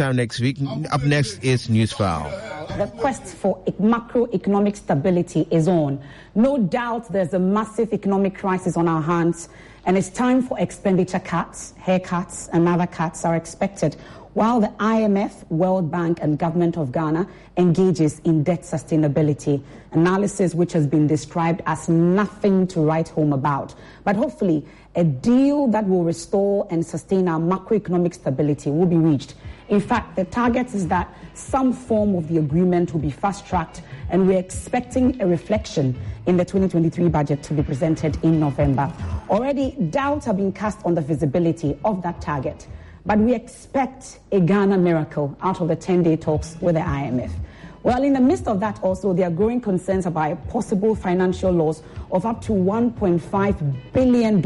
Next week. Up next is Newsfile. The quest for macroeconomic stability is on. No doubt there's a massive economic crisis on our hands, and it's time for expenditure cuts, haircuts, and other cuts are expected, while the IMF, World Bank, and Government of Ghana engages in debt sustainability, analysis which has been described as nothing to write home about. But hopefully, a deal that will restore and sustain our macroeconomic stability will be reached. In fact, the target is that some form of the agreement will be fast-tracked, and we're expecting a reflection in the 2023 budget to be presented in November. Already, doubts have been cast on the visibility of that target, but we expect a Ghana miracle out of the 10-day talks with the IMF. Well, in the midst of that also, there are growing concerns about a possible financial loss of up to $1.5 billion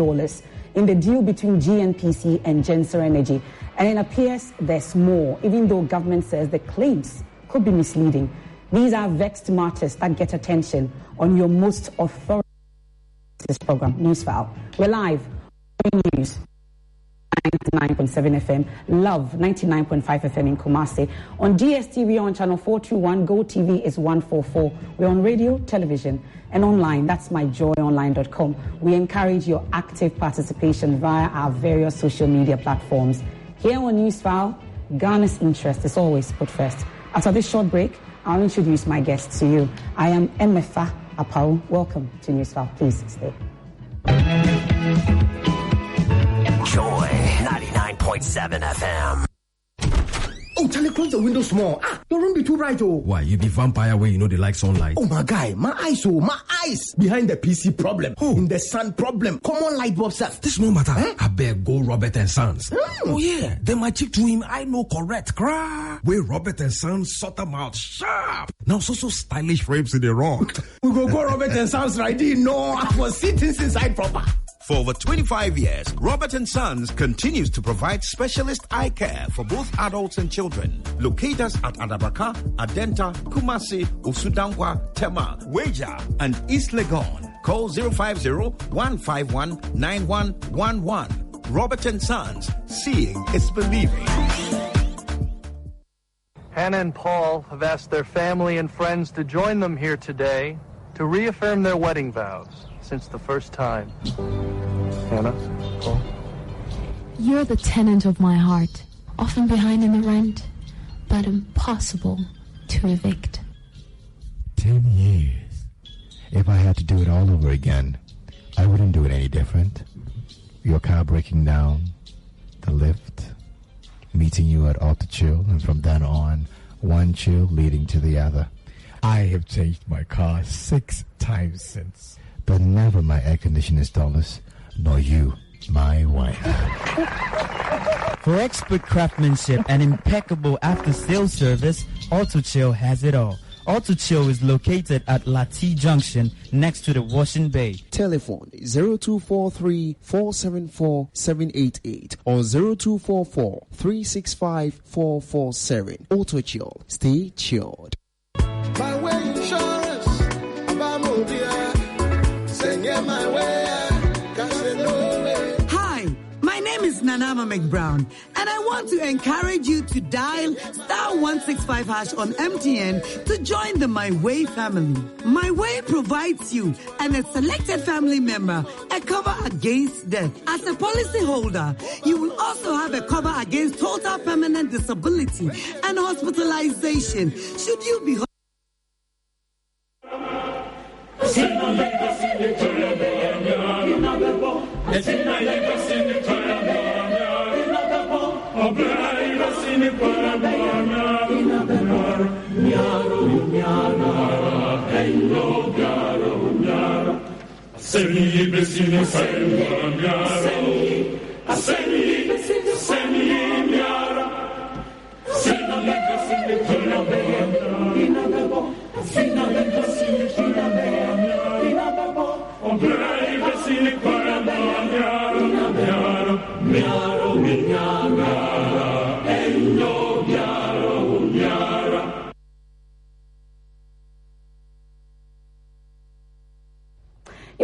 in the deal between GNPC and Genser Energy. And it appears there's more, even though government says the claims could be misleading. These are vexed matters that get attention on your most authoritative program, Newsfile. We're live on News 99.7 FM, Love 99.5 FM in Kumasi. On DSTV on channel 421, Go TV is 144. We're on radio, television, and online. That's myjoyonline.com. We encourage your active participation via our various social media platforms. Here on Newsfile, Ghana's interest is always put first. After this short break, I'll introduce my guests to you. I am Emefa Apau. Welcome to Newsfile. Please stay. Joy 99.7 FM. Oh, Charlie, close the window small. Your room be too bright, oh. Why, you be vampire where you know they like sunlight? Oh, my guy, my eyes. Behind the PC problem. Oh. In the sun problem. Common light bulb stuff. This no matter. I beg go Robert and Sons. Oh, yeah. Then my chick to him, I know correct. Cry. Where Robert and Sons sort them out sharp. Now, so stylish frames in the wrong. We go Robert and Sons right in. No, I was sitting inside proper. For over 25 years, Robert & Sons continues to provide specialist eye care for both adults and children. Locate us at Adabaka, Adenta, Kumasi, Usudangwa, Tema, Weja, and East Legon. Call 050-151-9111. Robert & Sons, seeing is believing. Hannah and Paul have asked their family and friends to join them here today to reaffirm their wedding vows. Since the first time. Hannah, Paul. You're the tenant of my heart, often behind in the rent, but impossible to evict. 10 years. If I had to do it all over again, I wouldn't do it any different. Your car breaking down, the lift, meeting you at Auto Chill, and from then on, one chill leading to the other. I have changed my car 6 times since. But never my air conditioner's dollars, nor you, my wife. For expert craftsmanship and impeccable after-sales service, AutoChill has it all. AutoChill is located at Lati Junction, next to the Washing Bay. Telephone 0243-474-788 or 0244-365-447. AutoChill. Stay chilled. My way insurance, Hi, my name is Nanama McBrown, and I want to encourage you to dial *165# on MTN to join the My Way family. My Way provides you and a selected family member a cover against death. As a policyholder, you will also have a cover against total permanent disability and hospitalization should you be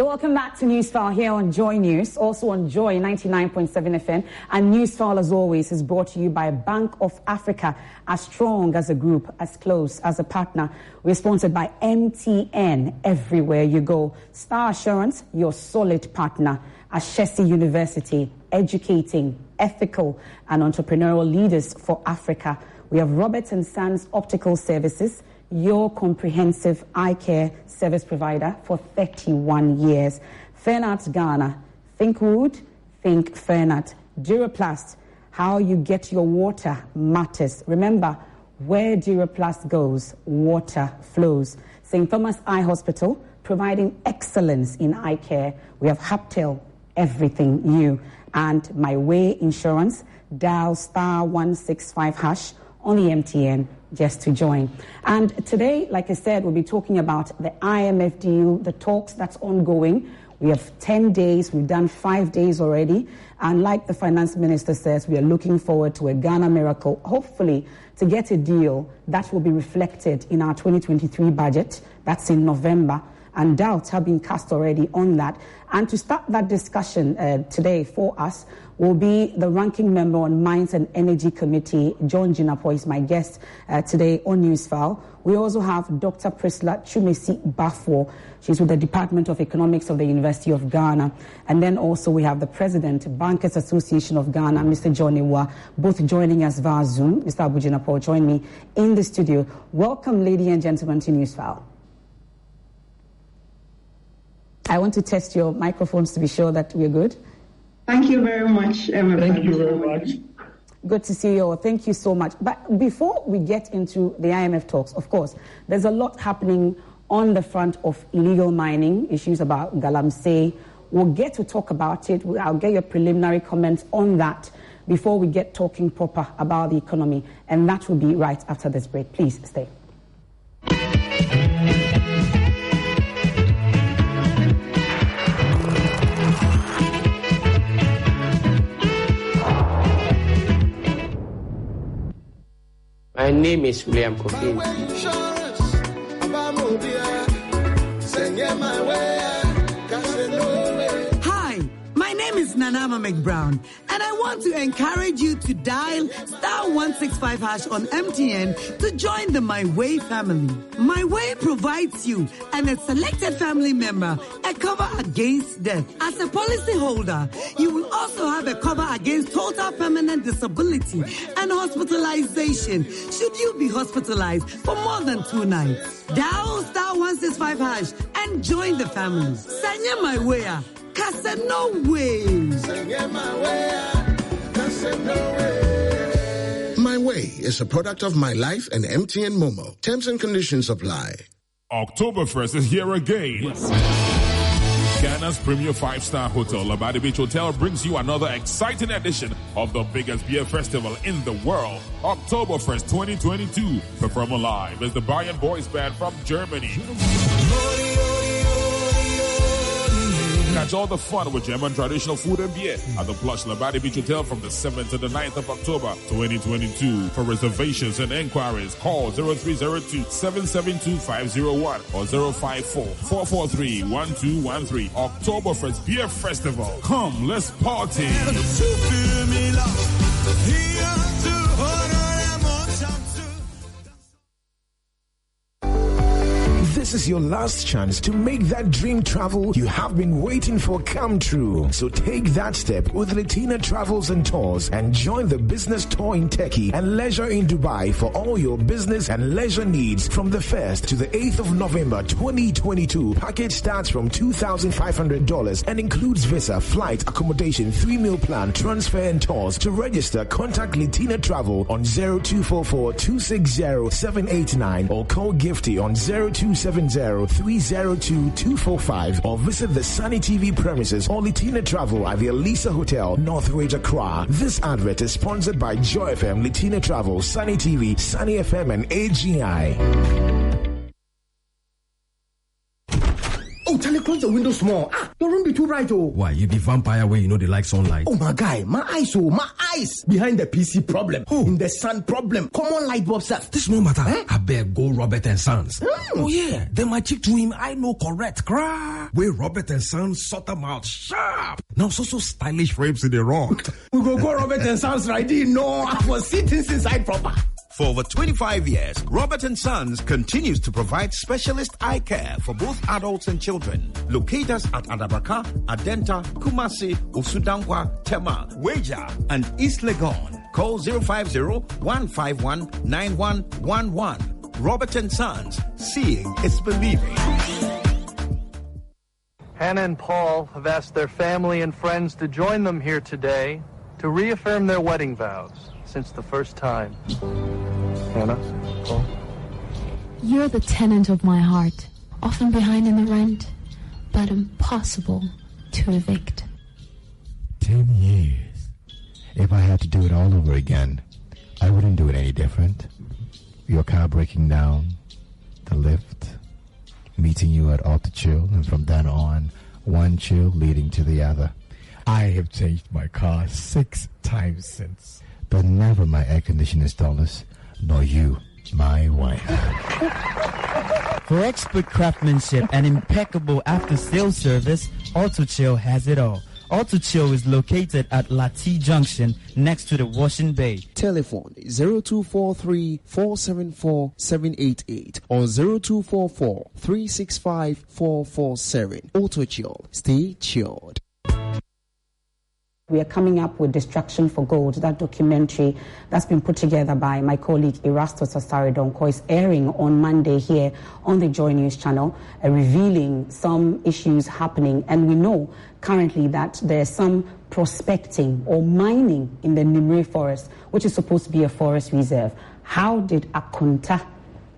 welcome back to Newsfile here on Joy News, also on Joy 99.7 FM. And Newsfile, as always, is brought to you by Bank of Africa, as strong as a group, as close as a partner. We're sponsored by MTN, everywhere you go. Star Assurance, your solid partner. Ashesi University, educating ethical and entrepreneurial leaders for Africa. We have Roberts & Sons Optical Services, your comprehensive eye care service provider for 31 years. Fernat Ghana, think wood, think Fernat. Duraplast, how you get your water matters. Remember, where Duraplast goes, water flows. St. Thomas Eye Hospital, providing excellence in eye care. We have Haptel, everything new. And My Way Insurance, dial *165# on the MTN just to join. And today, like I said, we'll be talking about the IMF deal, the talks that's ongoing. We have 10 days, we've done 5 days already. And like the finance minister says, we are looking forward to a Ghana miracle, hopefully to get a deal that will be reflected in our 2023 budget. That's in November. And doubts have been cast already on that. And to start that discussion today for us will be the ranking member on Mines and Energy Committee, John Jinapo, is my guest today on Newsfile. We also have Dr. Priscilla Chumesi Bafo. She's with the Department of Economics of the University of Ghana. And then also we have the President, Bankers Association of Ghana, Mr. John Iwa, both joining us via Zoom. Mr. Abu Jinapo join me in the studio. Welcome, ladies and gentlemen, to Newsfile. I want to test your microphones to be sure that we're good. Thank you very much, Emma. Thank you very much. Good to see you all. Thank you so much. But before we get into the IMF talks, of course, there's a lot happening on the front of illegal mining, issues about Galamsey. We'll get to talk about it. I'll get your preliminary comments on that before we get talking proper about the economy. And that will be right after this break. Please stay. My name is William Kofi. Hi, my name is Nanama McBrown, and I want to encourage you to dial *165# on MTN to join the My Way family. My Way provides you and a selected family member a cover against death. As a policy holder, you will also have a cover against total permanent disability and hospitalization should you be hospitalized for more than 2 nights. Dial *165# and join the family. Sanya My Way. No way. My Way is a product of My Life and MTN Momo. Terms and conditions apply. Oktoberfest is here again. Ghana's premier 5-star hotel, Labadi Beach Hotel, brings you another exciting edition of the biggest beer festival in the world, Oktoberfest 2022. Performing live is the Bayern Boys Band from Germany. Catch all the fun with German traditional food and beer at the plush Labadi Beach Hotel from the 7th to the 9th of October 2022. For reservations and enquiries, call 0302-772-501 or 054-443-1213. Oktoberfest Beer Festival. Come, let's party. This is your last chance to make that dream travel you have been waiting for come true. So take that step with Latina Travels and Tours and join the business tour in Turkey and leisure in Dubai for all your business and leisure needs from the 1st to the 8th of November 2022. Package starts from $2,500 and includes visa, flight, accommodation, 3-meal plan, transfer and tours. To register, contact Latina Travel on 0244-260-789 or call Gifty on 0270-302-245 or visit the Sunny TV premises or Latina Travel at the Elisa Hotel, North Ridge, Accra. This advert is sponsored by Joy FM, Latina Travel, Sunny TV, Sunny FM and AGI. Oh, Charlie, close the window small. Your room be too bright, oh. Why, you be vampire where you know they like sunlight? Oh, my guy, my eyes. Behind the PC problem. In the sun problem. Common light bulb stuff. This no matter. I beg go Robert and Sons. Oh, yeah. Then my chick to him, I know correct. Cry. Where Robert and Sons sort them out sharp. Now, so stylish frames in the rock. We go Robert and Sons right there. No, I was sitting inside proper. For over 25 years, Robert & Sons continues to provide specialist eye care for both adults and children. Locate us at Adabraka, Adenta, Kumasi, Usudankwa, Tema, Weja, and East Legon. Call 050-151-9111. Robert & Sons, seeing is believing. Hannah and Paul have asked their family and friends to join them here today to reaffirm their wedding vows since the first time. Hannah, Paul? You're the tenant of my heart, often behind in the rent, but impossible to evict. 10 years. If I had to do it all over again, I wouldn't do it any different. Your car breaking down, the lift, meeting you at Alta Chill, and from then on, one chill leading to the other. I have changed my car 6 times since. But never my air conditioner installers, nor you, my wife. For expert craftsmanship and impeccable after-sales service, AutoChill has it all. AutoChill is located at Lati Junction next to the Washing Bay. Telephone 0243-474-788 or 0244-365-447. AutoChill. Stay chilled. We are coming up with Distraction for Gold, that documentary that's been put together by my colleague Erastus Osaridonko is airing on Monday here on the Joy News channel, revealing some issues happening. And we know currently that there's some prospecting or mining in the Nimre Forest, which is supposed to be a forest reserve. How did Akunta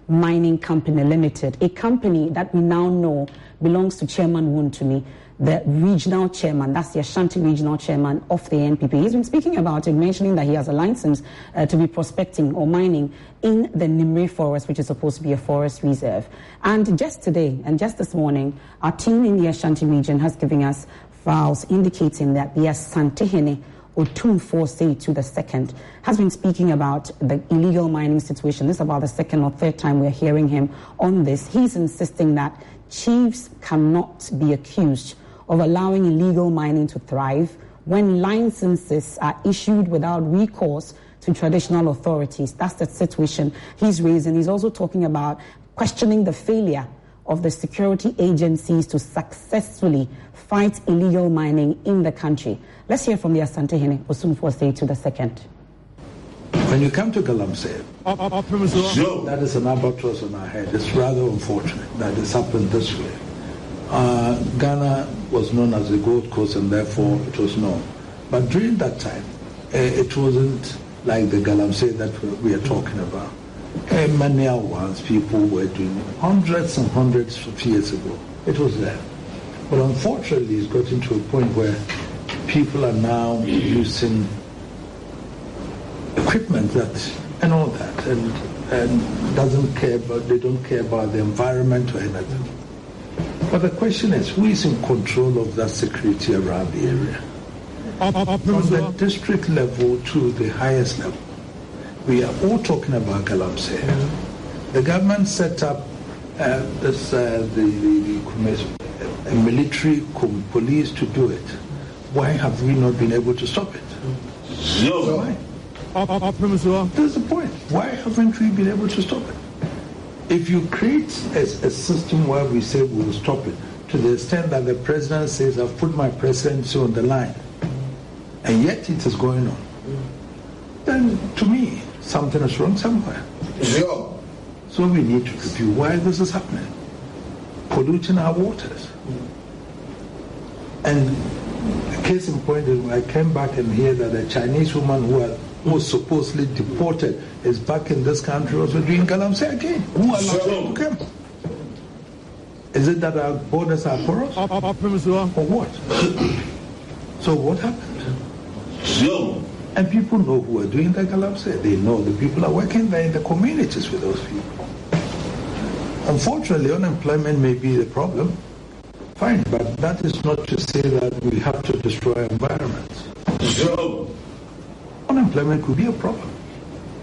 Mining Company Limited, a company that we now know belongs to Chairman Wontumi, the regional chairman, that's the Ashanti regional chairman of the NPP. He's been speaking about it, mentioning that he has a license to be prospecting or mining in the Nimre Forest, which is supposed to be a forest reserve. And just today, and just this morning, our team in the Ashanti region has given us files indicating that the Asantehene Otumfo Seitu II has been speaking about the illegal mining situation. This is about the second or third time we're hearing him on this. He's insisting that chiefs cannot be accused of allowing illegal mining to thrive when licenses are issued without recourse to traditional authorities. That's the situation he's raising. He's also talking about questioning the failure of the security agencies to successfully fight illegal mining in the country. Let's hear from the Asantehene Otumfo Seitu II. When you come to Galamsey, that is an albatross on our head. It's rather unfortunate that it's happened this way. Ghana was known as the Gold Coast, and therefore it was known. But during that time, it wasn't like the Galamsey that we are talking about. Many ones people were doing hundreds and hundreds of years ago. It was there. But unfortunately, it's gotten to a point where people are now using equipment and all that, and they don't care about the environment or anything. But the question is, who is in control of that security around the area? From the district level to the highest level. We are all talking about Galamsey. The government set up the military police to do it. Why have we not been able to stop it? No. Why? That's the point. Why haven't we been able to stop it? If you create a system where we say we'll stop it, to the extent that the president says, I've put my presidency on the line, and yet it is going on, then to me, something is wrong somewhere. Sure. So we need to review why this is happening. Polluting our waters. And the case in point is when I came back and hear that a Chinese woman who was supposedly deported is back in this country also doing Galamsey again. Who allowed her to come? Is it that our borders are porous? Or what? So what happened? No. And people know who are doing the Galamsey. They know the people are working there in the communities with those people. Unfortunately, unemployment may be the problem. Fine, but that is not to say that we have to destroy environments. So, unemployment could be a problem.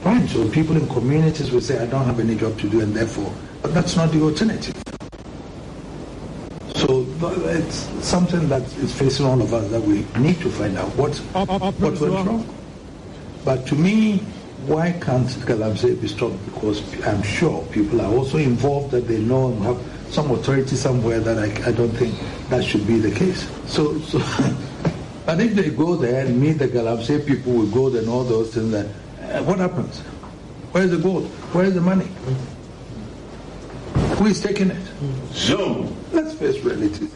Fine, so people in communities will say, I don't have any job to do, and therefore, but that's not the alternative. So it's something that is facing all of us that we need to find out what went wrong. But to me, why can't Galamsey be stopped? Because I'm sure people are also involved that they know and have some authority somewhere that I don't think that should be the case. So but if they go there and meet the Galamsey people with gold and all those things, that what happens? Where's the gold? Where's the money? Who is taking it? So let's face reality.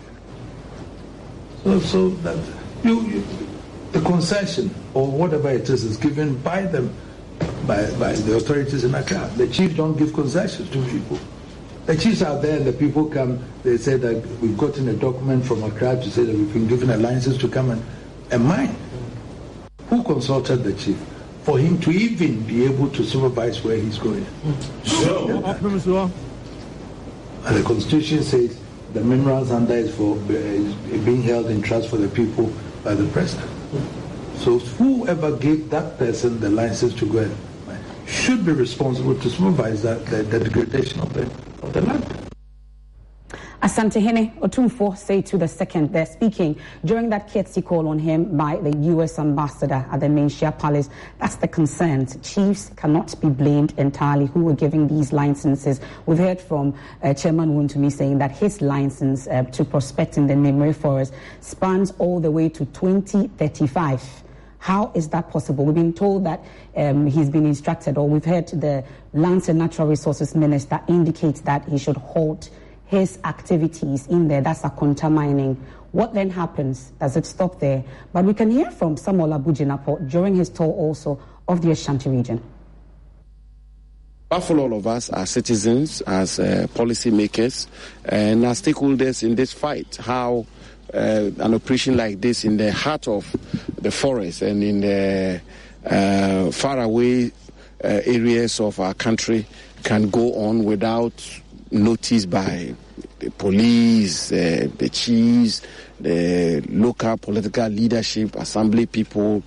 So that the concession or whatever it is given by them, by the authorities in Accra. The chiefs don't give concessions to people. The chiefs are there and the people come, they say that we've gotten a document from Accra to say that we've been given a license to come and mine. Who consulted the chief for him to even be able to supervise where he's going? And the Constitution says the minerals under is for being held in trust for the people by the president. So whoever gave that person the license to go ahead should be responsible to supervise that the degradation of the land. Asante Otumfo say to the second, they're speaking during that courtesy call on him by the U.S. ambassador at the Menchia Palace. That's the concern. Chiefs cannot be blamed entirely who were giving these licenses. We've heard from Chairman Wuntumi saying that his license to prospect in the Nimri Forest spans all the way to 2035. How is that possible? We've been told that he's been instructed, or we've heard the Lands and Natural Resources Minister indicate that he should halt his activities in there. That's Akonta mining. What then happens? Does it stop there? But we can hear from Samuel Abujinapo during his tour also of the Ashanti region. For all of us as citizens, as policy makers, and as stakeholders in this fight, how an operation like this in the heart of the forest and in the faraway areas of our country can go on without notice by the police, the chiefs, the local political leadership, assembly people,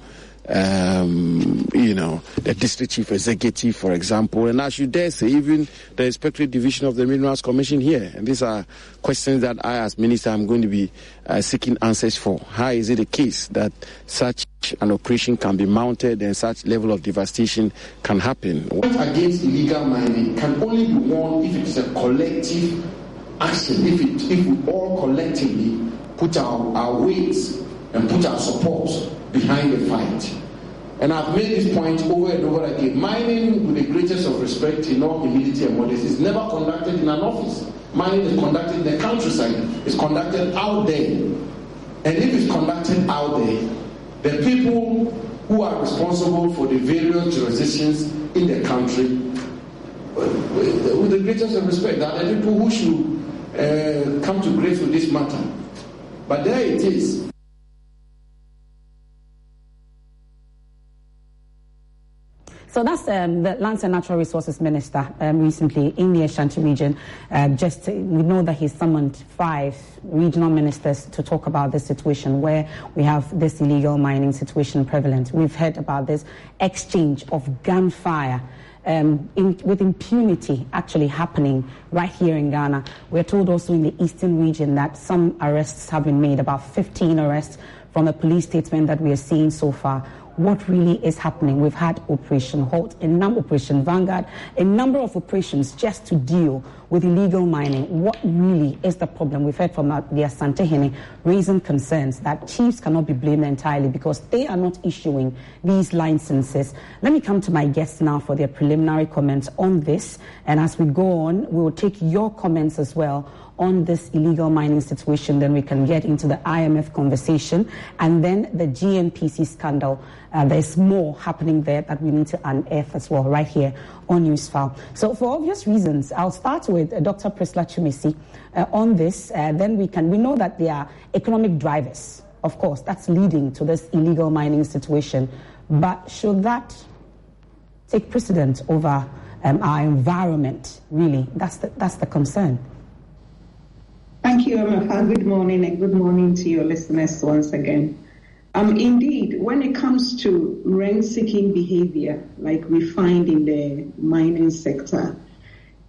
the district chief executive, for example, and I should dare say even the Inspectorate Division of the Minerals Commission here. And these are questions that I, as Minister, am going to be seeking answers for. How is it the case that such an operation can be mounted and such level of devastation can happen? Against illegal mining can only be won if it is a collective action, if we all collectively put our weights and put our support behind the fight. And I've made this point over and over again. Mining, with the greatest of respect, in all humility and modesty, is never conducted in an office. Mining is conducted in the countryside. It's conducted out there. And if it's conducted out there, the people who are responsible for the various jurisdictions in the country, with the greatest of respect, are the people who should come to grips with this matter. But there it is. So that's the Lands and Natural Resources Minister recently in the Ashanti region. We know that he summoned 5 regional ministers to talk about this situation where we have this illegal mining situation prevalent. We've heard about this exchange of gunfire with impunity actually happening right here in Ghana. We're told also in the eastern region that some arrests have been made, about 15 arrests from a police statement that we are seeing so far. What really is happening? We've had Operation Halt, Operation Vanguard, a number of operations just to deal with illegal mining. What really is the problem? We've heard from the Asante raising concerns that chiefs cannot be blamed entirely because they are not issuing these licenses. Let me come to my guests now for their preliminary comments on this. And as we go on, we will take your comments as well on this illegal mining situation. Then we can get into the IMF conversation and then the GNPC scandal. There's more happening there that we need to unearth as well right here on Newsfile. So for obvious reasons, I'll start with Dr. Priscilla Chumisi on this. Then we know that there are economic drivers, of course, that's leading to this illegal mining situation. But should that take precedence over our environment, really? That's the concern. Thank you, Amafa. Good morning, and good morning to your listeners once again. Indeed, when it comes to rent-seeking behavior, like we find in the mining sector,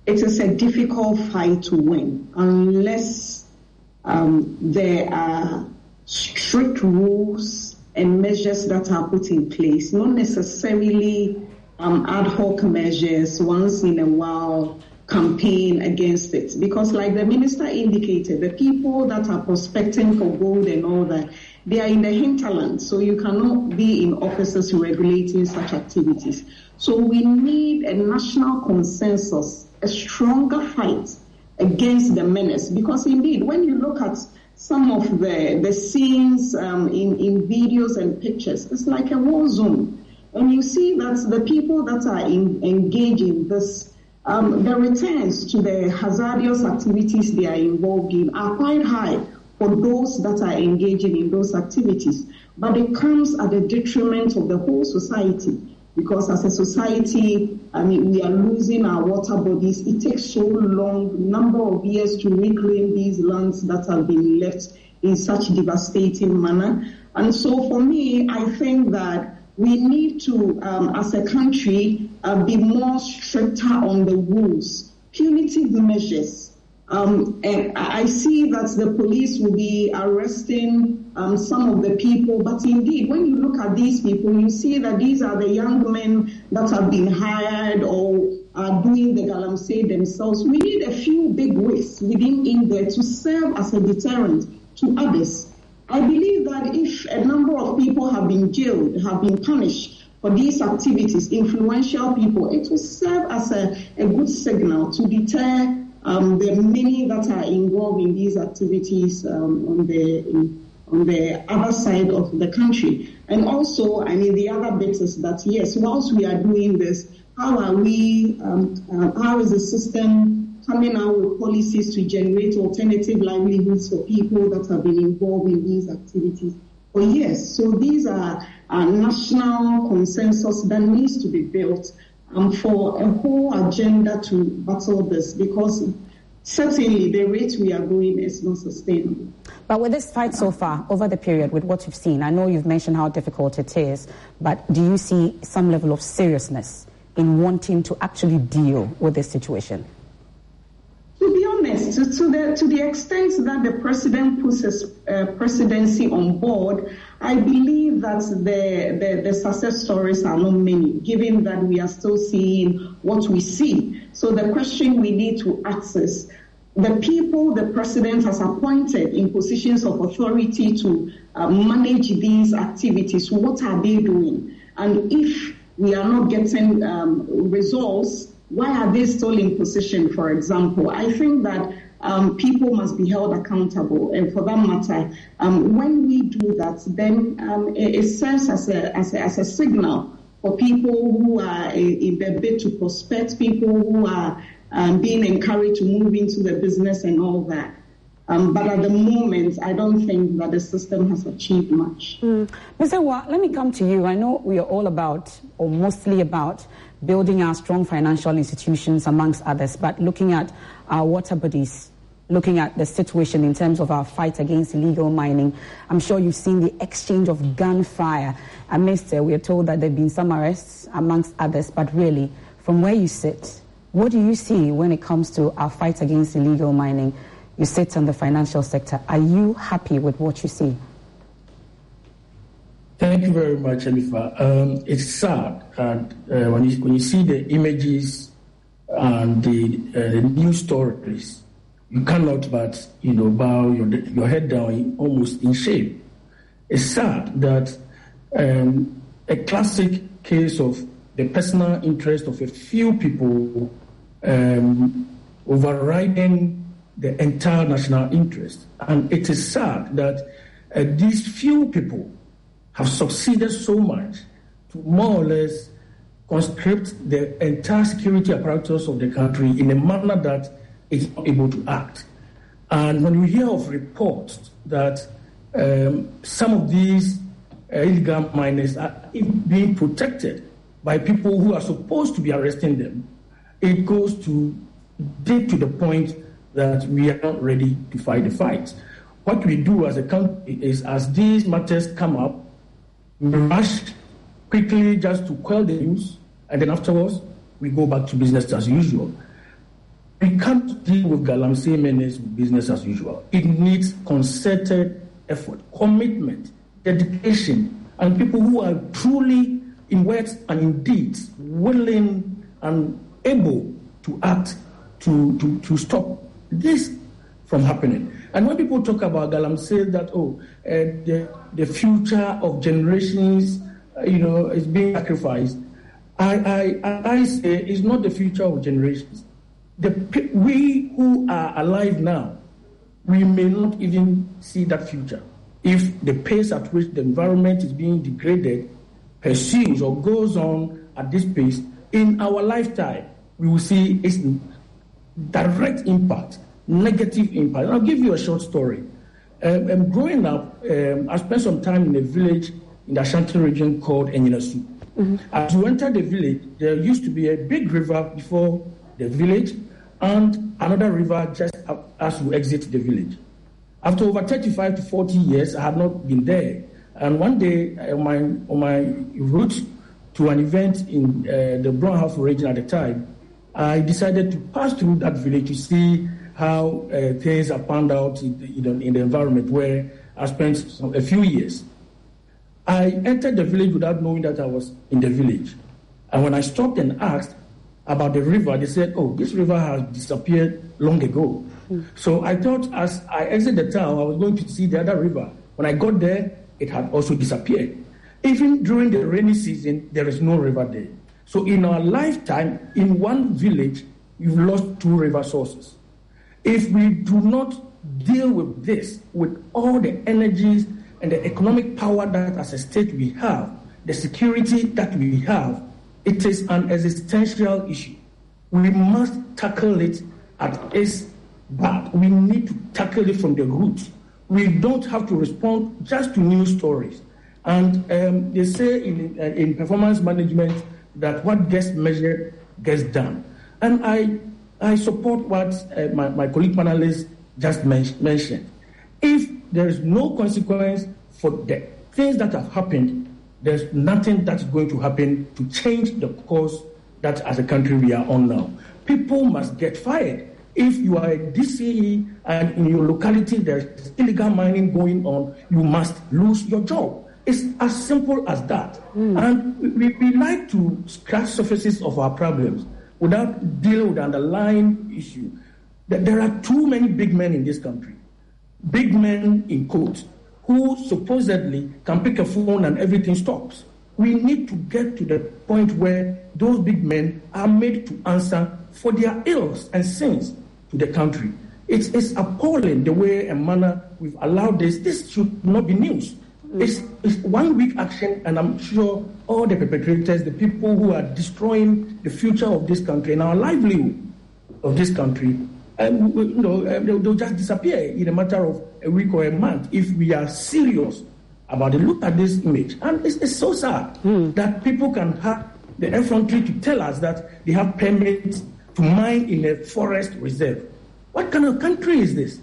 it is a difficult fight to win unless there are strict rules and measures that are put in place, not necessarily ad hoc measures once in a while campaign against it. Because like the minister indicated, the people that are prospecting for gold and all that, they are in the hinterland, so you cannot be in offices regulating such activities. So we need a national consensus, a stronger fight against the menace. Because indeed, when you look at some of the scenes in videos and pictures, it's like a war zone. And you see that the people that are engaged in this, the returns to the hazardous activities they are involved in are quite high for those that are engaging in those activities. But it comes at the detriment of the whole society, because as a society, we are losing our water bodies. It takes so long, number of years to reclaim these lands that have been left in such devastating manner. And so for me, I think that we need to, as a country, be more stricter on the rules, punitive measures. And I see that the police will be arresting some of the people, but indeed, when you look at these people, you see that these are the young men that have been hired or are doing the galamsey themselves. We need a few big wigs within in there to serve as a deterrent to others. I believe that if a number of people have been jailed, have been punished for these activities, influential people, it will serve as a good signal to deter the many that are involved in these activities on the other side of the country. And also, the other bit is that, yes, whilst we are doing this, how are we, how is the system coming out with policies to generate alternative livelihoods for people that have been involved in these activities for years? So these are national consensus that needs to be built for a whole agenda to battle this, because certainly the rate we are going is not sustainable. But with this fight so far, over the period, with what you've seen, I know you've mentioned how difficult it is, but do you see some level of seriousness in wanting to actually deal with this situation? To be honest, to the extent that the president puts his presidency on board, I believe that the success stories are not many, given that we are still seeing what we see. So the question we need to ask is, the people the president has appointed in positions of authority to manage these activities, what are they doing? And if we are not getting results, why are they still in position, for example? I think that people must be held accountable. And for that matter, when we do that, then it serves as a signal for people who are in the bid to prospect, people who are being encouraged to move into the business and all that. But at the moment, I don't think that the system has achieved much. Mr. Wa, let me come to you. I know we are all about, or mostly about, building our strong financial institutions amongst others, but looking at our water bodies, looking at the situation in terms of our fight against illegal mining, I'm sure you've seen the exchange of gunfire. Amidst, we are told that there have been some arrests amongst others, but really, from where you sit, what do you see when it comes to our fight against illegal mining? You sit in the financial sector. Are you happy with what you see? Thank you very much, Elifa. It's sad when you see the images and the news stories, you cannot but bow your head down almost in shame. It's sad that a classic case of the personal interest of a few people overriding the entire national interest. And it is sad that these few people have succeeded so much to more or less conscript the entire security apparatus of the country in a manner that is not able to act. And when we hear of reports that some of these illegal miners are being protected by people who are supposed to be arresting them, it goes to deep to the point that we are not ready to fight the fight. What we do as a country is, as these matters come up, we rush quickly just to quell the news, and then afterwards, we go back to business as usual. We can't deal with Galamsey menace with business as usual. It needs concerted effort, commitment, dedication, and people who are truly, in words and in deeds, willing and able to act to stop this from happening. And when people talk about Galamsey, that the future of generations, is being sacrificed, I say it's not the future of generations. We who are alive now, we may not even see that future if the pace at which the environment is being degraded pursues or goes on at this pace. In our lifetime, we will see its direct impact, negative impact. And I'll give you a short story. Growing up, I spent some time in a village in the Ashanti region called Enyinasu. Mm-hmm. As you enter the village, there used to be a big river before the village and another river just as you exit the village. After over 35 to 40 years, I had not been there. And one day, on my route to an event in the Brownhouse region at the time, I decided to pass through that village to see how things are panned out in the environment where I spent a few years. I entered the village without knowing that I was in the village. And when I stopped and asked about the river, they said, this river has disappeared long ago. Mm. So I thought as I exited the town, I was going to see the other river. When I got there, it had also disappeared. Even during the rainy season, there is no river there. So in our lifetime, in one village, you've lost 2 river sources. If we do not deal with this, with all the energies and the economic power that as a state we have, the security that we have, it is an existential issue. We must tackle it at its back. We need to tackle it from the roots. We don't have to respond just to news stories. And they say in performance management that what gets measured gets done. And I support what my colleague panelists just mentioned. If there is no consequence for the things that have happened, there's nothing that's going to happen to change the course that as a country we are on now. People must get fired. If you are a DCE and in your locality there's illegal mining going on, you must lose your job. It's as simple as that. Mm. And we like to scratch surfaces of our problems without dealing with the underlying issue. There are too many big men in this country, big men in quotes, who supposedly can pick a phone and everything stops. We need to get to the point where those big men are made to answer for their ills and sins to the country. It's appalling the way and manner we've allowed this. This should not be news. It's 1 week action, and I'm sure all the perpetrators, the people who are destroying the future of this country and our livelihood of this country, they'll just disappear in a matter of a week or a month if we are serious about it. Look at this image. And it's so sad that people can have the effrontery to tell us that they have permits to mine in a forest reserve. What kind of country is this?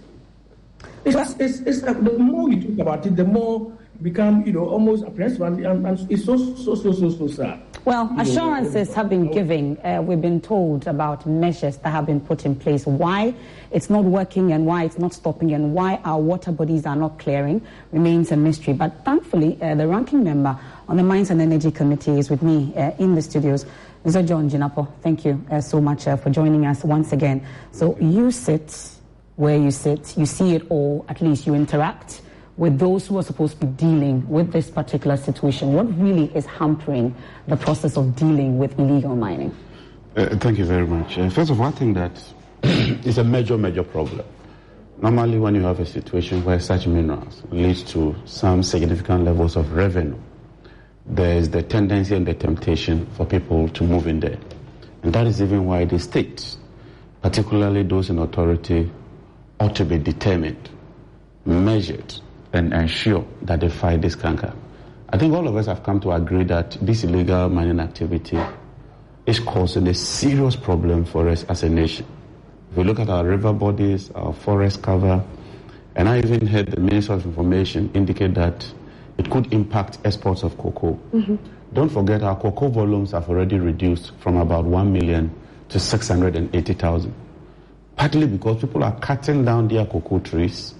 It's the more you talk about it, the more you become, almost apprehensive, and it's so sad. Well, assurances have been given. We've been told about measures that have been put in place. Why it's not working and why it's not stopping and why our water bodies are not clearing remains a mystery. But thankfully, the ranking member on the Mines and Energy Committee is with me in the studios. Mr. John Jinapo, thank you so much for joining us once again. So you sit where you sit, you see it all, at least you interact with those who are supposed to be dealing with this particular situation. What really is hampering the process of dealing with illegal mining? Thank you very much. First of all, I think that it's a major problem. Normally, when you have a situation where such minerals lead to some significant levels of revenue, there is the tendency and the temptation for people to move in there. And that is even why the state, particularly those in authority, ought to be determined, measured, and ensure that they fight this canker. I think all of us have come to agree that this illegal mining activity is causing a serious problem for us as a nation. If you look at our river bodies, our forest cover, and I even heard the Minister of Information indicate that it could impact exports of cocoa. Don't forget our cocoa volumes have already reduced from about 1 million to 680,000. Partly because people are cutting down their cocoa trees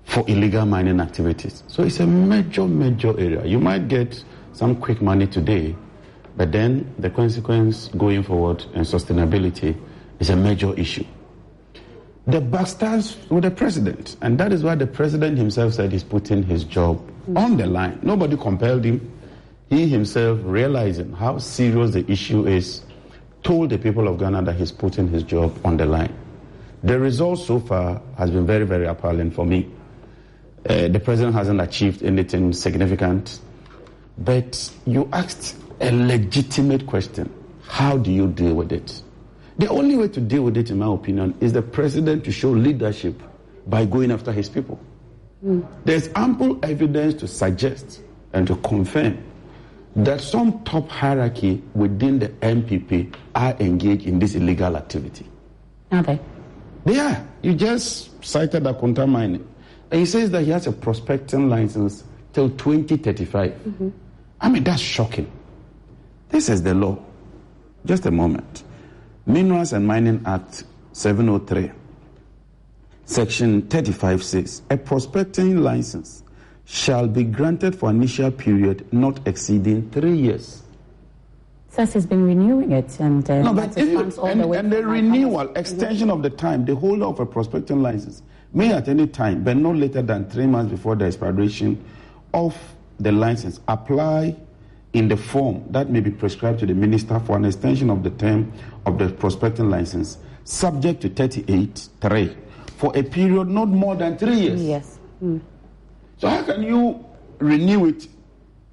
for illegal mining activities. So it's a major, major area. You might get some quick money today, but then the consequence going forward and sustainability is a major issue. The buck starts with the president, and that is why the president himself said he's putting his job on the line. Nobody compelled him. He himself, realizing how serious the issue is, told the people of Ghana that he's putting his job on the line. The result so far has been very, very appalling for me. The president hasn't achieved anything significant, but you asked a legitimate question. How do you deal with it? The only way to deal with it, in my opinion, is the president to show leadership by going after his people. There's ample evidence to suggest and to confirm that some top hierarchy within the MPP are engaged in this illegal activity. Are they? They are. You just cited Akonta Mining. And he says that he has a prospecting license till 2035. I mean, that's shocking. This is the law. Just a moment. Minerals and Mining Act 703, Section 35 says, a prospecting license shall be granted for an initial period not exceeding 3 years. Says he's been renewing it, and the renewal, extension of the time, the holder of a prospecting license may at any time, but no later than 3 months before the expiration of the license, apply in the form that may be prescribed to the minister for an extension of the term of the prospecting license, subject to 38(3), for a period not more than 3 years. Yes. So how can you renew it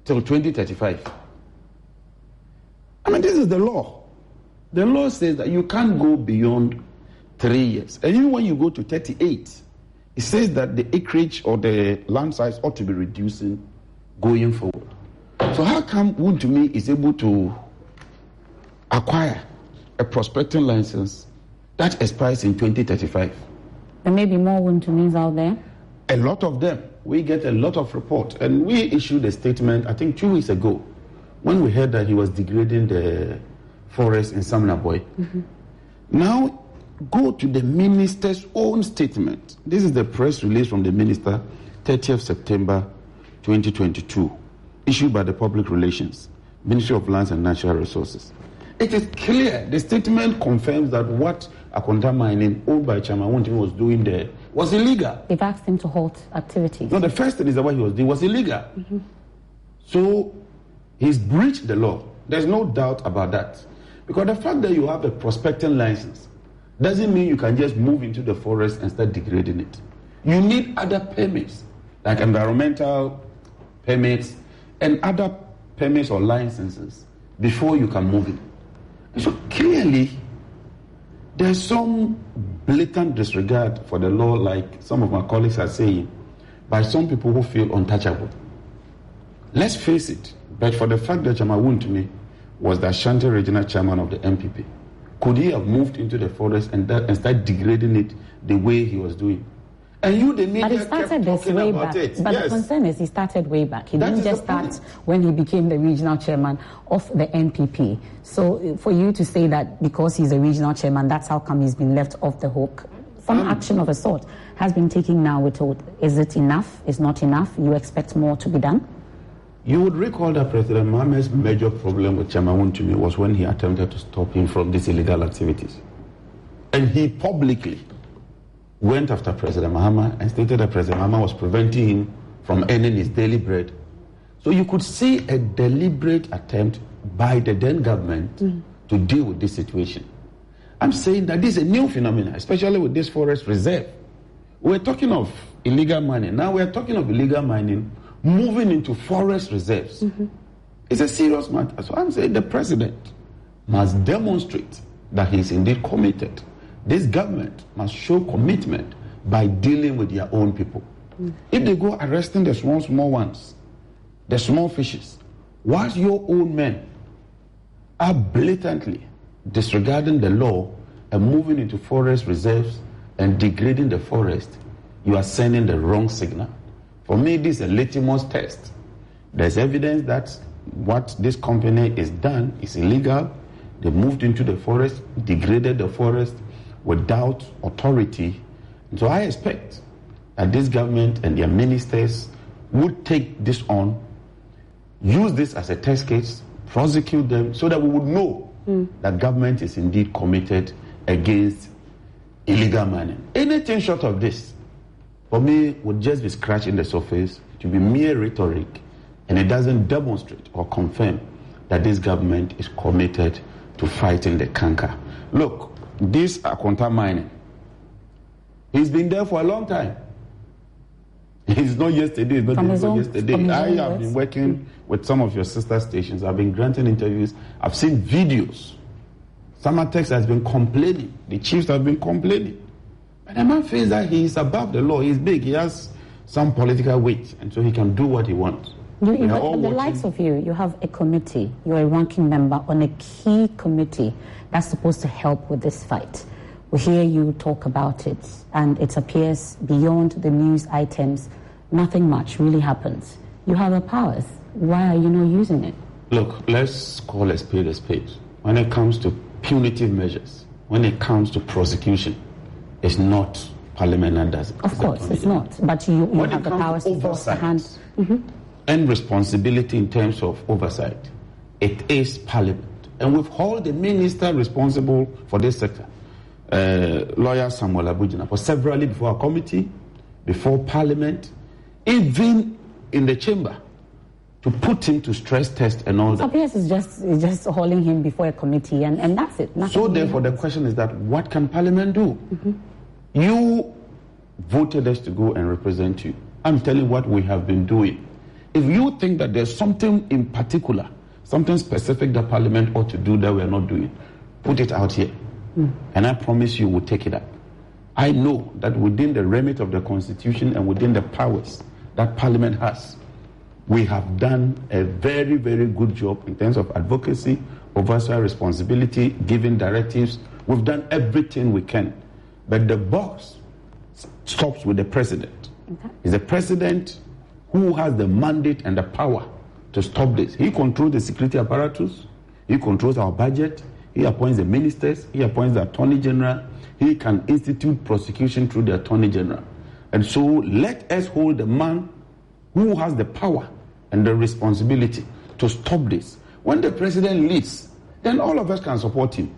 till 2035? I mean, this is the law. The law says that you can't go beyond 3 years. And even when you go to 38, it says that the acreage or the land size ought to be reducing going forward. So how come Wontumi is able to acquire a prospecting license that expires in 2035? There may be more Wontumis out there. A lot of them. We get a lot of reports. And we issued a statement, I think 2 weeks ago, when we heard that he was degrading the forest in Samnaboy. Now, go to the minister's own statement. This is the press release from the minister, 30th September 2022, issued by the Public Relations, Ministry of Lands and Natural Resources. It is clear. The statement confirms that what Akonta Mining, owned by Chairman Wontumi, was doing there was illegal. They've asked him to halt activities. No, the first thing is that what he was doing was illegal. So he's breached the law. There's no doubt about that. Because the fact that you have a prospecting license doesn't mean you can just move into the forest and start degrading it. You need other permits, like environmental permits and other permits or licenses before you can move it. And so clearly, there's some blatant disregard for the law, like some of my colleagues are saying, by some people who feel untouchable. Let's face it, but for the fact that Chairman Wontumi was the Ashanti Regional Chairman of the MPP, could he have moved into the forest and start degrading it the way he was doing? And you, the media, but he started this way back. But the concern is he started way back. He didn't just start when he became the regional chairman of the NPP. So for you to say that because he's a regional chairman, that's how come he's been left off the hook, some action of a sort has been taken now. We're told, is it enough? Is not enough? You expect more to be done? You would recall that President Mohammed's major problem with Chairman Wontumi was when he attempted to stop him from these illegal activities. And he publicly went after President Mahama and stated that President Mahama was preventing him from earning his daily bread. So you could see a deliberate attempt by the then government to deal with this situation. I'm saying that this is a new phenomenon, especially with this forest reserve. We're talking of illegal mining. Now we're talking of illegal mining moving into forest reserves. It's a serious matter. So I'm saying the president must demonstrate that he's indeed committed. This government must show commitment by dealing with their own people. If they go arresting the small ones, the small fishes, whilst your own men are blatantly disregarding the law and moving into forest reserves and degrading the forest, you are sending the wrong signal. For me, this is a litmus test. There's evidence that what this company is done is illegal. They moved into the forest, degraded the forest without authority. And so I expect that this government and their ministers would take this on, use this as a test case, prosecute them, so that we would know that government is indeed committed against illegal mining. Anything short of this, for me, would just be scratching the surface, to be mere rhetoric, and it doesn't demonstrate or confirm that this government is committed to fighting the canker. Look, this Akonta mining, he's been there for a long time. It's not yesterday, it's not yesterday. I have been working with some of your sister stations. I've been granting interviews. I've seen videos. Samatex has been complaining. The chiefs have been complaining. But the man feels that he is above the law. He's big. He has some political weight. And so he can do what he wants. But the likes of you, you have a committee. You're a ranking member on a key committee that's supposed to help with this fight. We hear you talk about it, and it appears beyond the news items, nothing much really happens. You have the powers. Why are you not using it? Look, let's call a spade a spade. When it comes to punitive measures, when it comes to prosecution, it's not Parliament that does it. Of course, it's not. But you have the powers to force the hand. And responsibility in terms of oversight, it is Parliament. And we've held the minister responsible for this sector, lawyer Samuel Abujina, for severally before our committee, before Parliament, even in the chamber, to put him to stress test and all that. So is just holding him before a committee, and that's it. So therefore, the question is that what can Parliament do? You voted us to go and represent you. I'm telling you what we have been doing. If you think that there's something in particular, something specific that Parliament ought to do that we are not doing, put it out here. And I promise you we'll take it up. I know that within the remit of the Constitution and within the powers that Parliament has, we have done a very, very good job in terms of advocacy, oversight, responsibility, giving directives. We've done everything we can. But the boss stops with the president. It's the president who has the mandate and the power to stop this. He controls the security apparatus. He controls our budget. He appoints the ministers. He appoints the attorney general. He can institute prosecution through the attorney general. And so let us hold the man who has the power and the responsibility to stop this. When the president leaves, then all of us can support him.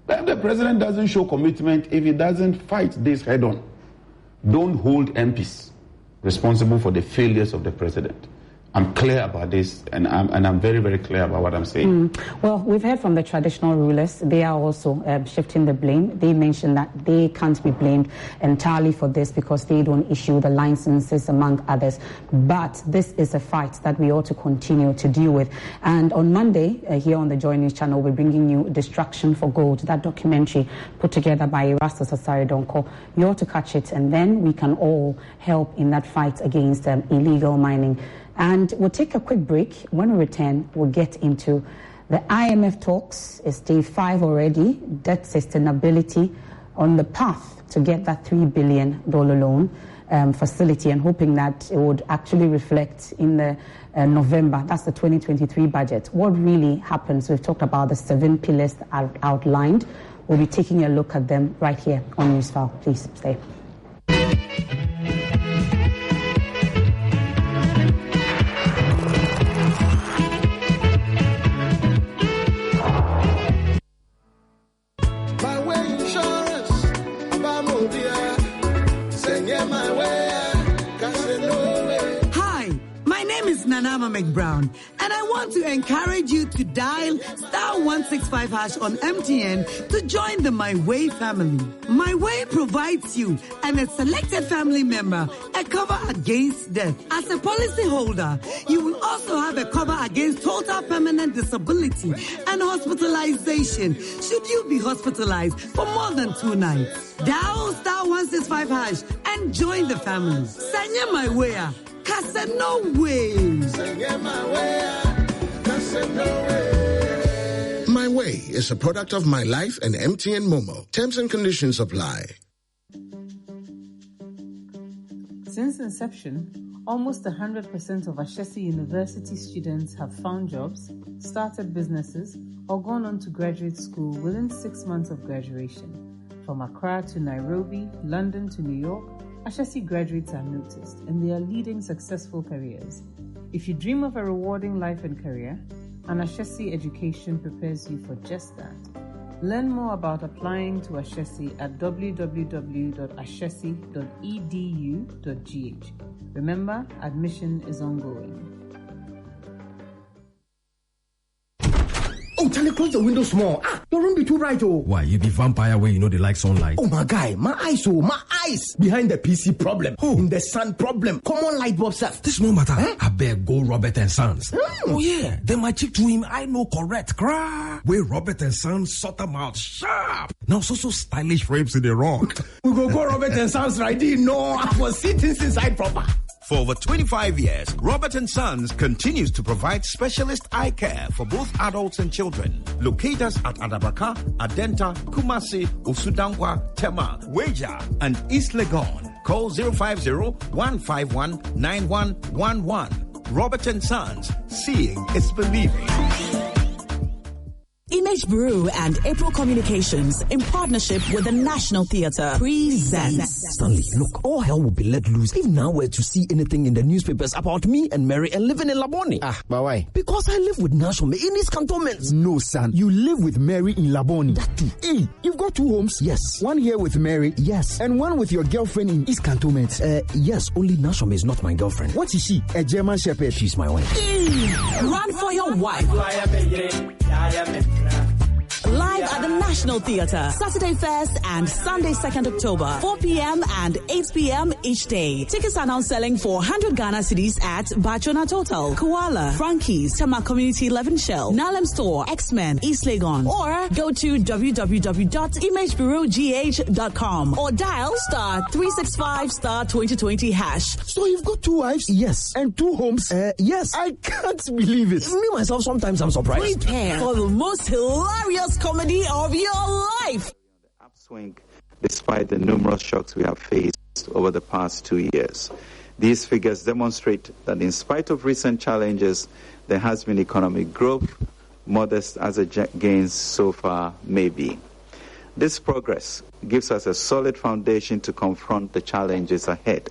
But if the president doesn't show commitment, if he doesn't fight this head on, don't hold MPs responsible for the failures of the president. I'm clear about this, and I'm very, very clear about what I'm saying. Well, we've heard from the traditional rulers. They are also shifting the blame. They mentioned that they can't be blamed entirely for this because they don't issue the licenses, among others. But this is a fight that we ought to continue to deal with. And on Monday, here on the Joy News channel, we're bringing you Distraction for Gold, that documentary put together by Erastus Asare Donko. You ought to catch it, and then we can all help in that fight against illegal mining. And we'll take a quick break. When we return, we'll get into the IMF talks. It's day 5 already. Debt sustainability on the path to get that $3 billion loan facility, and hoping that it would actually reflect in the November. That's the 2023 budget. What really happens? We've talked about the 7 pillars that are outlined. We'll be taking a look at them right here on Newsfile. Please stay. Brown, and I want to encourage you to dial *165# on MTN to join the My Way family. My Way provides you and a selected family member a cover against death. As a policy holder, you will also have a cover against total permanent disability and hospitalization should you be hospitalized for more than 2 nights. Dial *165# and join the family. Sanya My Way. No way. My Way is a product of My Life and MTN Momo. Terms and conditions apply. Since inception, almost 100% of Ashesi University students have found jobs, started businesses, or gone on to graduate school within 6 months of graduation. From Accra to Nairobi, London to New York, Ashesi graduates are noticed and they are leading successful careers. If you dream of a rewarding life and career, an Ashesi education prepares you for just that. Learn more about applying to Ashesi at www.ashesi.edu.gh. Remember, admission is ongoing. Oh, Charlie, close the window small. Your room be too bright, oh. Why, you be vampire when you know they like sunlight? Oh, my guy, my eyes. Behind the PC problem. In the sun problem. Common light bulb stuff. This no matter. I beg go Robert and Sons. Oh, yeah. Then my chick to him, I know correct. Cry. Where Robert and Sons sort them out sharp. Now, so stylish frames in the rock. We go Robert and Sons right in. No, I was sitting inside proper. For over 25 years, Robert & Sons continues to provide specialist eye care for both adults and children. Locate us at Adabraka, Adenta, Kumasi, Usudankwa, Tema, Weja, and East Legon. Call 050-151-9111. Robert & Sons, seeing is believing. Image Bureau and April Communications, in partnership with the National Theatre, presents. Stanley, look, all hell will be let loose if now we're to see anything in the newspapers about me and Mary and living in Labone. But why? Because I live with Nashome in his cantonments. No, son. You live with Mary in Labone. That too. Hey, you've got 2 homes? Yes. One here with Mary? Yes. And one with your girlfriend in East Cantonment? Yes, only Nashome is not my girlfriend. What is she? A German Shepherd? She's my wife. Run for your wife. Live at the National Theatre, Saturday 1st and Sunday 2nd October, 4 p.m. and 8 p.m. each day. Tickets are now selling for 100 Ghana cedis at Bachona Total, Kuala, Frankie's, Tema Community 11 Shell, Nalem Store, X-Men, East Legon, or go to www.imagebureaugh.com or dial *365*2020#. So you've got 2 wives? Yes. And 2 homes? Yes. I can't believe it. Me, myself, sometimes I'm surprised. Prepare for the most hilarious comedy of your life. Upswing, despite the numerous shocks we have faced over the past 2 years. These figures demonstrate that in spite of recent challenges, there has been economic growth, modest as the gains so far may be. This progress gives us a solid foundation to confront the challenges ahead.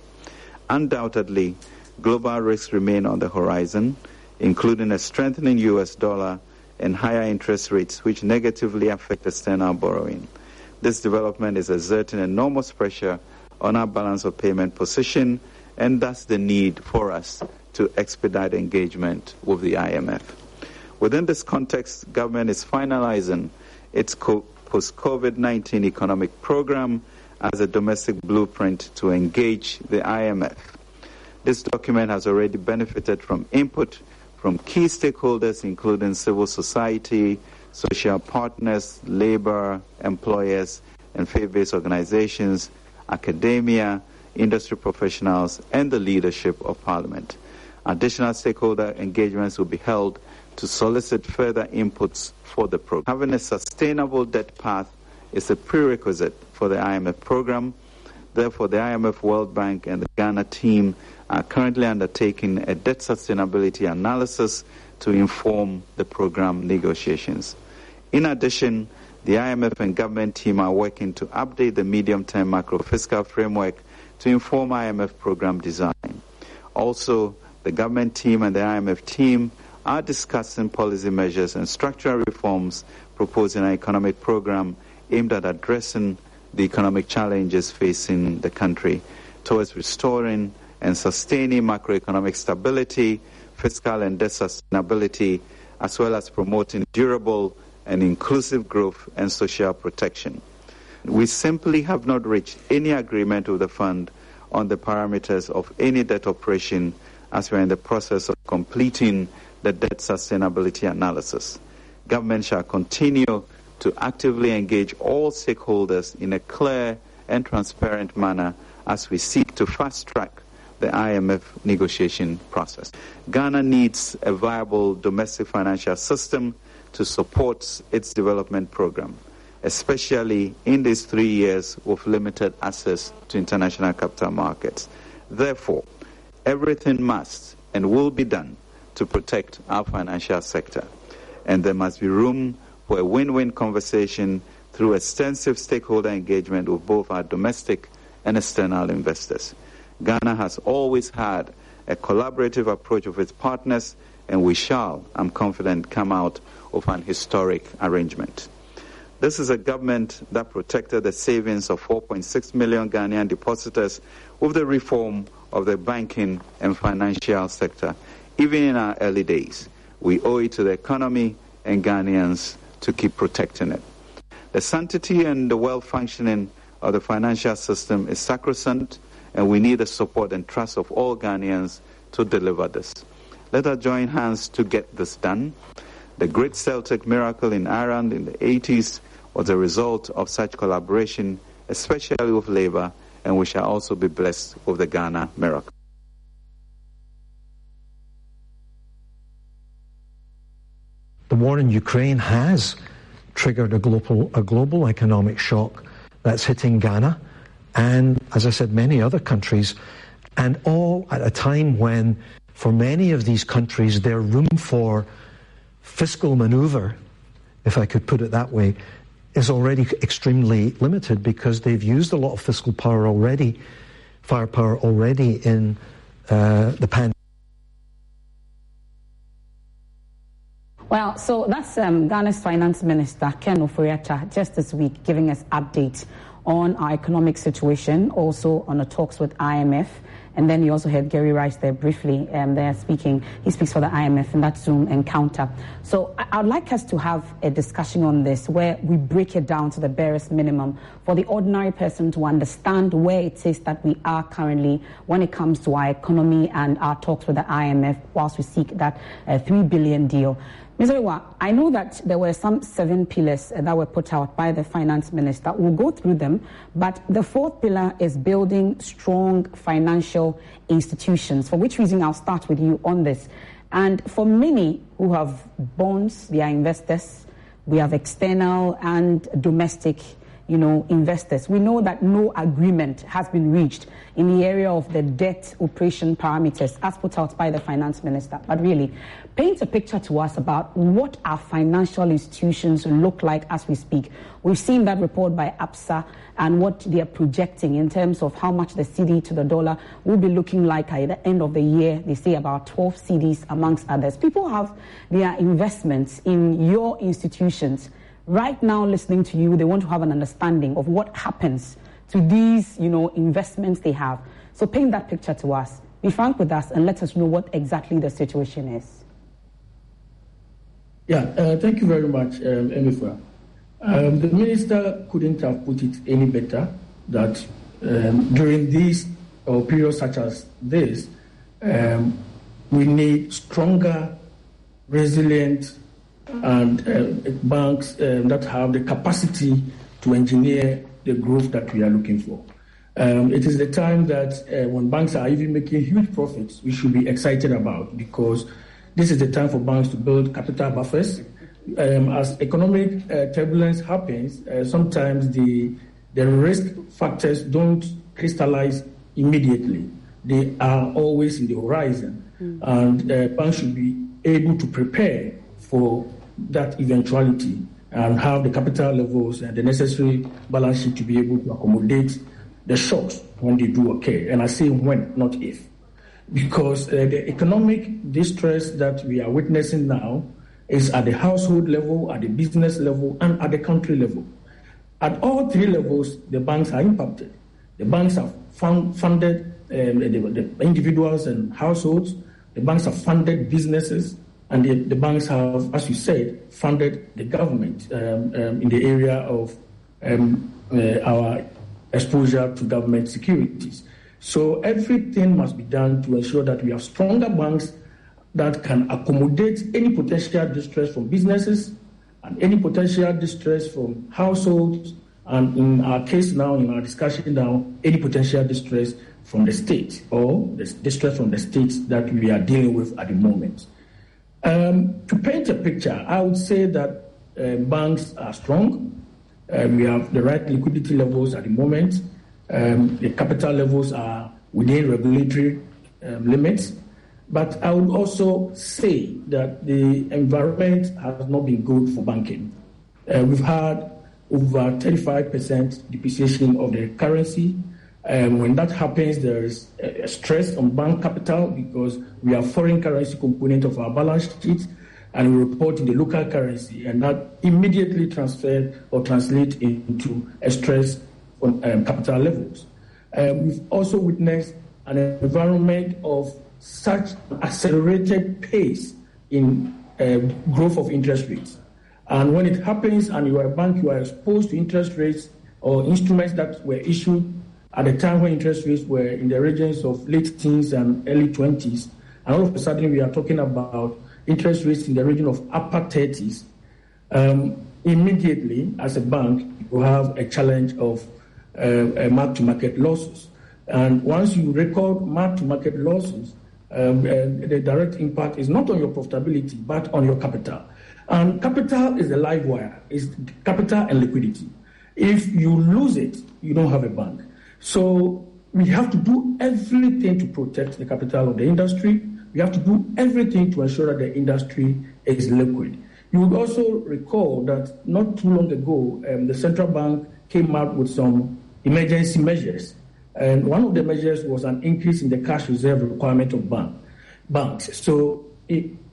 Undoubtedly, global risks remain on the horizon, including a strengthening U.S. dollar and higher interest rates, which negatively affect external borrowing. This development is exerting enormous pressure on our balance of payment position, and thus the need for us to expedite engagement with the IMF. Within this context, government is finalizing its post-COVID-19 economic program as a domestic blueprint to engage the IMF. This document has already benefited from input from key stakeholders, including civil society, social partners, labor, employers, and faith-based organizations, academia, industry professionals, and the leadership of Parliament. Additional stakeholder engagements will be held to solicit further inputs for the program. Having a sustainable debt path is a prerequisite for the IMF program. Therefore, the IMF, World Bank, and the Ghana team are currently undertaking a debt sustainability analysis to inform the program negotiations. In addition, the IMF and government team are working to update the medium-term macro-fiscal framework to inform IMF program design. Also, the government team and the IMF team are discussing policy measures and structural reforms, proposing an economic program aimed at addressing the economic challenges facing the country towards restoring and sustaining macroeconomic stability, fiscal and debt sustainability, as well as promoting durable and inclusive growth and social protection. We simply have not reached any agreement with the fund on the parameters of any debt operation as we are in the process of completing the debt sustainability analysis. Government shall continue to actively engage all stakeholders in a clear and transparent manner as we seek to fast-track the IMF negotiation process. Ghana needs a viable domestic financial system to to support its development program, especially in these 3 years with limited access to international capital markets. Therefore, everything must and will be done to protect our financial sector. And there must be room for a win-win conversation through extensive stakeholder engagement with both our domestic and external investors. Ghana has always had a collaborative approach with its partners, and we shall, I'm confident, come out of an historic arrangement. This is a government that protected the savings of 4.6 million Ghanaian depositors with the reform of the banking and financial sector. Even in our early days, we owe it to the economy and Ghanaians to keep protecting it. The sanctity and the well-functioning of the financial system is sacrosanct, and we need the support and trust of all Ghanaians to deliver this. Let us join hands to get this done. The great Celtic miracle in Ireland in the 80s was a result of such collaboration, especially with Labour, and we shall also be blessed with the Ghana miracle. The war in Ukraine has triggered a global economic shock that's hitting Ghana and, as I said, many other countries, and all at a time when, for many of these countries, their room for fiscal maneuver, if I could put it that way, is already extremely limited because they've used a lot of fiscal firepower already in the pandemic. Well, so that's Ghana's Finance Minister, Ken Ofori-Atta, just this week giving us updates on our economic situation, also on the talks with IMF. And then you also heard Gary Rice there briefly there speaking. He speaks for the IMF in that Zoom encounter. So I'd like us to have a discussion on this where we break it down to the barest minimum for the ordinary person to understand where it is that we are currently when it comes to our economy and our talks with the IMF whilst we seek that $3 billion deal. Ms. Oyewa, I know that there were some 7 pillars that were put out by the finance minister. We'll go through them, but the 4th pillar is building strong financial institutions, for which reason I'll start with you on this. And for many who have bonds, they are investors, we have external and domestic investors. We know that no agreement has been reached in the area of the debt operation parameters as put out by the finance minister. But really, paint a picture to us about what our financial institutions look like as we speak. We've seen that report by APSA and what they are projecting in terms of how much the cedi to the dollar will be looking like at the end of the year. They say about 12 cedis amongst others. People have their investments in your institutions. Right now, listening to you, they want to have an understanding of what happens to these, investments they have. So paint that picture to us. Be frank with us and let us know what exactly the situation is. Yeah, thank you very much, Emifra. The minister couldn't have put it any better that during these periods such as this, we need stronger, resilient, and banks that have the capacity to engineer the growth that we are looking for. It is the time that when banks are even making huge profits, we should be excited about, because this is the time for banks to build capital buffers. As economic turbulence happens, sometimes the risk factors don't crystallize immediately. They are always in the horizon, and banks should be able to prepare for that eventuality and have the capital levels and the necessary balance sheet to be able to accommodate the shocks when they do occur. And I say when, not if. Because the economic distress that we are witnessing now is at the household level, at the business level, and at the country level. At all 3 levels, the banks are impacted. The banks have funded the individuals and households. The banks have funded businesses. And the banks have, as you said, funded the government in the area of our exposure to government securities. So everything must be done to ensure that we have stronger banks that can accommodate any potential distress from businesses and any potential distress from households, and in our case now, in our discussion now, any potential distress from the state or the distress from the states that we are dealing with at the moment. To paint a picture, I would say that banks are strong. We have the right liquidity levels at the moment. The capital levels are within regulatory limits. But I would also say that the environment has not been good for banking. We've had over 35% depreciation of the currency. When that happens, there is a stress on bank capital because we have foreign currency component of our balance sheet and we report in the local currency, and that immediately transfers or translates into a stress on capital levels. We've also witnessed an environment of such accelerated pace in growth of interest rates. And when it happens and you are a bank, you are exposed to interest rates or instruments that were issued at the time when interest rates were in the regions of late teens and early 20s. And all of a sudden we are talking about interest rates in the region of upper 30s. Immediately, as a bank, you have a challenge of mark-to-market losses. And once you record mark-to-market losses, the direct impact is not on your profitability, but on your capital. And capital is the live wire. It's capital and liquidity. If you lose it, you don't have a bank. So we have to do everything to protect the capital of the industry. We have to do everything to ensure that the industry is liquid. You would also recall that not too long ago, the central bank came out with some emergency measures. And one of the measures was an increase in the cash reserve requirement of banks. So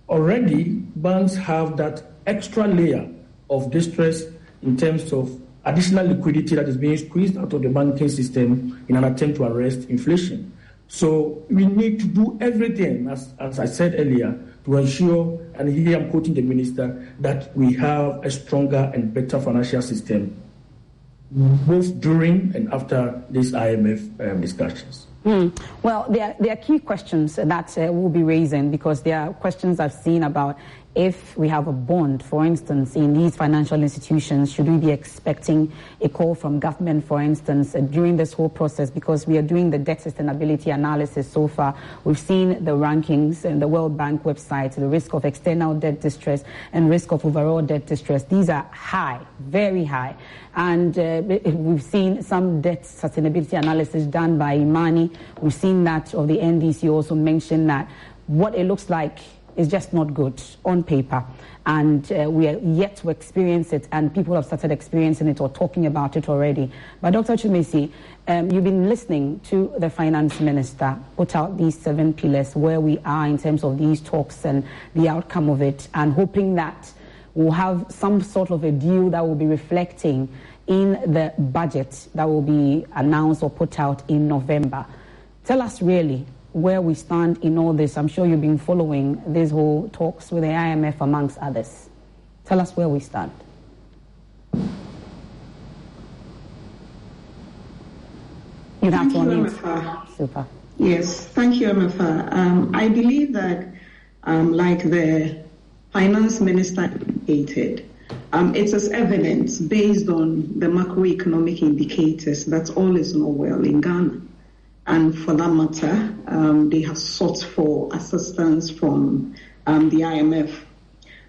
already banks have that extra layer of distress in terms of additional liquidity that is being squeezed out of the banking system in an attempt to arrest inflation. So we need to do everything, as I said earlier, to ensure, and here I'm quoting the minister, that we have a stronger and better financial system both during and after these IMF discussions. Well, there are key questions that we'll be raising, because there are questions I've seen about if we have a bond, for instance, in these financial institutions, should we be expecting a call from government, for instance, during this whole process, because we are doing the debt sustainability analysis so far. We've seen the rankings and the World Bank website, the risk of external debt distress and risk of overall debt distress. These are high, very high. And we've seen some debt sustainability analysis done by Imani. We've seen that of the NDC also mentioned that what it looks like is just not good on paper. And we are yet to experience it, and people have started experiencing it or talking about it already. But Dr. Twumasi, you've been listening to the finance minister put out these 7 pillars, where we are in terms of these talks and the outcome of it, and hoping that we'll have some sort of a deal that will be reflecting in the budget that will be announced or put out in November. Tell us really where we stand in all this. I'm sure you've been following these whole talks with the IMF amongst others. Tell us where we stand. You have to unmute. Super. Yes, thank you, MFA. I believe that, like the finance minister indicated, it is evidence based on the macroeconomic indicators that all is not well in Ghana. And for that matter, they have sought for assistance from the IMF.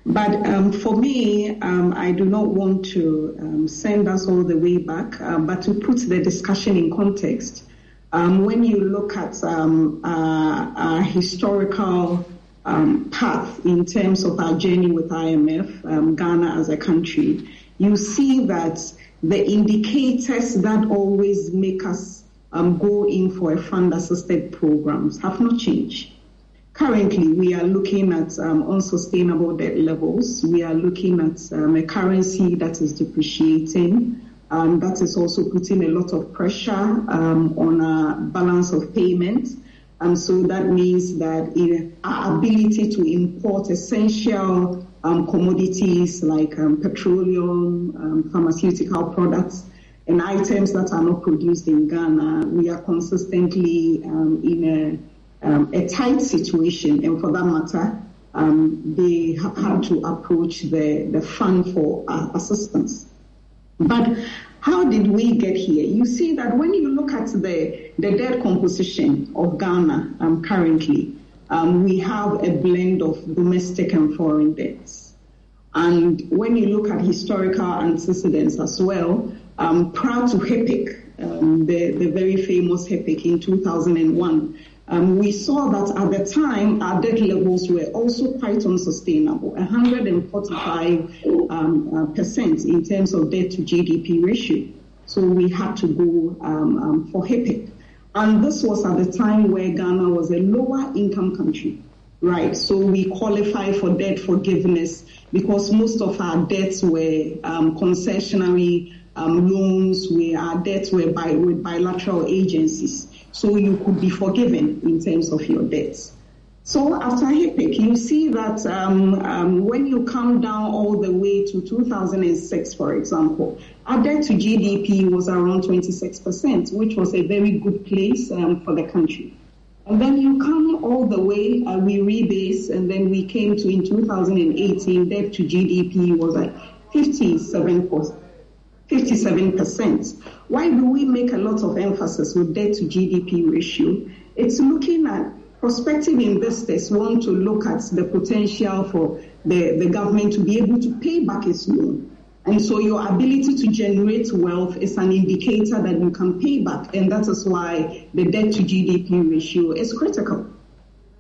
But for me, I do not want to send us all the way back, but to put the discussion in context. When you look at our historical path in terms of our journey with IMF, Ghana as a country, you see that the indicators that always make us go in for a fund-assisted programs have not changed. Currently, we are looking at unsustainable debt levels. We are looking at a currency that is depreciating. That is also putting a lot of pressure on our balance of payment. And so that means that our ability to import essential commodities like petroleum, pharmaceutical products, and items that are not produced in Ghana, we are consistently in a tight situation. And for that matter, they have had to approach the fund for assistance. But how did we get here? You see that when you look at the debt composition of Ghana currently, we have a blend of domestic and foreign debts. And when you look at historical antecedents as well, prior to HEPIC, the very famous HEPIC in 2001, we saw that at the time our debt levels were also quite unsustainable, 145% in terms of debt to GDP ratio. So we had to go for HEPIC. And this was at the time where Ghana was a lower income country, right? So we qualify for debt forgiveness because most of our debts were concessionary loans, where our debts were with bilateral agencies. So you could be forgiven in terms of your debts. So after HEPIC, you see that when you come down all the way to 2006, for example, our debt to GDP was around 26%, which was a very good place for the country. And then you come all the way, we rebase, and then we came to in 2018, debt to GDP was at 57%. Why do we make a lot of emphasis with debt to GDP ratio? It's looking at prospective investors want to look at the potential for the government to be able to pay back its loan. And so your ability to generate wealth is an indicator that you can pay back. And that is why the debt to GDP ratio is critical.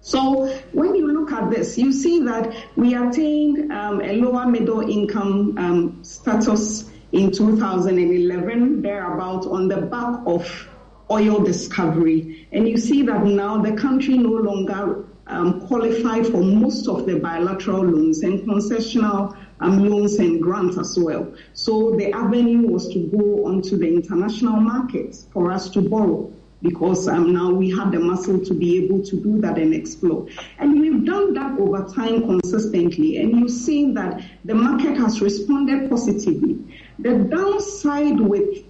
So when you look at this, you see that we attained a lower middle income status in 2011, thereabout, on the back of oil discovery. And you see that now the country no longer qualified for most of the bilateral loans and concessional loans and grants as well. So the avenue was to go onto the international markets for us to borrow, because now we have the muscle to be able to do that and explore. And we've done that over time consistently, and you've seen that the market has responded positively. The downside with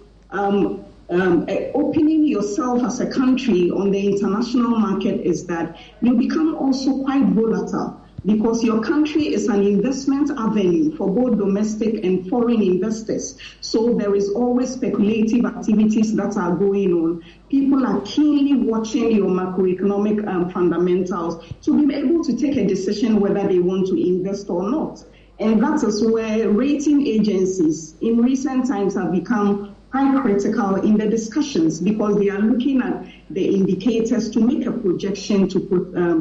opening yourself as a country on the international market is that you become also quite volatile, because your country is an investment avenue for both domestic and foreign investors. So there is always speculative activities that are going on. People are keenly watching your macroeconomic fundamentals to be able to take a decision whether they want to invest or not. And that is where rating agencies in recent times have become quite critical in the discussions, because they are looking at the indicators to make a projection to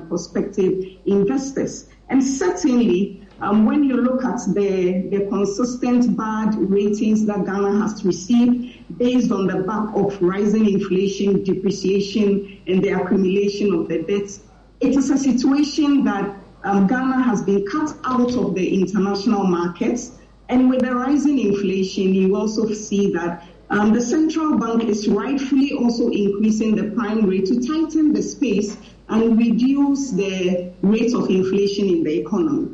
prospective investors. And certainly, when you look at the consistent bad ratings that Ghana has received based on the back of rising inflation, depreciation, and the accumulation of the debts, it is a situation that Ghana has been cut out of the international markets. And with the rising inflation, you also see that the central bank is rightfully also increasing the prime rate to tighten the space and reduce the rate of inflation in the economy.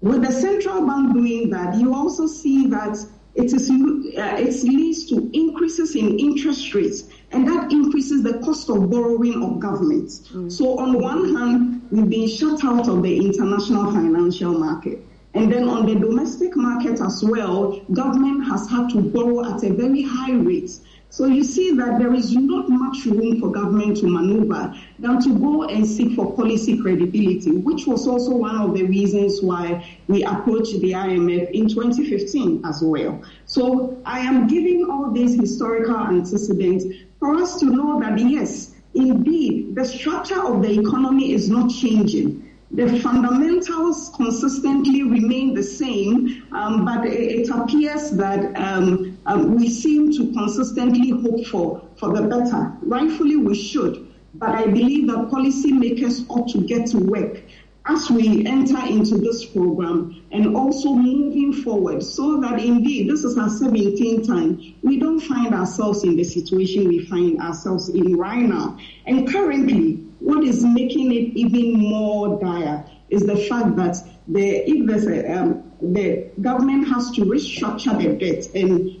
With the central bank doing that, you also see that it leads to increases in interest rates, and that increases the cost of borrowing of governments. So on one hand, we've been shut out of the international financial market. And then on the domestic market as well, government has had to borrow at a very high rate. So you see that there is not much room for government to maneuver than to go and seek for policy credibility, which was also one of the reasons why we approached the IMF in 2015 as well. So I am giving all these historical antecedents for us to know that, yes, indeed, the structure of the economy is not changing. The fundamentals consistently remain the same, but it appears that we seem to consistently hope for the better. Rightfully, we should, but I believe that policymakers ought to get to work as we enter into this program and also moving forward, so that indeed this is our 17th time. We don't find ourselves in the situation we find ourselves in right now. And currently, what is making it even more dire is the fact that the government has to restructure the debt, and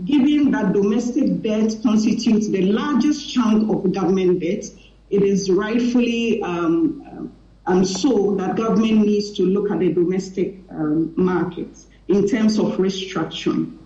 given that domestic debt constitutes the largest chunk of government debt, it is rightfully so that government needs to look at the domestic markets in terms of restructuring.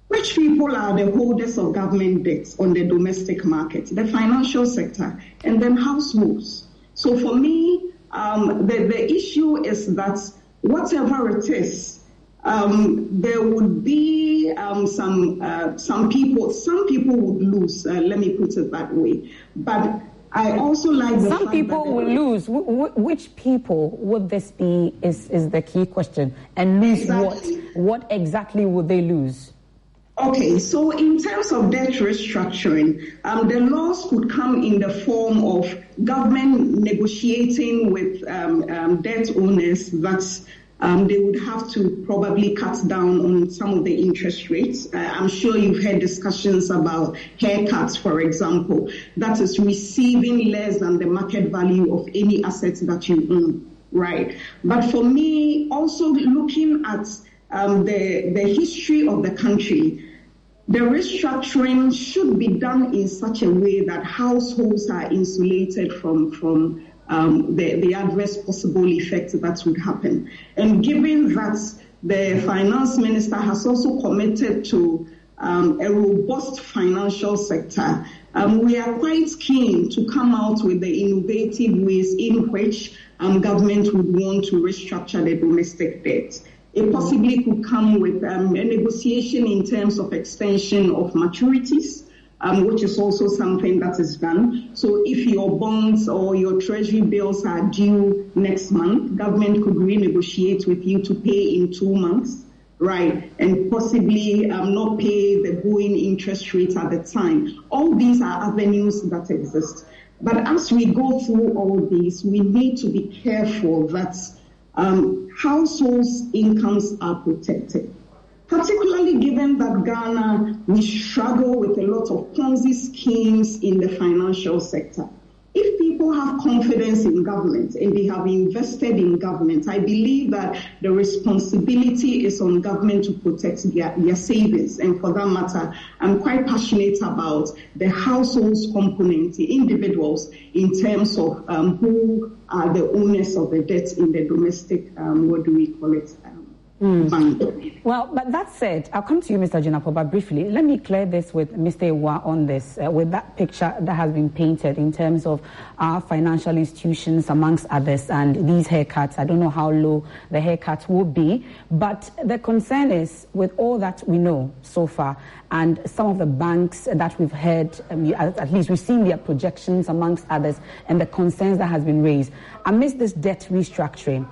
Which people are the holders of government debts on the domestic market? The financial sector and then households. So for me, the issue is that whatever it is, there would be some people would lose. Let me put it that way. But I also like the some fact people that will lose. Which people would this be? Is the key question. And lose exactly. What exactly would they lose? Okay, so in terms of debt restructuring, the laws could come in the form of government negotiating with debt owners that they would have to probably cut down on some of the interest rates. I'm sure you've heard discussions about haircuts, for example. That is receiving less than the market value of any assets that you own, right? But for me, also looking at the history of the country, the restructuring should be done in such a way that households are insulated from the adverse possible effects that would happen. And given that the finance minister has also committed to a robust financial sector, we are quite keen to come out with the innovative ways in which government would want to restructure the domestic debt. It possibly could come with a negotiation in terms of extension of maturities, which is also something that is done. So if your bonds or your treasury bills are due next month, government could renegotiate with you to pay in 2 months, right? And possibly not pay the going interest rate at the time. All these are avenues that exist. But as we go through all these, we need to be careful that households' incomes are protected. Particularly given that Ghana, we struggle with a lot of Ponzi schemes in the financial sector. If people have confidence in government and they have invested in government, I believe that the responsibility is on government to protect their savings. And for that matter, I'm quite passionate about the households component, the individuals, in terms of who are the owners of the debt in the domestic, bank. Well, but that said, I'll come to you, Mr. Jinapo, but briefly, let me clear this with Mr. Ewa on this, with that picture that has been painted in terms of our financial institutions, amongst others, and these haircuts. I don't know how low the haircuts will be, but the concern is, with all that we know so far, and some of the banks that we've heard, at least we've seen their projections, amongst others, and the concerns that has been raised, amidst this debt restructuring,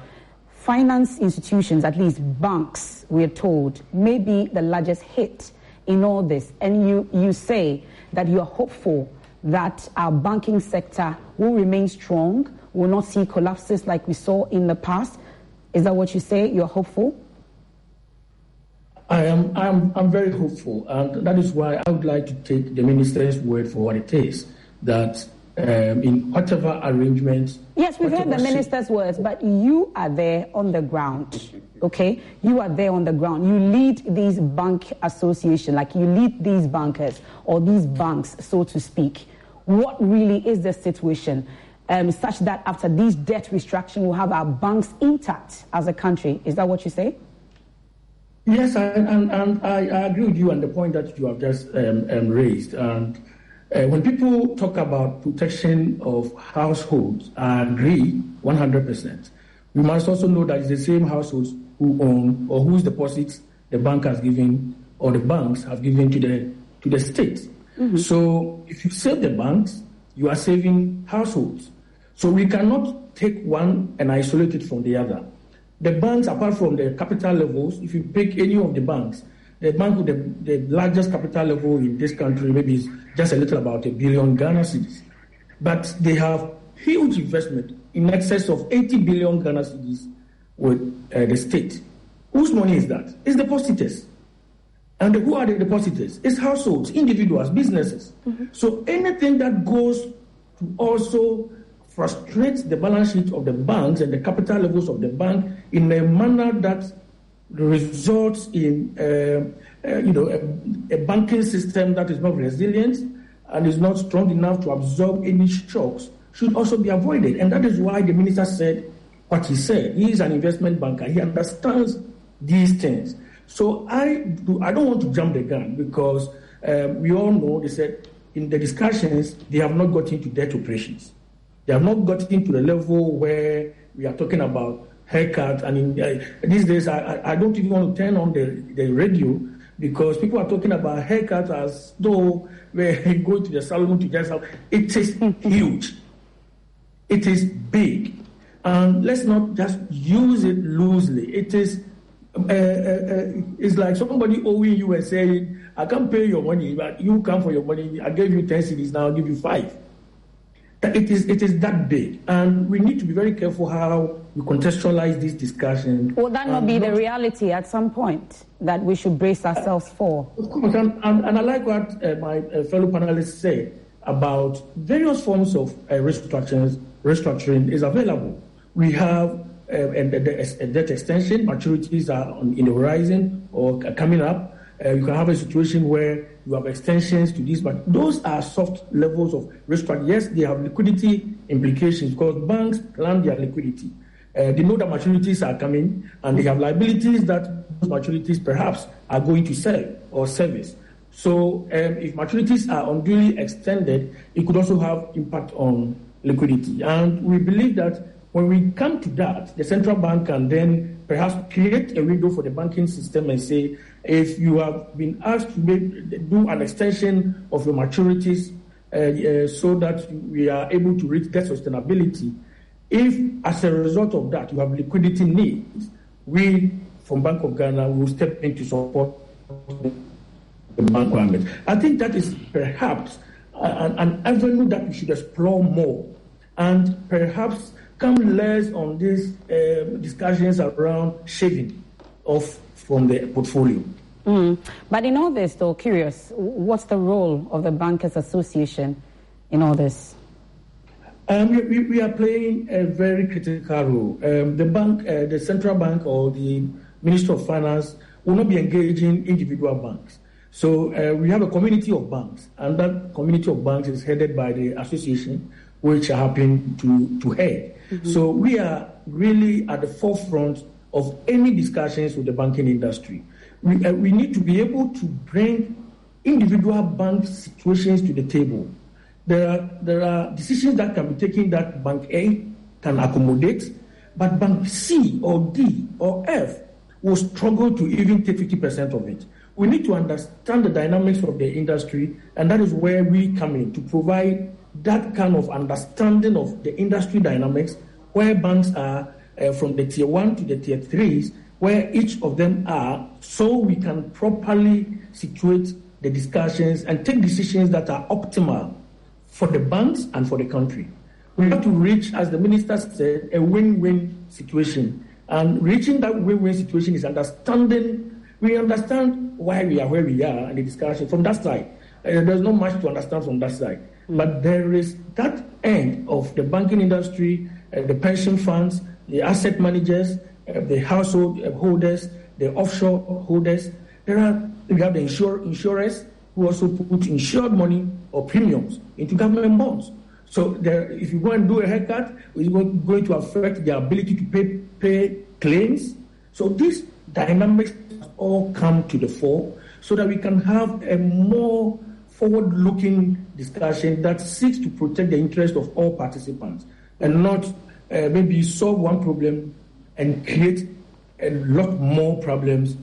finance institutions, at least banks, we're told, may be the largest hit in all this. And you say that you're hopeful that our banking sector will remain strong, will not see collapses like we saw in the past. Is that what you say? You're hopeful? I'm very hopeful, and that is why I would like to take the minister's word for what it is, that in whatever arrangements. Yes, we've heard the minister's words, but you are there on the ground, okay? You are there on the ground. You lead these bank associations, like you lead these bankers or these banks, so to speak. What really is the situation such that after these debt restructuring, we'll have our banks intact as a country? Is that what you say? Yes, and I agree with you on the point that you have just raised. And when people talk about protection of households, I agree 100%. We must also know that it's the same households who own or whose deposits the bank has given or the banks have given to the state. Mm-hmm. So if you save the banks, you are saving households. So we cannot take one and isolate it from the other. The banks, apart from the capital levels, if you pick any of the banks, the bank with the largest capital level in this country maybe is just a little about 1 billion Ghana cedis. But they have huge investment in excess of 80 billion Ghana cedis with the state. Whose money is that? It's depositors. And who are the depositors? It's households, individuals, businesses. Mm-hmm. So anything that goes to also frustrate the balance sheet of the banks and the capital levels of the bank in a manner that results in a banking system that is not resilient and is not strong enough to absorb any shocks should also be avoided. And that is why the minister said what he said. He is an investment banker. He understands these things. So I don't want to jump the gun because we all know, they said in the discussions, they have not got into debt operations. They have not gotten to the level where we are talking about haircut. And these days, I don't even want to turn on the radio because people are talking about haircut as though we go to the salon to just have. It is huge. It is big. And let's not just use it loosely. It is. It's like somebody owing you and saying, I can't pay your money, but you come for your money. I gave you 10 cedis, now I'll give you 5. It is that big. And we need to be very careful how we contextualize this discussion. Would that not be the reality at some point that we should brace ourselves for? Of course. And I like what my fellow panelists say about various forms of restructuring is available. We have and the debt extension, maturities are in the horizon or coming up. You can have a situation where you have extensions to this, but those are soft levels of restructuring. Yes, they have liquidity implications because banks plan their liquidity. They know that maturities are coming, and they have liabilities that those maturities perhaps are going to sell or service. So if maturities are unduly extended, it could also have impact on liquidity. And we believe that when we come to that, the central bank can then perhaps create a window for the banking system and say, if you have been asked to do an extension of your maturities so that we are able to reach debt sustainability, if as a result of that you have liquidity needs, we from Bank of Ghana will step in to support the bank requirements. I think that is perhaps an avenue that we should explore more and perhaps come less on these discussions around shaving off from the portfolio. But in all this, though, curious, what's the role of the Bankers Association in all this? We are playing a very critical role. The bank, the central bank or the Ministry of Finance will not be engaging individual banks. So we have a community of banks, and that community of banks is headed by the association, which I happen to head. So we are really at the forefront of any discussions with the banking industry. We need to be able to bring individual bank situations to the table. There are decisions that can be taken that Bank A can accommodate, but Bank C or D or F will struggle to even take 50% of it. We need to understand the dynamics of the industry, and that is where we come in to provide that kind of understanding of the industry dynamics, where banks are from the tier 1 to the tier 3s, where each of them are, so we can properly situate the discussions and take decisions that are optimal for the banks and for the country. We have to reach, as the minister said, a win-win situation. And reaching that win-win situation is understanding, we understand why we are where we are and the discussion from that side. There's not much to understand from that side. But there is that end of the banking industry, the pension funds, the asset managers, the household holders, the offshore holders. We have the insurers who also put insured money or premiums into government bonds. So if you go and do a haircut, it's going to affect their ability to pay claims. So these dynamics all come to the fore so that we can have a more forward-looking discussion that seeks to protect the interest of all participants and not maybe solve one problem and create a lot more problems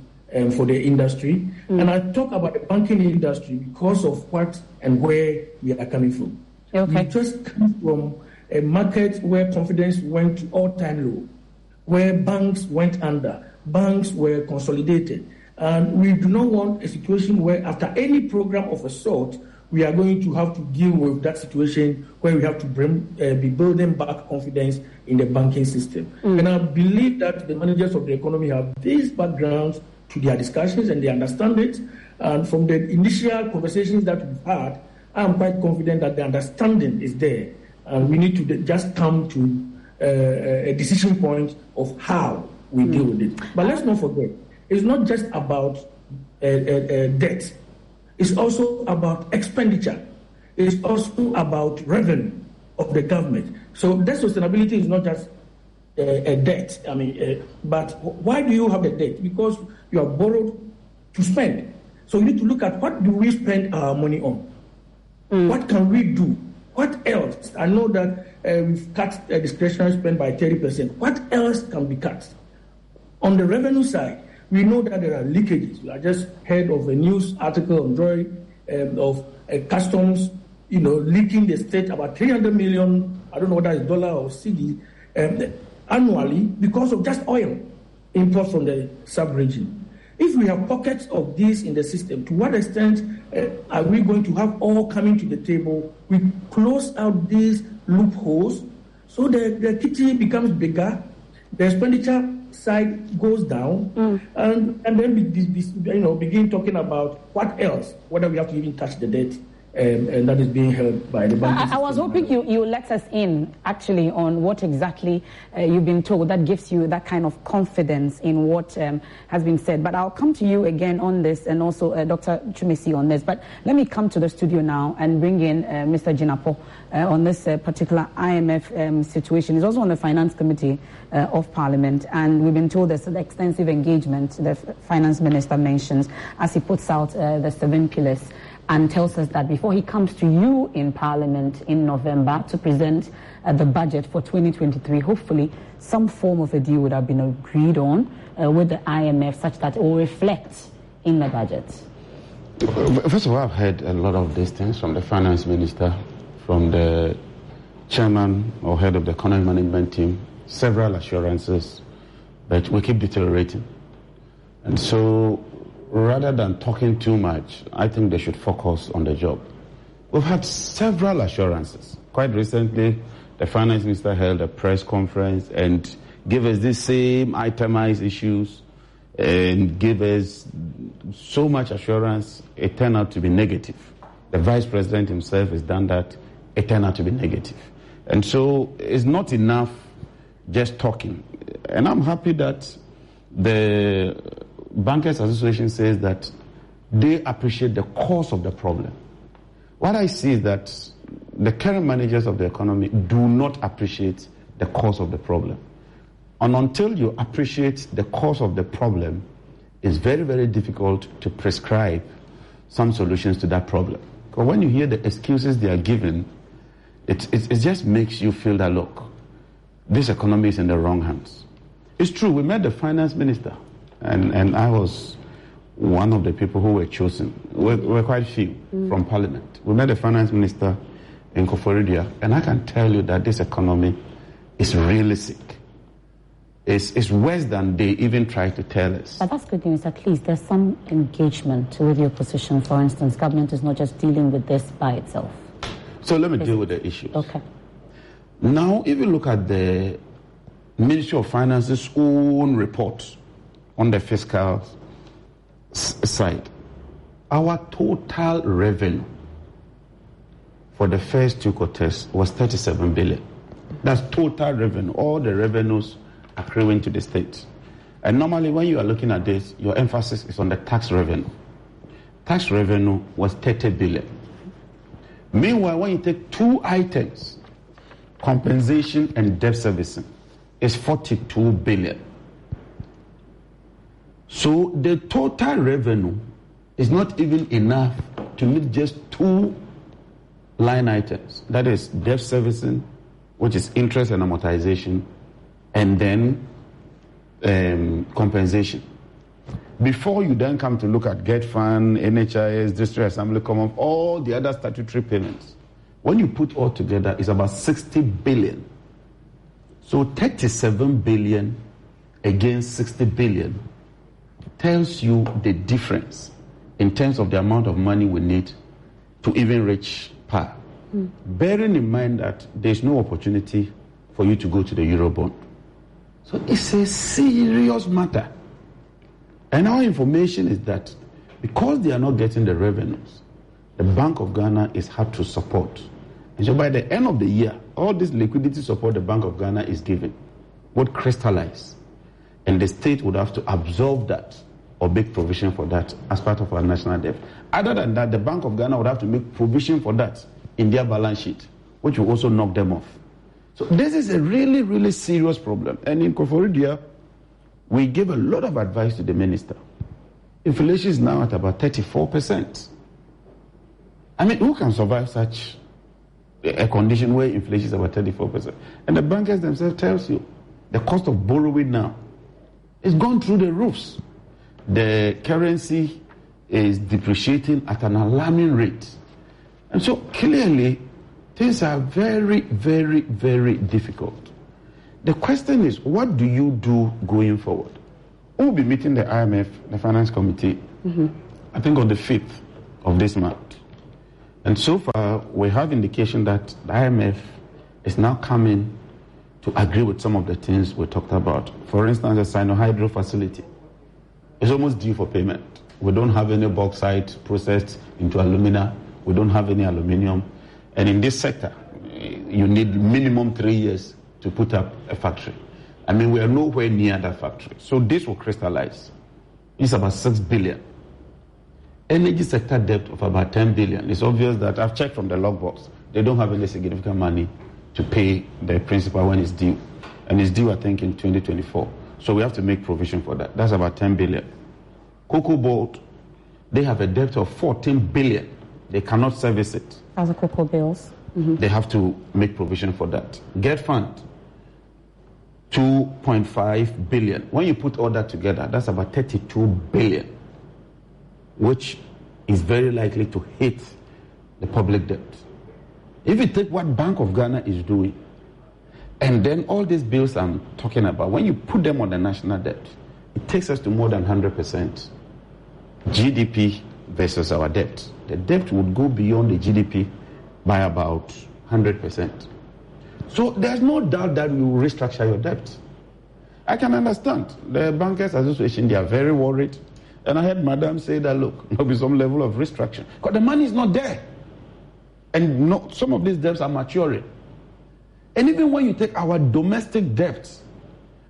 for the industry. And I talk about the banking industry because of what and where we are coming from. We just come from a market where confidence went to all-time low, where banks went under, banks were consolidated. And we do not want a situation where after any program of a sort, we are going to have to deal with that situation where we have to be building back confidence in the banking system. And I believe that the managers of the economy have these backgrounds to their discussions and they understand it. And from the initial conversations that we've had, I'm quite confident that the understanding is there. And we need to just come to a decision point of how we deal with it. But let's not forget, it's not just about debt. It's also about expenditure. It's also about revenue of the government. So debt sustainability is not just a debt. But why do you have the debt? Because you have borrowed to spend. So you need to look at what do we spend our money on? What can we do? What else? I know that we've cut discretionary spend by 30%. What else can be cut? On the revenue side, we know that there are leakages. We just heard of a news article on Joy of customs, leaking the state about 300 million, I don't know whether it's dollar or CD, annually because of just oil imports from the sub-region. If we have pockets of this in the system, to what extent are we going to have all coming to the table? We close out these loopholes so the kitty becomes bigger, the expenditure side goes down, and then begin talking about what else, whether we have to even touch the debt. And that is being held by the bank. I was hoping you let us in actually on what exactly you've been told that gives you that kind of confidence in what has been said. But I'll come to you again on this, and also Dr. Chumesi on this. But let me come to the studio now and bring in Mr. Jinapo on this particular IMF situation. He's also on the Finance Committee of Parliament, and we've been told there's an extensive engagement the Finance Minister mentions as he puts out the 7 pillars. And tells us that before he comes to you in Parliament in November to present the budget for 2023, hopefully some form of a deal would have been agreed on with the IMF such that it will reflect in the budget. First of all, I've heard a lot of these things from the Finance Minister, from the Chairman or Head of the Economic Management Team, several assurances that we keep deteriorating. And so, rather than talking too much, I think they should focus on the job. We've had several assurances. Quite recently, the Finance Minister held a press conference and gave us these same itemized issues and gave us so much assurance, it turned out to be negative. The Vice President himself has done that, it turned out to be negative. And so it's not enough just talking. And I'm happy that the Bankers Association says that they appreciate the cause of the problem. What I see is that the current managers of the economy do not appreciate the cause of the problem. And until you appreciate the cause of the problem, it's very, very difficult to prescribe some solutions to that problem. Because when you hear the excuses they are given, it just makes you feel that, look, this economy is in the wrong hands. It's true, we met the Finance Minister. And I was one of the people who were chosen. We're quite few from Parliament. We met the Finance Minister in Koforidua, and I can tell you that this economy is really sick. It's worse than they even tried to tell us. But that's good news. At least there's some engagement with your position. For instance, government is not just dealing with this by itself. So let me deal with the issues. Okay. Now, if you look at the Ministry of Finance's own report on the fiscal side, our total revenue for the first 2 quarters was 37 billion. That's total revenue, all the revenues accruing to the state. And normally when you are looking at this, your emphasis is on the tax revenue. Tax revenue was 30 billion. Meanwhile, when you take 2 items, compensation and debt servicing, is 42 billion. So the total revenue is not even enough to meet just 2 line items. That is debt servicing, which is interest and amortization, and then compensation. Before you then come to look at GET Fund, NHIS, District Assembly Common, all the other statutory payments, when you put all together, it's about 60 billion. So 37 billion against 60 billion tells you the difference in terms of the amount of money we need to even reach par. Bearing in mind that there's no opportunity for you to go to the Eurobond. So it's a serious matter. And our information is that because they are not getting the revenues, the Bank of Ghana is hard to support. And so by the end of the year, all this liquidity support the Bank of Ghana is giving would crystallize. And the state would have to absorb that or make provision for that as part of our national debt. Other than that, the Bank of Ghana would have to make provision for that in their balance sheet, which will also knock them off. So this is a really, really serious problem. And in Koforidua, we gave a lot of advice to the minister. Inflation is now at about 34%. I mean, who can survive such a condition where inflation is about 34%. And the bankers themselves tells you the cost of borrowing now is gone through the roofs. The currency is depreciating at an alarming rate. And so clearly, things are very, very, very difficult. The question is, what do you do going forward? We'll be meeting the IMF, the Finance Committee, I think on the 5th of this month. And so far, we have indication that the IMF is now coming to agree with some of the things we talked about. For instance, the Sino-Hydro facility is almost due for payment. We don't have any bauxite processed into alumina. We don't have any aluminium. And in this sector, you need minimum 3 years to put up a factory. I mean, we are nowhere near that factory. So this will crystallize. It's about 6 billion. Energy sector debt of about 10 billion. It's obvious that I've checked from the logbox. They don't have any significant money to pay the principal when it's due. And it's due, I think, in 2024. So we have to make provision for that. That's about 10 billion. Cocoa Board, they have a debt of 14 billion. They cannot service it. As a cocoa bills. They have to make provision for that. Get Fund, 2.5 billion. When you put all that together, that's about 32 billion, which is very likely to hit the public debt. If you take what Bank of Ghana is doing, and then all these bills I'm talking about, when you put them on the national debt, it takes us to more than 100% GDP versus our debt. The debt would go beyond the GDP by about 100%. So there's no doubt that we will restructure your debt. I can understand. The Bankers Association, they are very worried. And I heard Madam say that, look, there'll be some level of restructuring. Because the money is not there. And some of these debts are maturing. And even when you take our domestic debts,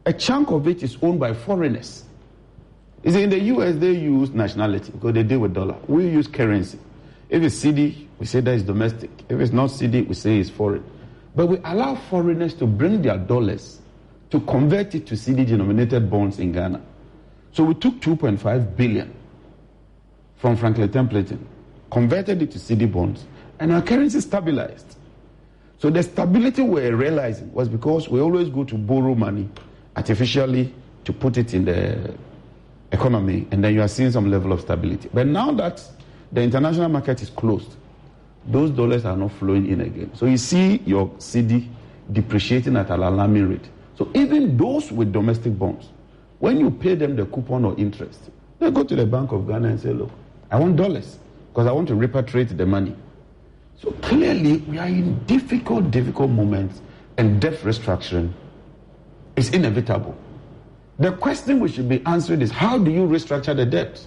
a chunk of it is owned by foreigners. You see, in the US, they use nationality because they deal with dollar. We use currency. If it's CD, we say that is domestic. If it's not CD, we say it's foreign. But we allow foreigners to bring their dollars to convert it to CD-denominated bonds in Ghana. So we took 2.5 billion from Franklin Templeton, converted it to CD bonds, and our currency stabilized. So the stability we're realizing was because we always go to borrow money artificially to put it in the economy, and then you are seeing some level of stability. But now that the international market is closed, those dollars are not flowing in again. So you see your CD depreciating at an alarming rate. So even those with domestic bonds, when you pay them the coupon or interest, they go to the Bank of Ghana and say, look, I want dollars because I want to repatriate the money. So clearly, we are in difficult moments, and debt restructuring is inevitable. The question we should be answering is, how do you restructure the debt?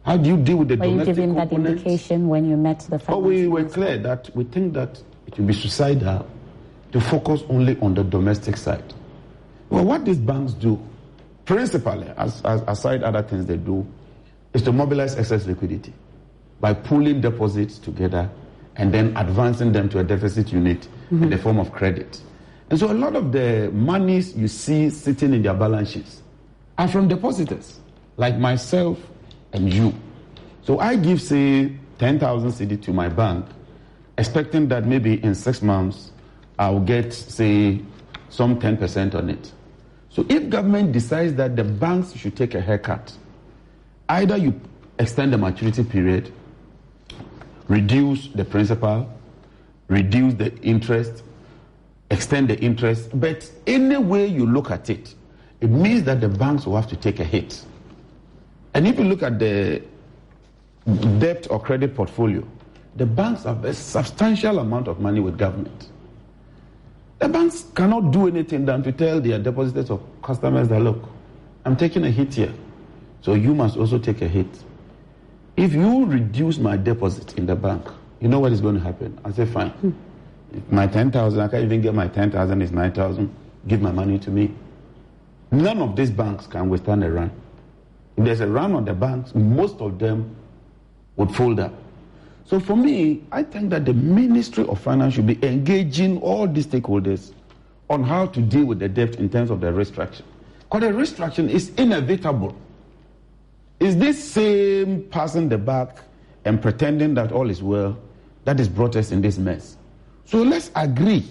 How do you deal with the domestic components? Were you giving that indication when you met the finance we were clear that we think that it will be suicidal to focus only on the domestic side. Well, what these banks do, principally, aside other things they do, is to mobilize excess liquidity by pooling deposits together and then advancing them to a deficit unit in the form of credit. And so a lot of the monies you see sitting in their balance sheets are from depositors, like myself and you. So I give, say, 10,000 CD to my bank, expecting that maybe in 6 months I'll get, say, some 10% on it. So if government decides that the banks should take a haircut, either you extend the maturity period, reduce the principal, reduce the interest, extend the interest, but any way you look at it, it means that the banks will have to take a hit. And if you look at the debt or credit portfolio, the banks have a substantial amount of money with government. The banks cannot do anything than to tell their depositors or customers that, look, I'm taking a hit here, so you must also take a hit. If you reduce my deposit in the bank, you know what is going to happen? I say, fine. If my 10,000, I can't even get my 10,000, it's 9,000, give my money to me. None of these banks can withstand a run. If there's a run on the banks, most of them would fold up. So for me, I think that the Ministry of Finance should be engaging all these stakeholders on how to deal with the debt in terms of the restructuring. Because the restructuring is inevitable. Is this same passing the buck and pretending that all is well that has brought us in this mess? So let's agree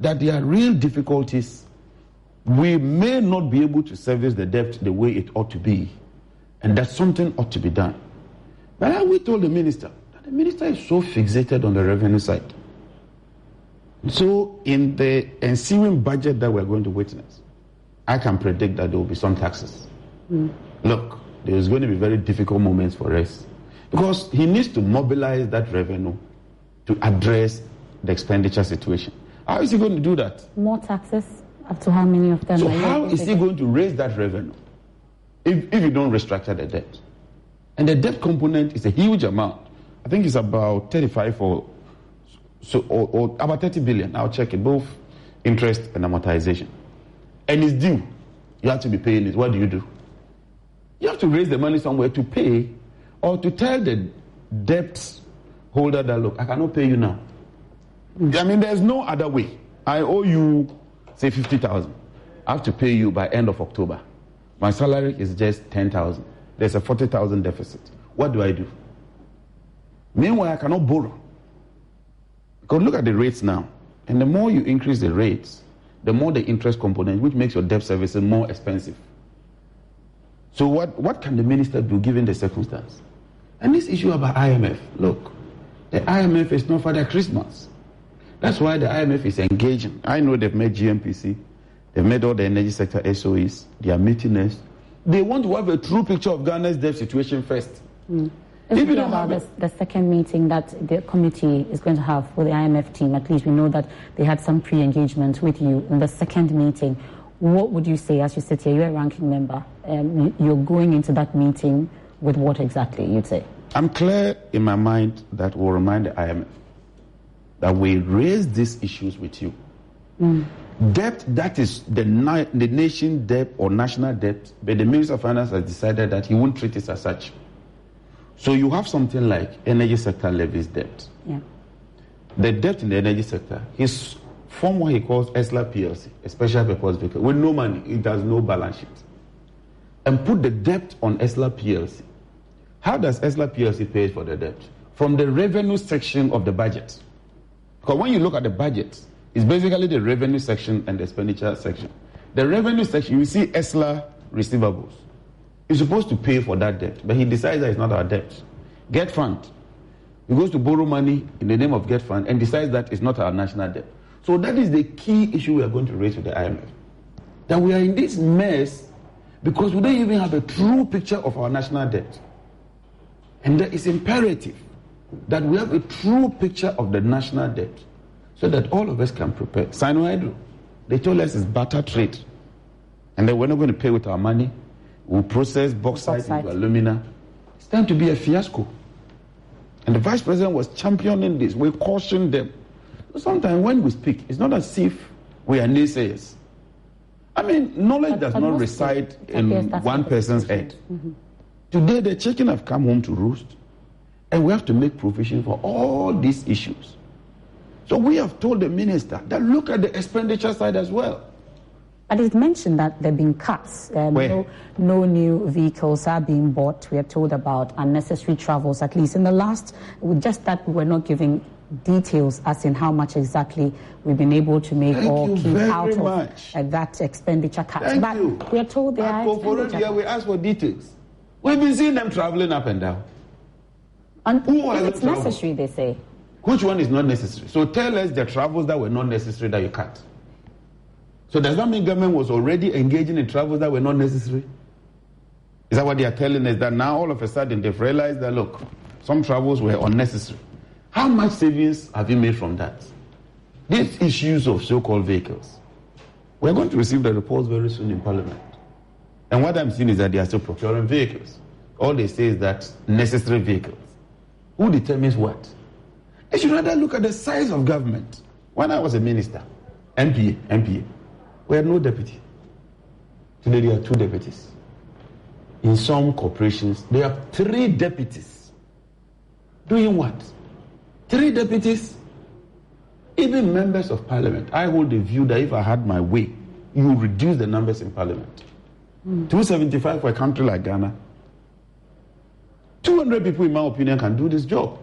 that there are real difficulties. We may not be able to service the debt the way it ought to be, and that something ought to be done. But we told the minister that the minister is so fixated on the revenue side. So in the ensuing budget that we're going to witness, I can predict that there will be some taxes. Look, there's going to be very difficult moments for us because he needs to mobilize that revenue to address the expenditure situation. How is he going to do that? More taxes? Up to how many of them? So how is he going to raise that revenue if you don't restructure the debt? And the debt component is a huge amount. I think it's about 35 or about 30 billion. I'll check it, both interest and amortization. And it's due. You have to be paying it. What do? You have to raise the money somewhere to pay or to tell the debt holder that, look, I cannot pay you now. I mean, there's no other way. I owe you, say, 50,000. I have to pay you by end of October. My salary is just 10,000. There's a 40,000 deficit. What do I do? Meanwhile, I cannot borrow. Because look at the rates now. And the more you increase the rates, the more the interest component, which makes your debt servicing more expensive. So what can the minister do given the circumstance? And this issue about IMF, look, the IMF is not Father Christmas. That's why the IMF is engaging. I know they've made GMPC, they've made all the energy sector SOEs, they are meeting us. They want to have a true picture of Ghana's debt situation first. If you don't about the second meeting that the committee is going to have with the IMF team, at least we know that they had some pre-engagement with you in the second meeting. What would you say as you sit here? You're a ranking member. You're going into that meeting with what exactly, you'd say? I'm clear in my mind that we'll remind the IMF that we raise these issues with you. Debt, that is the nation debt or national debt, but the Minister of Finance has decided that he won't treat it as such. So you have something like energy sector levies debt. Yeah. The debt in the energy sector, he's formed what he calls ESLA PLC, a special purpose vehicle, with no money, it has no balance sheet. And put the debt on ESLA PLC. How does ESLA PLC pay for the debt? From the revenue section of the budget. Because when you look at the budget, it's basically the revenue section and the expenditure section. The revenue section, you see ESLA receivables. He's supposed to pay for that debt, but he decides that it's not our debt. Get fund. He goes to borrow money in the name of Get Fund and decides that it's not our national debt. So that is the key issue we are going to raise with the IMF. That we are in this mess because we don't even have a true picture of our national debt. And that it's imperative that we have a true picture of the national debt so that all of us can prepare. Sinohydro, they told us it's barter trade. And then we're not going to pay with our money. We'll process bauxite into alumina. It's time to be a fiasco. And the Vice President was championing this. We cautioned them. Sometimes when we speak, it's not as if we are naysayers. I mean, knowledge does not reside in one person's head. Today, the chicken have come home to roost, and we have to make provision for all these issues. So we have told the minister that look at the expenditure side as well. But it's mentioned that there have been cuts. No new vehicles are being bought. We are told about unnecessary travels, at least in the last, just that we're not giving details as in how much exactly we've been able to make or keep out of that expenditure cut. But we are told there are expenditure. We ask for details. We've been seeing them traveling up and down. And it's necessary, they say. Which one is not necessary? So tell us the travels that were not necessary that you cut. So does that mean government was already engaging in travels that were not necessary? Is that what they are telling us? That now all of a sudden they've realized that, look, some travels were unnecessary. How much savings have you made from that? These issues of so-called vehicles. We're going to receive the reports very soon in Parliament. And what I'm seeing is that they are still procuring vehicles. All they say is that necessary vehicles. Who determines what? They should rather look at the size of government. When I was a minister, MPA, we had no deputy. Today there are 2 deputies. In some corporations, there are 3 deputies. Doing what? 3 deputies? Even members of parliament. I hold the view that if I had my way, you would reduce the numbers in parliament. 275 for a country like Ghana. 200 people, in my opinion, can do this job.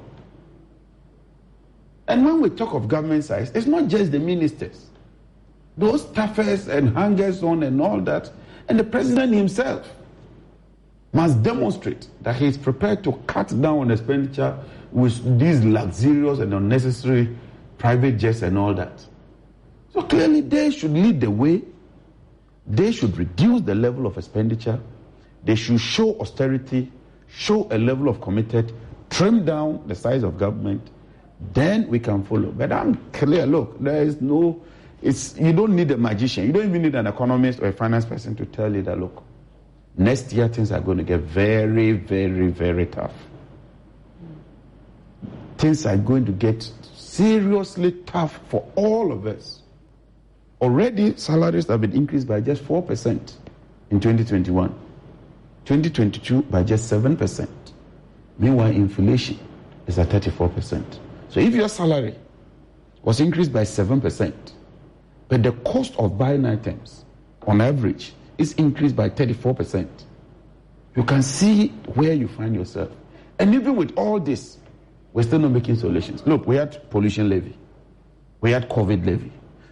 And when we talk of government size, it's not just the ministers. Those staffers and hangers on and all that, and the president himself must demonstrate that he is prepared to cut down on expenditure with these luxurious and unnecessary private jets and all that. So clearly they should lead the way. They should reduce the level of expenditure. They should show austerity, show a level of committed, trim down the size of government. Then we can follow. But I'm clear, look, there is no, you don't need a magician. You don't even need an economist or a finance person to tell you that, look, next year things are going to get very, very, very tough. Things are going to get seriously tough for all of us. Already, salaries have been increased by just 4% in 2021. 2022 by just 7%. Meanwhile, inflation is at 34%. So if your salary was increased by 7%, but the cost of buying items, on average, is increased by 34%, you can see where you find yourself. And even with all this, we're still not making solutions. Look, we had pollution levy. We had COVID levy.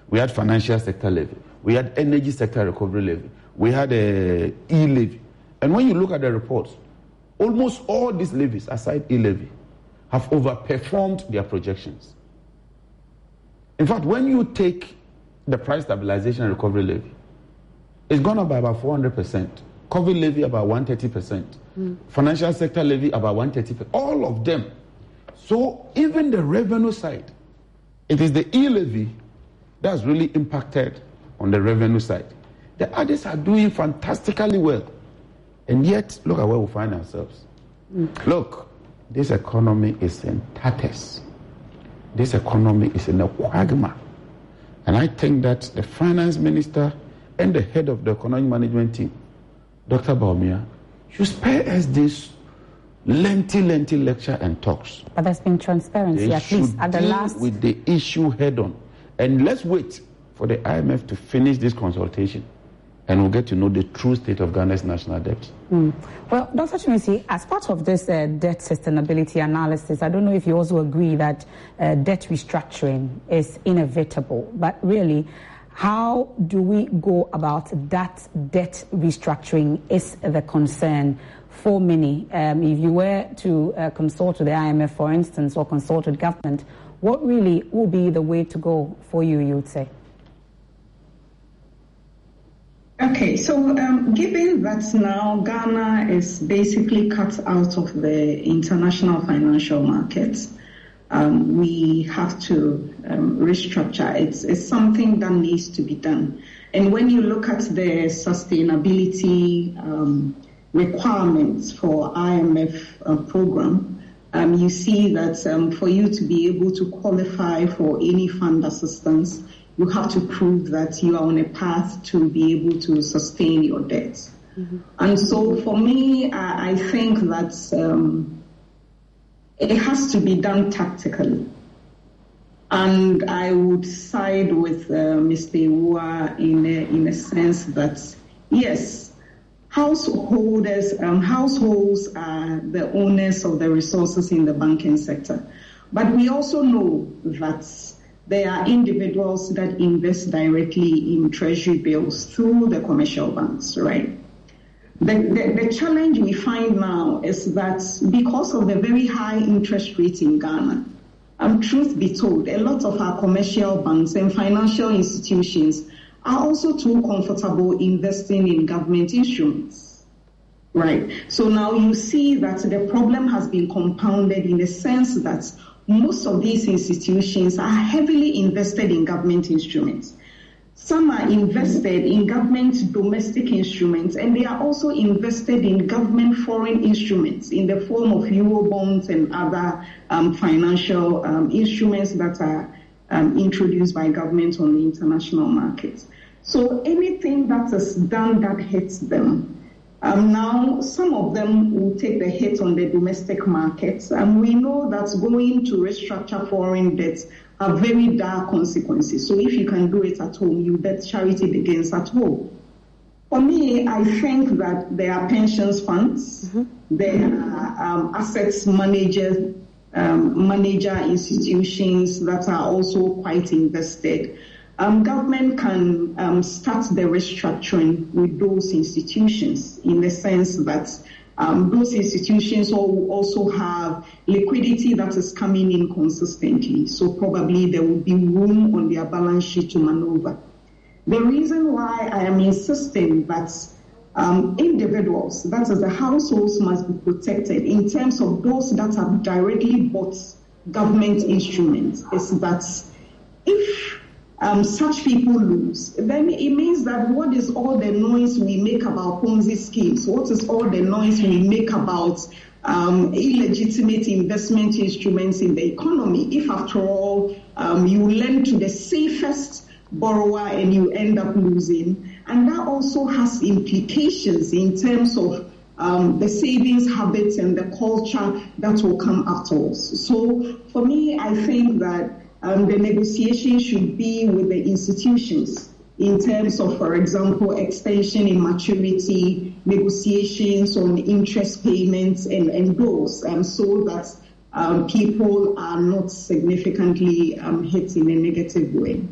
We had financial sector levy. We had energy sector recovery levy. We had a e-levy. And when you look at the reports, almost all these levies, aside e-levy, have overperformed their projections. In fact, when you take the price stabilization and recovery levy, it's gone up by about 400%. COVID levy about 130%. Financial sector levy about 130%. All of them. So even the revenue side, it is the e-levy that's really impacted on the revenue side. The others are doing fantastically well. And yet, look at where we find ourselves. Look, this economy is in tatters. This economy is in a quagmire. And I think that the finance minister and the head of the economic management team, Dr. Baumia, should spare us this lengthy lecture and talks. But there's been transparency, they at least at the last. With the issue head on. And let's wait for the IMF to finish this consultation, and we'll get to know the true state of Ghana's national debt. Well, Dr. Chimisi, as part of this debt sustainability analysis, I don't know if you also agree that debt restructuring is inevitable, but really, how do we go about that debt restructuring is the concern for many. If you were to consult with the IMF, for instance, or consult with government, what really will be the way to go for you, you would say? Okay, so given that now Ghana is basically cut out of the international financial markets, we have to restructure. It's something that needs to be done. And when you look at the sustainability requirements for IMF program, you see that for you to be able to qualify for any fund assistance, you have to prove that you are on a path to be able to sustain your debt. And so for me, I think that it has to be done tactically. And I would side with Mr. Iwua in a sense that, yes, households are the owners of the resources in the banking sector. But we also know that there are individuals that invest directly in treasury bills through the commercial banks, right? The challenge we find now is that because of the very high interest rate in Ghana, truth be told, a lot of our commercial banks and financial institutions are also too comfortable investing in government instruments, right? So now you see that the problem has been compounded in the sense that most of these institutions are heavily invested in government instruments. Some are invested in government domestic instruments, and they are also invested in government foreign instruments in the form of Euro bonds and other financial instruments that are introduced by government on the international markets. So anything that is done that hits them, now some of them will take the hit on the domestic markets, and we know that going to restructure foreign debts have very dire consequences. So if you can do it at home, you bet charity begins at home. For me, I think that there are pensions funds, there are assets managers manager institutions that are also quite invested. Government can start the restructuring with those institutions in the sense that those institutions will also have liquidity that is coming in consistently. So probably there will be room on their balance sheet to maneuver. The reason why I am insisting that individuals, that is the households, must be protected in terms of those that have directly bought government instruments is that if such people lose, then it means that what is all the noise we make about Ponzi schemes? What is all the noise we make about illegitimate investment instruments in the economy? If after all, you lend to the safest borrower and you end up losing. And that also has implications in terms of the savings habits and the culture that will come afterwards. So for me, I think that the negotiation should be with the institutions in terms of, for example, extension in maturity, negotiations on interest payments and those, so that people are not significantly hit in a negative way.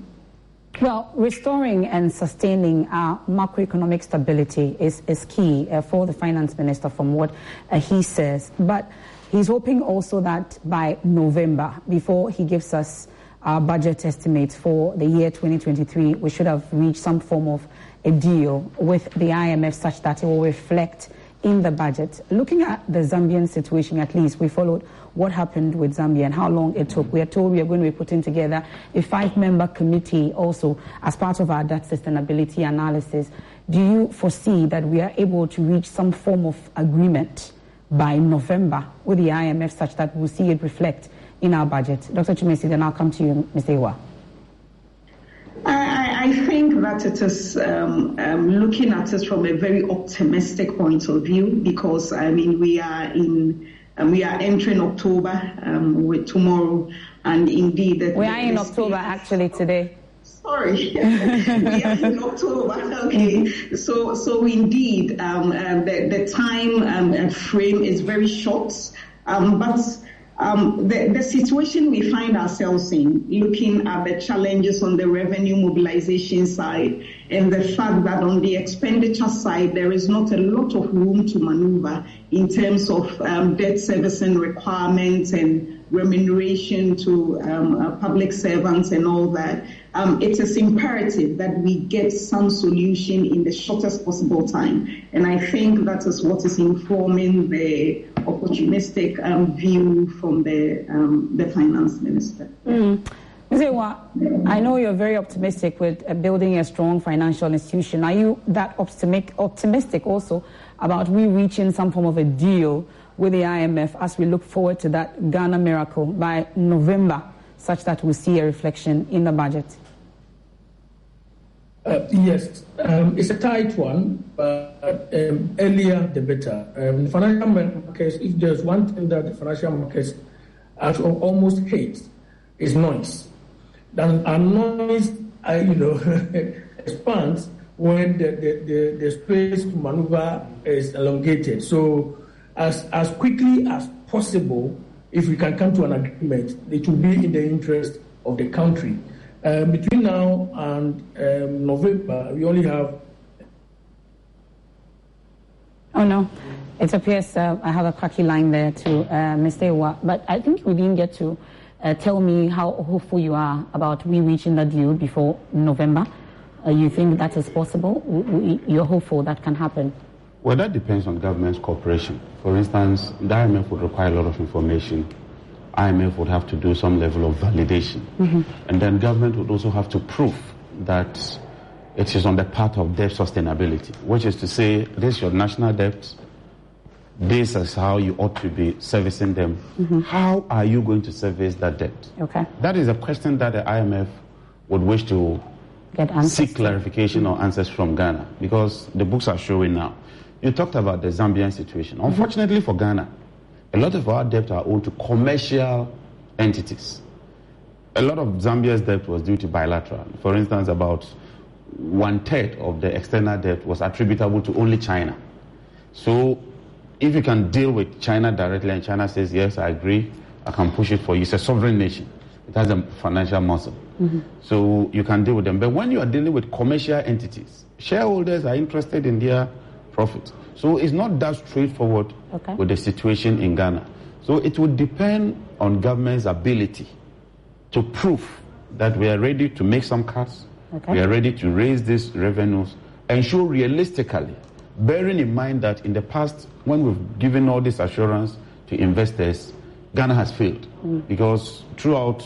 Well, restoring and sustaining our macroeconomic stability is key for the finance minister from what he says. But he's hoping also that by November, before he gives us our budget estimates for the year 2023, we should have reached some form of a deal with the IMF such that it will reflect in the budget. Looking at the Zambian situation, at least, we followed what happened with Zambia and how long it took. We are told we are going to be putting together a 5-member committee also as part of our debt sustainability analysis. Do you foresee that we are able to reach some form of agreement by November with the IMF such that we'll see it reflect in our budget? Dr. Chumesi, then I'll come to you, Mr. Iwa. I think that it is looking at it from a very optimistic point of view because, I mean, we are entering October with tomorrow, and indeed... We are in October, actually, today. Sorry, we are in October. Okay, so indeed, the time frame is very short, but the situation we find ourselves in, looking at the challenges on the revenue mobilization side and the fact that on the expenditure side, there is not a lot of room to maneuver in terms of debt servicing requirements and remuneration to public servants and all that. It is imperative that we get some solution in the shortest possible time. And I think that is what is informing the opportunistic view from the finance minister. Ms. Ewa, I know you're very optimistic with building a strong financial institution. Are you that optimistic also about we reaching some form of a deal with the IMF as we look forward to that Ghana miracle by November, such that we'll see a reflection in the budget? Yes, it's a tight one, but earlier the better. The financial markets, if there's one thing that the financial markets almost hate, is noise. And noise, expands when the space to maneuver is elongated. So as quickly as possible, if we can come to an agreement, it will be in the interest of the country. Between now and November, we only have... Oh, no. It appears I have a cracky line there to Mr. Ewa, but I think we didn't get to tell me how hopeful you are about we reaching the deal before November. You think that is possible? You're hopeful that can happen? Well, that depends on government's cooperation. For instance, the IMF would require a lot of information. IMF would have to do some level of validation. And then government would also have to prove that it is on the path of debt sustainability, which is to say, this is your national debt, this is how you ought to be servicing them. How are you going to service that debt? Okay. That is a question that the IMF would wish to seek clarification or answers from Ghana, because the books are showing now. You talked about the Zambian situation. Unfortunately for Ghana, a lot of our debt are owed to commercial entities. A lot of Zambia's debt was due to bilateral. For instance, about 1/3 of the external debt was attributable to only China. So if you can deal with China directly and China says, yes, I agree, I can push it for you. It's a sovereign nation. It has a financial muscle. So you can deal with them. But when you are dealing with commercial entities, shareholders are interested in their profit. So it's not that straightforward with the situation in Ghana. So it would depend on government's ability to prove that we are ready to make some cuts, we are ready to raise these revenues, and show realistically, bearing in mind that in the past, when we've given all this assurance to investors, Ghana has failed. Because throughout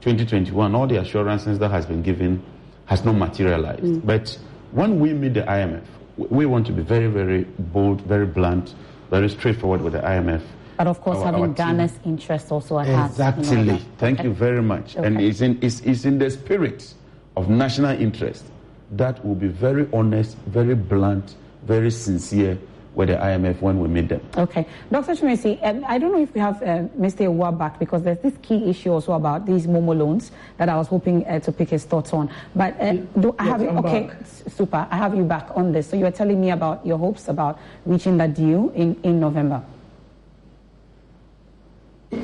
2021, all the assurances that has been given has not materialized. But when we meet the IMF, we want to be very, very bold, very blunt, very straightforward with the IMF. But of course, having Ghana's interest also at heart. Exactly. Thank you very much. And it's in the spirit of national interest that will be very honest, very blunt, very sincere with the IMF when we meet them. Okay. Dr. Chumesi, I don't know if we have Mr. Ewa back, because there's this key issue also about these Momo loans that I was hoping to pick his thoughts on. But do I have you? Okay, back. Super. I have you back on this. So you were telling me about your hopes about reaching that deal in November.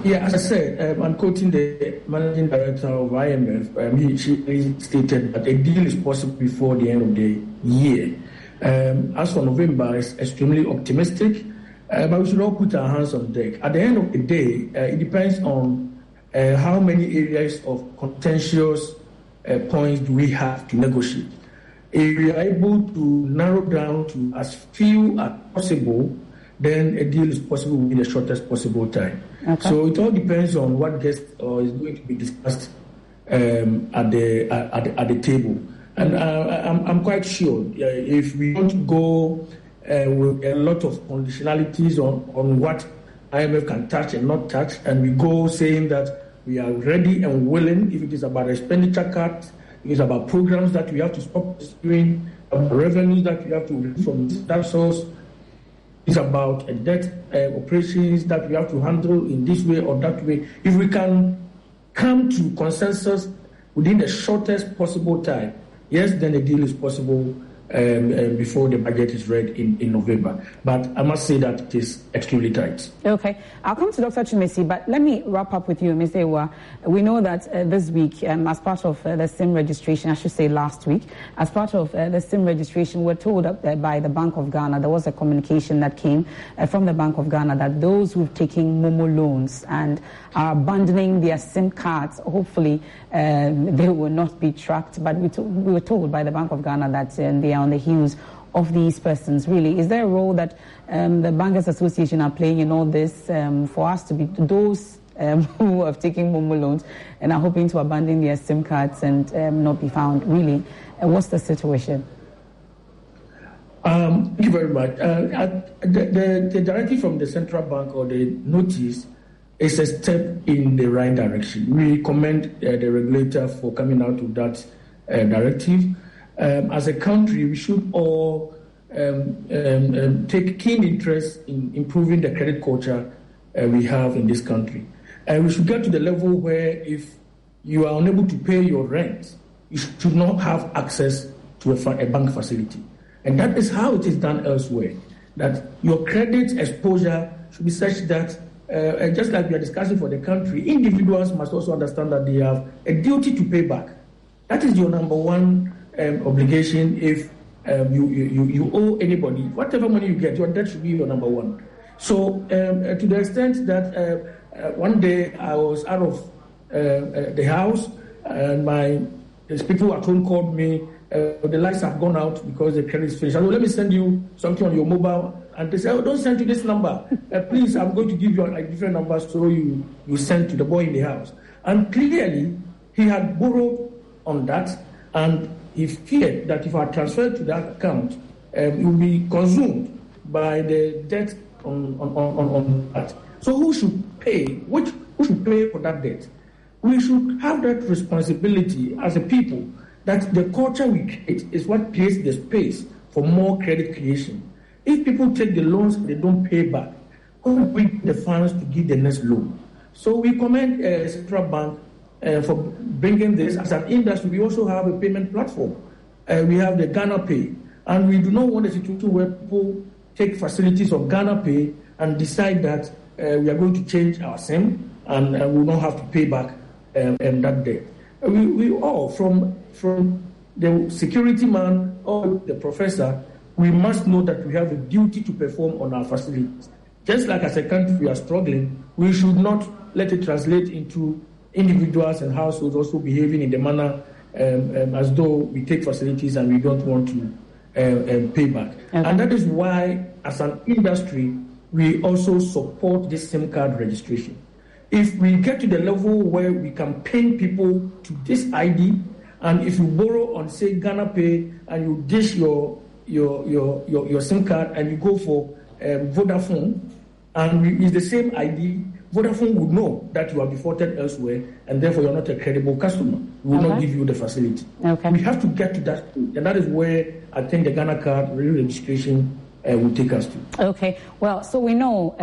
Yeah, as I said, I'm quoting the managing director of IMF. She stated that a deal is possible before the end of the year. As for November, it's extremely optimistic, but we should all put our hands on deck. At the end of the day, it depends on how many areas of contentious points do we have to negotiate. If we are able to narrow down to as few as possible, then a deal is possible within the shortest possible time. So it all depends on what gets or is going to be discussed at the table. And I'm quite sure if we don't go with a lot of conditionalities on what IMF can touch and not touch, and we go saying that we are ready and willing, if it is about expenditure cuts, it is about programs that we have to stop doing, revenues that we have to reduce from that source, it's about debt operations that we have to handle in this way or that way. If we can come to consensus within the shortest possible time, yes, then a deal is possible before the budget is read in November. But I must say that it is extremely tight. Okay. I'll come to Dr. Chumesi, but let me wrap up with you, Mr. Ewa. We know that this week, as part of the SIM registration, I should say last week, as part of the SIM registration, we're told by the Bank of Ghana, there was a communication that came from the Bank of Ghana that those who've taken Momo loans and are abandoning their SIM cards, hopefully they will not be tracked. But we were told by the Bank of Ghana that they are on the heels of these persons. Really, is there a role that the Bankers Association are playing in all this for us to be those who have taken Momo loans and are hoping to abandon their SIM cards and not be found? Really, what's the situation? Thank you very much. The directive from the central bank or the notice is a step in the right direction. We commend the regulator for coming out with that directive. As a country, we should all take keen interest in improving the credit culture we have in this country. We should get to the level where if you are unable to pay your rent, you should not have access to a bank facility. And that is how it is done elsewhere, that your credit exposure should be such that, just like we are discussing for the country, individuals must also understand that they have a duty to pay back. That is your number one obligation. If you owe anybody, whatever money you get, your debt should be your number one. So to the extent that one day I was out of the house and the people at home called me, the lights have gone out because the credit is finished. I said, let me send you something on your mobile. And they said, oh, don't send to this number. Please, I'm going to give you a different number so you send to the boy in the house. And clearly, he had borrowed on that, and he feared that if I transferred to that account, it would be consumed by the debt on that. So who should pay? Who should pay for that debt? We should have that responsibility as a people, that the culture we create is what creates the space for more credit creation. If people take the loans and they don't pay back, who will bring the funds to give the next loan? So we commend Central Bank for bringing this. As an industry, we also have a payment platform. We have the Ghana Pay, and we do not want a situation where people take facilities of Ghana Pay and decide that we are going to change our SIM and will not have to pay back that debt. We all, from the security man or the professor, we must know that we have a duty to perform on our facilities. Just like as a country we are struggling, we should not let it translate into individuals and households also behaving in the manner as though we take facilities and we don't want to pay back. Okay. And that is why, as an industry, we also support this SIM card registration. If we get to the level where we can pin people to this ID, and if you borrow on, say, Ghana Pay, and you dish your SIM card and you go for Vodafone, and it's the same ID, Vodafone would know that you are defaulted elsewhere, and therefore you're not a credible customer. We will not give you the facility. Okay. We have to get to that point, and that is where I think the Ghana card registration will take us to. Okay. Well, so we know,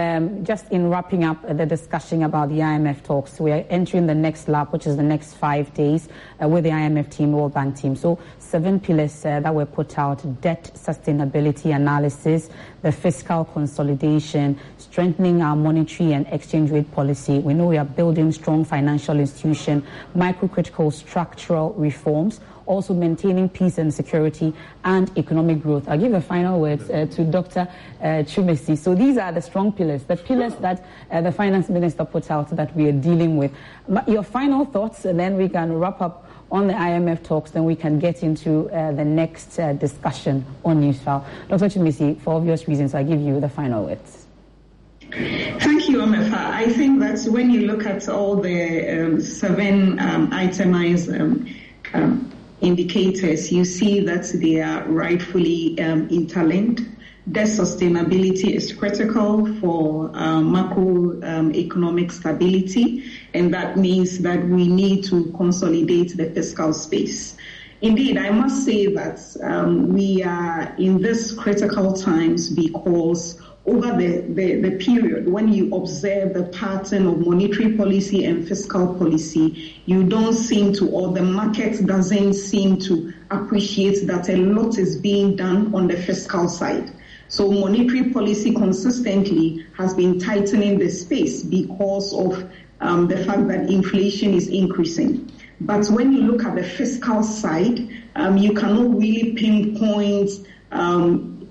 just in wrapping up the discussion about the IMF talks, we are entering the next lap, which is the next 5 days with the IMF team, World Bank team. So 7 pillars that were put out: debt sustainability analysis, the fiscal consolidation, strengthening our monetary and exchange rate policy. We know we are building strong financial institution, microcritical structural reforms, also maintaining peace and security, and economic growth. I'll give a final word to Dr. Twumasi. So these are the strong pillars, the pillars that the finance minister put out that we are dealing with. Your final thoughts, and then we can wrap up on the IMF talks, then we can get into the next discussion on Newsfile. Dr. Twumasi, for obvious reasons, I give you the final words. Thank you, Omefa. I think that when you look at all the 7 itemized indicators, you see that they are rightfully interlinked. Debt sustainability is critical for macroeconomic stability, and that means that we need to consolidate the fiscal space. Indeed, I must say that we are in this critical times because over the period, when you observe the pattern of monetary policy and fiscal policy, you don't seem to, or the market doesn't seem to appreciate that a lot is being done on the fiscal side. So monetary policy consistently has been tightening the space because of the fact that inflation is increasing. But when you look at the fiscal side, you cannot really pinpoint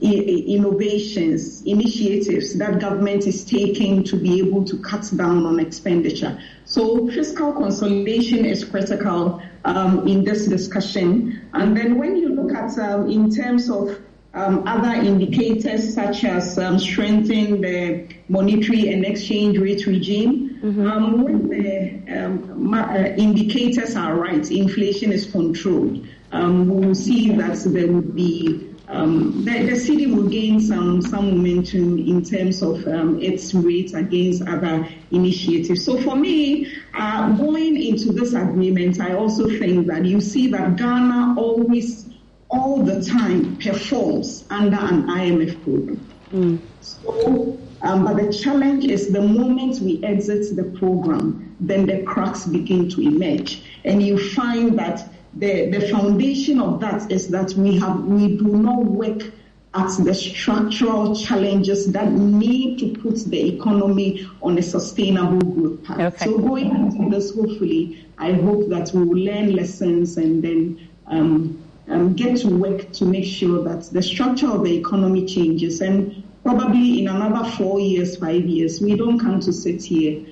innovations, initiatives that government is taking to be able to cut down on expenditure. So fiscal consolidation is critical in this discussion. And then when you look at in terms of other indicators such as strengthening the monetary and exchange rate regime, when the indicators are right, inflation is controlled, we will see that there would be the city will gain some momentum in terms of its rate against other initiatives. So for me, going into this agreement, I also think that you see that Ghana always, all the time, performs under an IMF program. So, but the challenge is the moment we exit the program, then the cracks begin to emerge. And you find that the foundation of that is that we do not work at the structural challenges that need to put the economy on a sustainable growth path. Okay. So going into this, hopefully, I hope that we will learn lessons and then get to work to make sure that the structure of the economy changes. And probably in another 4 years, 5 years, we don't come to sit here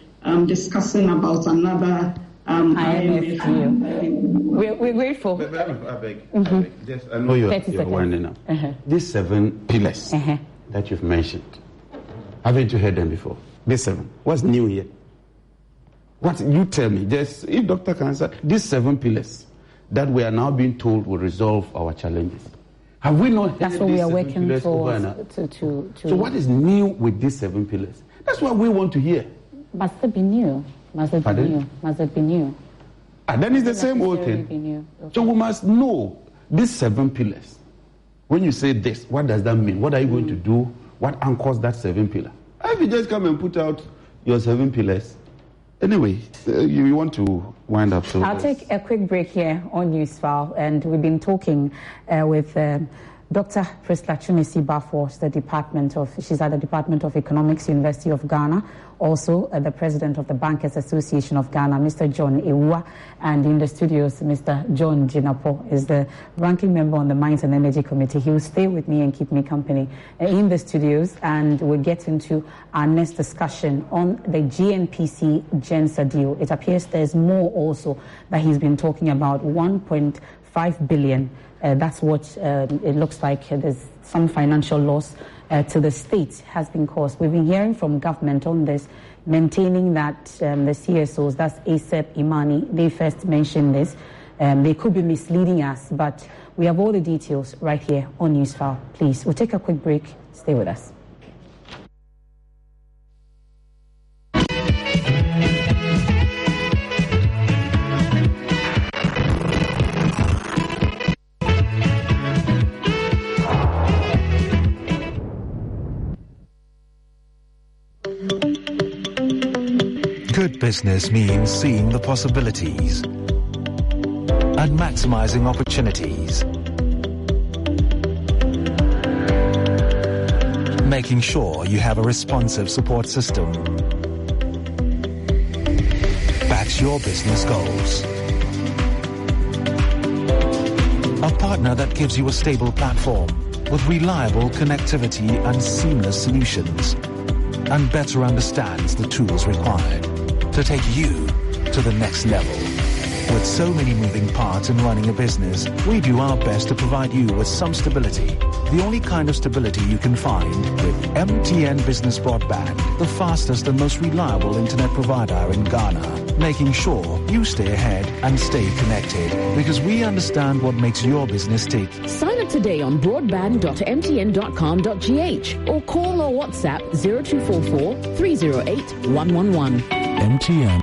discussing about another IMF. We're grateful. I beg. I know you're winding up. These 7 pillars that you've mentioned, haven't you heard them before? These 7. What's new here? What you tell me? Just if Dr. can answer, these 7 pillars that we are now being told will resolve our challenges. Have we not heard That's what we are working for. So what is new with these 7 pillars? That's what we want to hear. Must it be new? Must it be new? Must it be new? And then it's the same old thing. Okay. So we must know these 7 pillars. When you say this, what does that mean? What are you going to do? What anchors that 7 pillar? If you just come and put out your 7 pillars, anyway, you want to wind up. So I'll take a quick break here on Newsfile, and we've been talking with Dr. Priscilla Twumasi Bafors, she's at the Department of Economics, University of Ghana, Also, the president of the Bankers Association of Ghana, Mr. John Ewua, and in the studios, Mr. John Jinapo is the ranking member on the Mines and Energy Committee. He will stay with me and keep me company in the studios, and we'll get into our next discussion on the GNPC Gensa deal. It appears there's more also that he's been talking about, 1.5 billion. That's what it looks like. There's some financial loss to the state has been caused. We've been hearing from government on this, maintaining that the CSOs, that's ASEP, Imani, they first mentioned this. They could be misleading us, but we have all the details right here on Newsfile. Please, we'll take a quick break. Stay with us. Good business means seeing the possibilities and maximizing opportunities. Making sure you have a responsive support system. Backs your business goals. A partner that gives you a stable platform with reliable connectivity and seamless solutions, and better understands the tools required to take you to the next level. With so many moving parts in running a business, we do our best to provide you with some stability. The only kind of stability you can find with MTN Business Broadband, the fastest and most reliable internet provider in Ghana, making sure you stay ahead and stay connected, because we understand what makes your business tick. Sign up today on broadband.mtn.com.gh or call or WhatsApp 0244 308 111. MTN.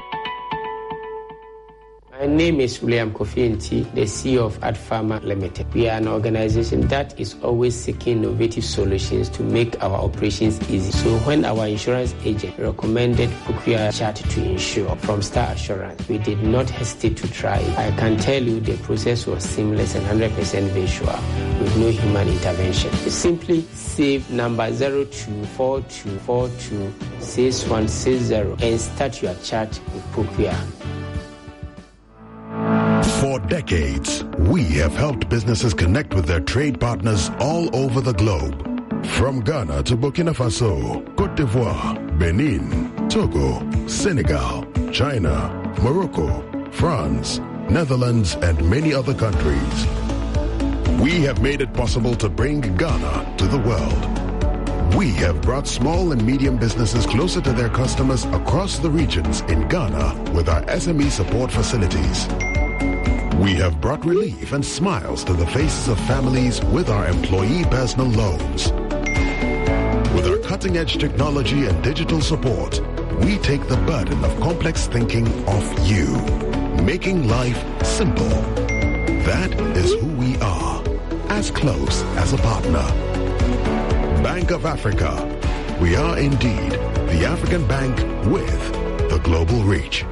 My name is William Kofi Nti, the CEO of AdPharma Limited. We are an organization that is always seeking innovative solutions to make our operations easy. So when our insurance agent recommended Pukua Chat to insure from Star Assurance, we did not hesitate to try it. I can tell you the process was seamless and 100% visual with no human intervention. You simply save number 0242426160 and start your chat with Pukua. For decades, we have helped businesses connect with their trade partners all over the globe. From Ghana to Burkina Faso, Côte d'Ivoire, Benin, Togo, Senegal, China, Morocco, France, Netherlands, and many other countries. We have made it possible to bring Ghana to the world. We have brought small and medium businesses closer to their customers across the regions in Ghana with our SME support facilities. We have brought relief and smiles to the faces of families with our employee personal loans. With our cutting-edge technology and digital support, we take the burden of complex thinking off you, making life simple. That is who we are, as close as a partner. Bank of Africa. We are indeed the African bank with the global reach.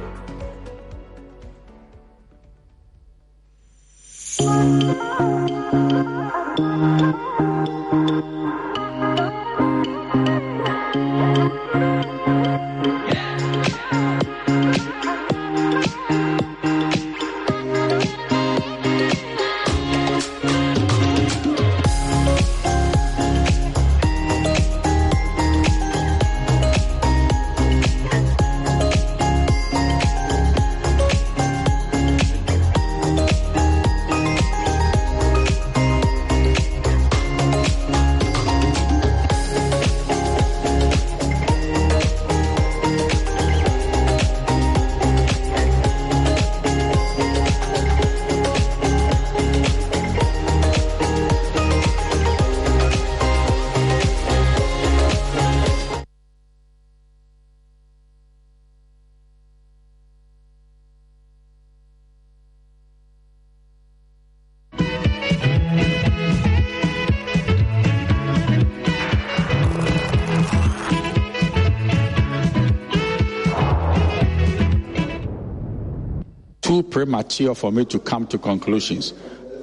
Too premature for me to come to conclusions.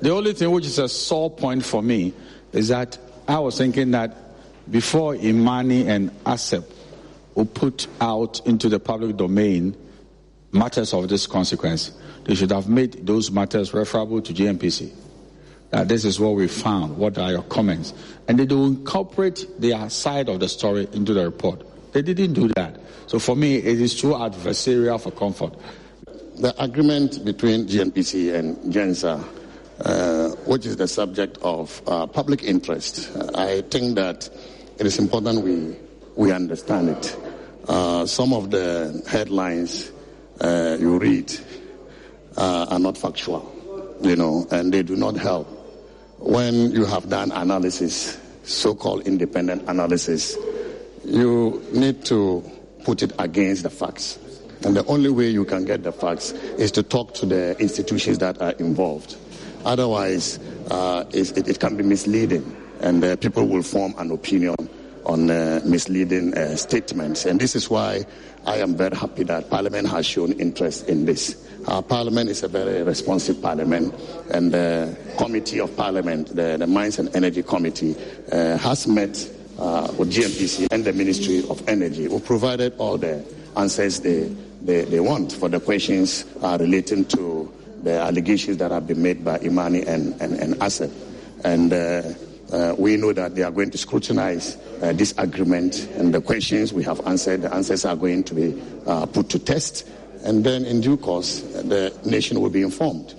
The only thing which is a sore point for me is that I was thinking that before Imani and ASEP will put out into the public domain matters of this consequence, they should have made those matters referable to GNPC. This is what we found. What are your comments? And they do incorporate their side of the story into the report. They didn't do that. So for me, it is too adversarial for comfort. The agreement between GNPC and GENSA, which is the subject of public interest, I think that it is important we understand it. Some of the headlines you read are not factual, and they do not help. When you have done analysis, so-called independent analysis, you need to put it against the facts. And the only way you can get the facts is to talk to the institutions that are involved. Otherwise, it can be misleading, and people will form an opinion on misleading statements. And this is why I am very happy that Parliament has shown interest in this. Our Parliament is a very responsive Parliament, and the Committee of Parliament, the Mines and Energy Committee, has met with GNPC and the Ministry of Energy, who provided all the answers they want for the questions relating to the allegations that have been made by Imani and Asset. And we know that they are going to scrutinize this agreement, and the questions we have answered, the answers are going to be put to test, and then in due course, the nation will be informed.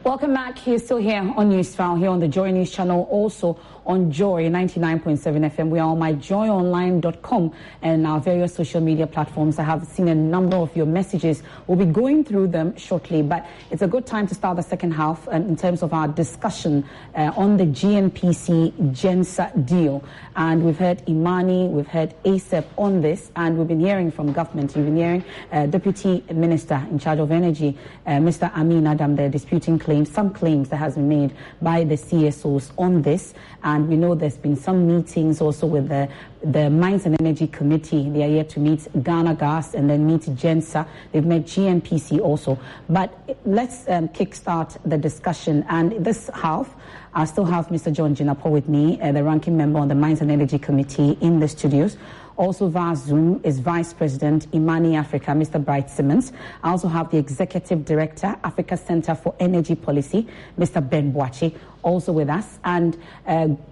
Welcome back. You're still here on Newsfile, here on the Joy News channel, also on Joy 99.7 FM. We are on myjoyonline.com and our various social media platforms. I have seen a number of your messages. We'll be going through them shortly, but it's a good time to start the second half in terms of our discussion on the GNPC GENSA deal. And we've heard Imani, we've heard ASEP on this, and we've been hearing from government. You've been hearing Deputy Minister in charge of Energy, Mr. Amin Adam, there disputing some claims that has been made by the CSOs on this. And we know there's been some meetings also with the Mines and Energy Committee. They are yet to meet Ghana Gas and then meet GENSA. They've met GNPC also. But let's kickstart the discussion. And this half, I still have Mr. John Jinapo with me, the ranking member on the Mines and Energy Committee in the studios. Also via Zoom is Vice President Imani Africa, Mr. Bright Simmons. I also have the Executive Director, Africa Center for Energy Policy, Mr. Ben Boakye, also with us. And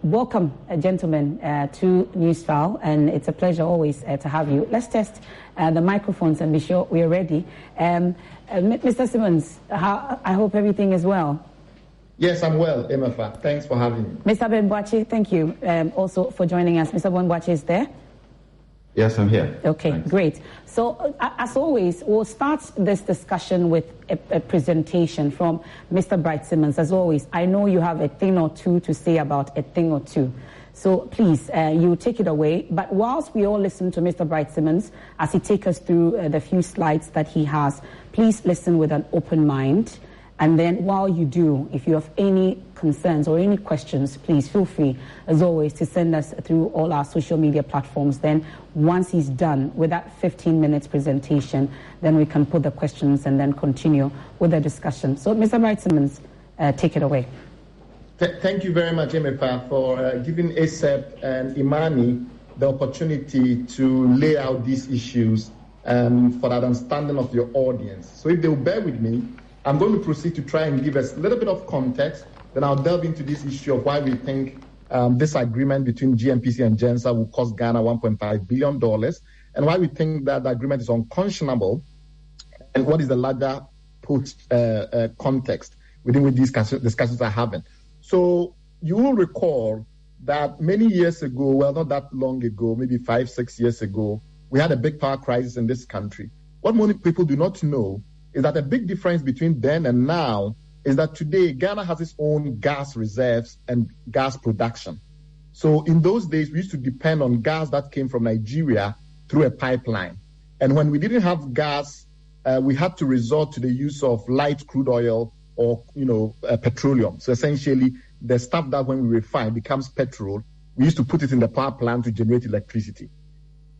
welcome, gentlemen, to Newsfile. And it's a pleasure always to have you. Let's test the microphones and be sure we're ready. Mr. Simmons, I hope everything is well. Yes, I'm well, Emefa. Thanks for having me. Mr. Ben Boakye, thank you also for joining us. Mr. Ben Boakye is there? Yes, I'm here. Okay, thanks. Great. So, as always, we'll start this discussion with a presentation from Mr. Bright Simmons. As always, I know you have a thing or two to say about a thing or two. So, please, you take it away. But whilst we all listen to Mr. Bright Simmons, as he takes us through the few slides that he has, please listen with an open mind. And then while you do, if you have any concerns or any questions, please feel free, as always, to send us through all our social media platforms. Then once he's done with that 15 minutes presentation, then we can put the questions and then continue with the discussion. So, Mr. Bright Simmons, take it away. Thank you very much, Emepa, for giving ASEP and Imani the opportunity to lay out these issues for that understanding of your audience. So if they will bear with me, I'm going to proceed to try and give us a little bit of context, then I'll delve into this issue of why we think this agreement between GNPC and GENSA will cost Ghana $1.5 billion, and why we think that the agreement is unconscionable, and what is the larger context within which these discussions are having. So you will recall that many years ago, well, not that long ago, maybe 5-6 years ago, we had a big power crisis in this country. What many people do not know is that a big difference between then and now is that today Ghana has its own gas reserves and gas production. So in those days, we used to depend on gas that came from Nigeria through a pipeline. And when we didn't have gas, we had to resort to the use of light crude oil or, petroleum. So essentially, the stuff that when we refine becomes petrol, we used to put it in the power plant to generate electricity.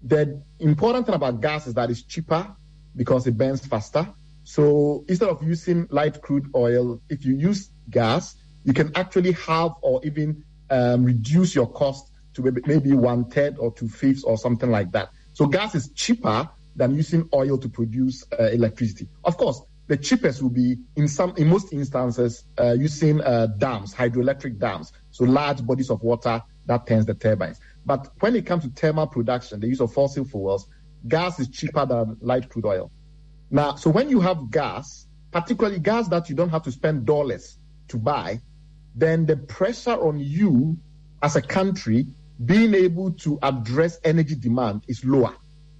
The important thing about gas is that it's cheaper because it burns faster. So instead of using light crude oil, if you use gas, you can actually have or even reduce your cost to maybe 1/3 or 2/5 or something like that. So gas is cheaper than using oil to produce electricity. Of course, the cheapest will be in most instances using dams, hydroelectric dams, so large bodies of water that turns the turbines. But when it comes to thermal production, the use of fossil fuels, gas is cheaper than light crude oil. Now, so when you have gas, particularly gas that you don't have to spend dollars to buy, then the pressure on you as a country being able to address energy demand is lower.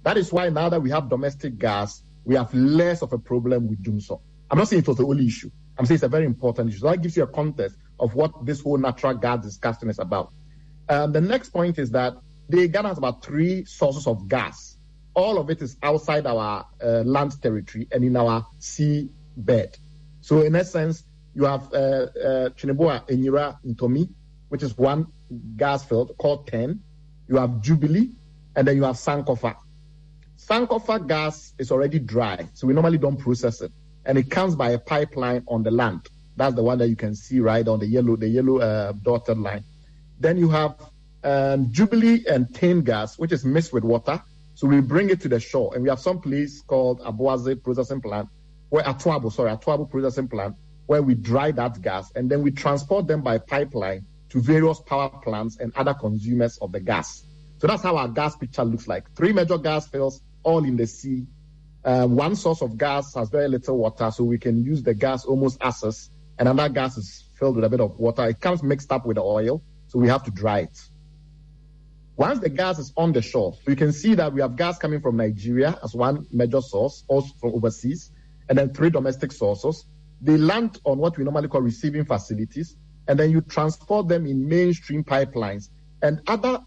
That is why now that we have domestic gas, we have less of a problem with doing so. I'm not saying it was the only issue. I'm saying it's a very important issue. So that gives you a context of what this whole natural gas discussion is about. The next point is that Ghana has about 3 sources of gas. All of it is outside our land territory and in our sea bed. So in essence, you have Chineboa, Enyira, Ntomi, which is one gas field called 10. You have Jubilee, and then you have Sankofa. Sankofa gas is already dry, so we normally don't process it. And it comes by a pipeline on the land. That's the one that you can see right on the yellow dotted line. Then you have Jubilee and Tame gas, which is mixed with water. So we bring it to the shore, and we have some place called Aboaze processing plant, Atuabo processing plant, where we dry that gas, and then we transport them by pipeline to various power plants and other consumers of the gas. So that's how our gas picture looks like. 3 major gas fields, all in the sea. One source of gas has very little water, so we can use the gas almost as is, and another gas is filled with a bit of water. It comes mixed up with the oil, so we have to dry it. Once the gas is on the shore, so you can see that we have gas coming from Nigeria as one major source, also from overseas, and then 3 domestic sources. They land on what we normally call receiving facilities, and then you transport them in mainstream pipelines. And other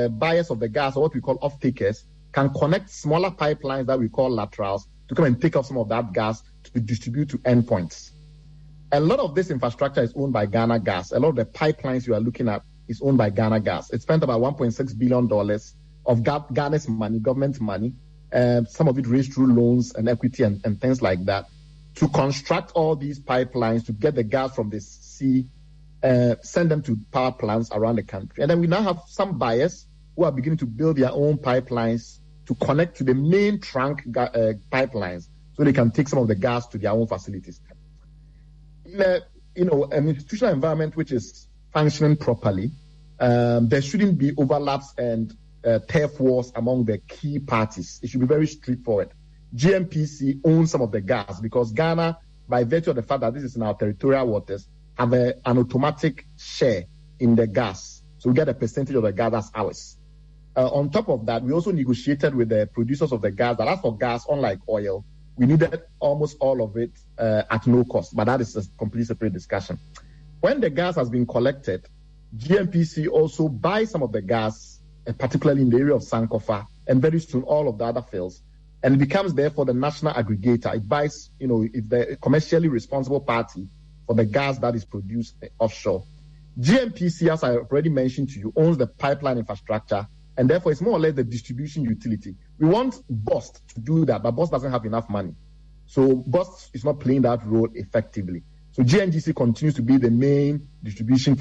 buyers of the gas, or what we call off-takers, can connect smaller pipelines that we call laterals to come and take off some of that gas to distribute to endpoints. A lot of this infrastructure is owned by Ghana Gas. A lot of the pipelines you are looking at is owned by Ghana Gas. It spent about $1.6 billion of Ghana's money, government money, some of it raised through loans and equity and things like that, to construct all these pipelines to get the gas from the sea, send them to power plants around the country. And then we now have some buyers who are beginning to build their own pipelines to connect to the main trunk pipelines so they can take some of the gas to their own facilities. In an institutional environment which is functioning properly, there shouldn't be overlaps and turf wars among the key parties. It should be very straightforward. GNPC owns some of the gas because Ghana, by virtue of the fact that this is in our territorial waters, have an automatic share in the gas. So we get a percentage of the gas that's ours. On top of that, we also negotiated with the producers of the gas that as for gas, unlike oil, we needed almost all of it at no cost. But that is a completely separate discussion. When the gas has been collected, GNPC also buys some of the gas, particularly in the area of Sankofa, and very soon all of the other fields. And it becomes, therefore, the national aggregator. It buys, it's the commercially responsible party for the gas that is produced offshore. GNPC, as I already mentioned to you, owns the pipeline infrastructure, and therefore it's more or less the distribution utility. We want BOST to do that, but BOST doesn't have enough money. So BOST is not playing that role effectively. So GNGC continues to be the main distribution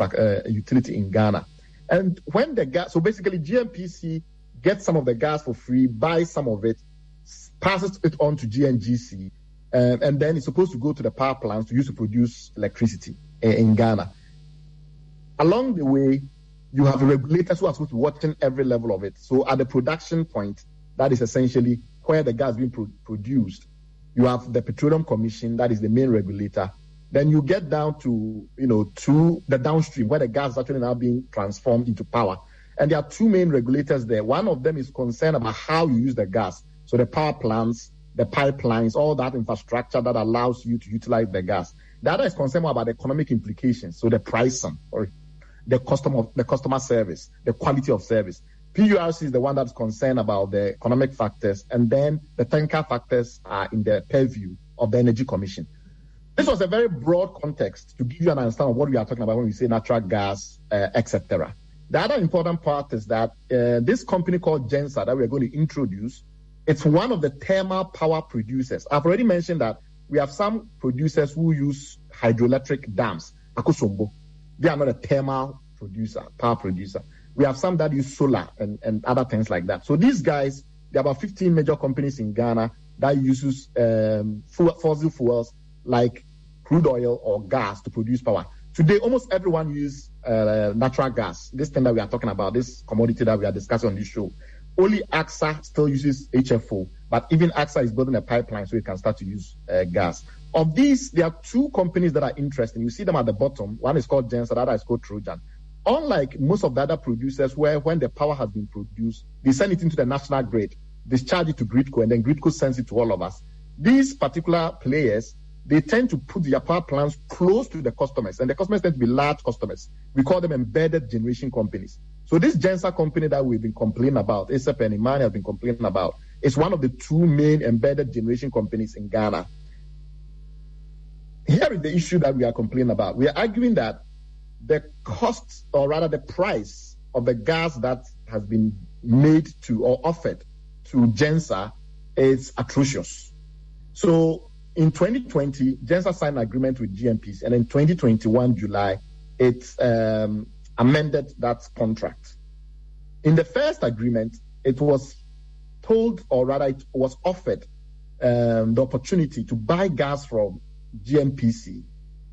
utility in Ghana. And when the gas, so basically GNPC gets some of the gas for free, buys some of it, passes it on to GNGC, and then it's supposed to go to the power plants to use to produce electricity in Ghana. Along the way, you have regulators who are supposed to be watching every level of it. So at the production point, that is essentially where the gas is being produced. You have the Petroleum Commission, that is the main regulator. Then you get down to, to the downstream where the gas is actually now being transformed into power. And there are 2 main regulators there. One of them is concerned about how you use the gas. So the power plants, the pipelines, all that infrastructure that allows you to utilize the gas. The other is concerned more about the economic implications. So the pricing or the customer service, the quality of service. PURC is the one that's concerned about the economic factors, and then the technical factors are in the purview of the Energy Commission. This was a very broad context to give you an understanding of what we are talking about when we say natural gas, etc. The other important part is that this company called Gensa that we're going to introduce, it's one of the thermal power producers. I've already mentioned that we have some producers who use hydroelectric dams, Akosombo. They are not a thermal producer, power producer. We have some that use solar and other things like that. So these guys, there are about 15 major companies in Ghana that uses fossil fuels like crude oil or gas to produce power. Today, almost everyone uses natural gas. This thing that we are talking about, this commodity that we are discussing on this show. Only AXA still uses HFO, but even AXA is building a pipeline so it can start to use gas. Of these, there are two companies that are interesting. You see them at the bottom. One is called Gensa, the other is called Trojan. Unlike most of the other producers, where when the power has been produced, they send it into the national grid, discharge it to Gridco, and then Gridco sends it to all of us. These particular players, they tend to put their power plants close to the customers, and the customers tend to be large customers. We call them embedded generation companies. So this Gensa company that we've been complaining about, ASAP and Imani have been complaining about, is one of the two main embedded generation companies in Ghana. Here is the issue that we are complaining about. We are arguing that the cost, or rather the price of the gas that has been made to or offered to Gensa is atrocious. So in 2020, Gensa signed an agreement with GNPC, and in 2021, July, it amended that contract. In the first agreement, it was told, or rather it was offered the opportunity to buy gas from GNPC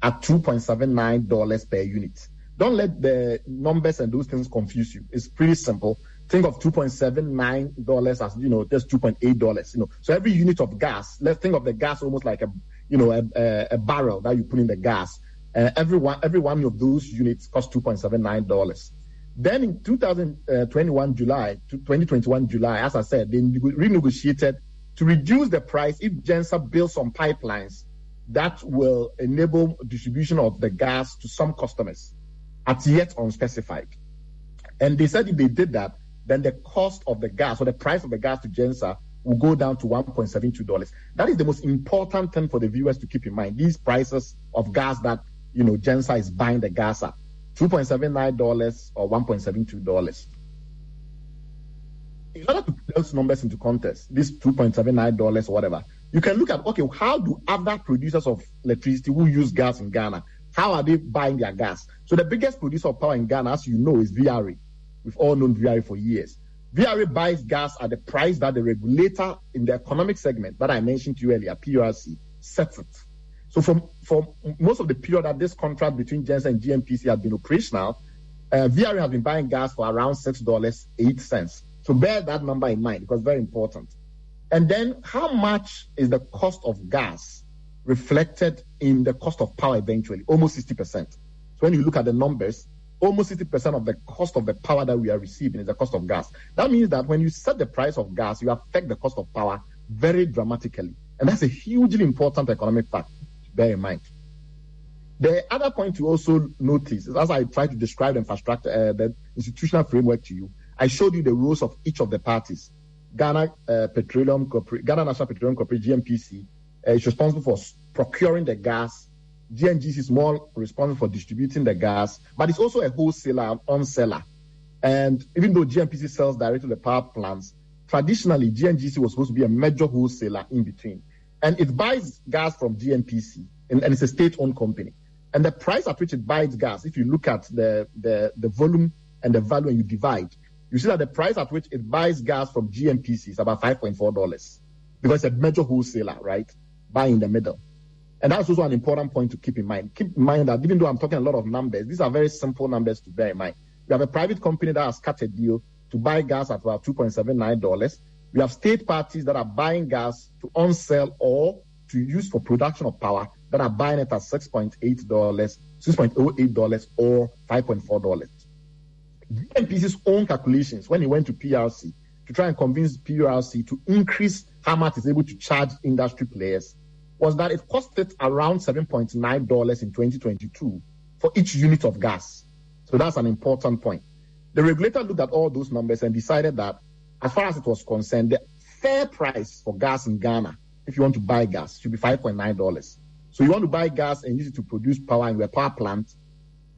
at $2.79 per unit. Don't let the numbers and those things confuse you. It's pretty simple. Think of $2.79 as, just $2.8, So every unit of gas, let's think of the gas almost like a barrel that you put in the gas. Every one of those units costs $2.79. Then in 2021 July, as I said, they renegotiated to reduce the price if Gensa builds some pipelines that will enable distribution of the gas to some customers at yet unspecified. And they said if they did that, then the cost of the gas, or the price of the gas to Gensa, will go down to $1.72. That is the most important thing for the viewers to keep in mind. These prices of gas that, Gensa is buying the gas at, $2.79 or $1.72. In order to put those numbers into context, this $2.79 or whatever, you can look at, okay, how do other producers of electricity who use gas in Ghana, how are they buying their gas? So the biggest producer of power in Ghana, as you know, is VRA. We've all known VRA for years. VRA buys gas at the price that the regulator in the economic segment that I mentioned to you earlier, PRC, sets it. So for most of the period that this contract between Gensa and GNPC has been operational, VRA has been buying gas for around $6.08. So bear that number in mind because it's very important. And then how much is the cost of gas reflected in the cost of power eventually? Almost 60%. So when you look at the numbers, almost 60% of the cost of the power that we are receiving is the cost of gas. That means that when you set the price of gas, you affect the cost of power very dramatically. And that's a hugely important economic fact to bear in mind. The other point to also notice is, as I try to describe the infrastructure, the institutional framework to you, I showed you the roles of each of the parties. Ghana National Petroleum Corporation, GNPC, is responsible for procuring the gas. GNGC is more responsible for distributing the gas, but it's also a wholesaler and on-seller. And even though GNPC sells directly to the power plants, traditionally GNGC was supposed to be a major wholesaler in between. And it buys gas from GNPC, and it's a state-owned company. And the price at which it buys gas, if you look at the volume and the value and you divide, you see that the price at which it buys gas from GNPC is about $5.4 because it's a major wholesaler, right? Buying in the middle. And that's also an important point to keep in mind. Keep in mind that even though I'm talking a lot of numbers, these are very simple numbers to bear in mind. We have a private company that has cut a deal to buy gas at about $2.79. We have state parties that are buying gas to on-sell or to use for production of power that are buying it at $6.08 or $5.4. GNPC's own calculations when he went to PRC to try and convince PRC to increase how much it's able to charge industry players was that it costed around $7.9 in 2022 for each unit of gas. So that's an important point. The regulator looked at all those numbers and decided that as far as it was concerned, the fair price for gas in Ghana, if you want to buy gas, should be $5.9. So you want to buy gas and use it to produce power in your power plant,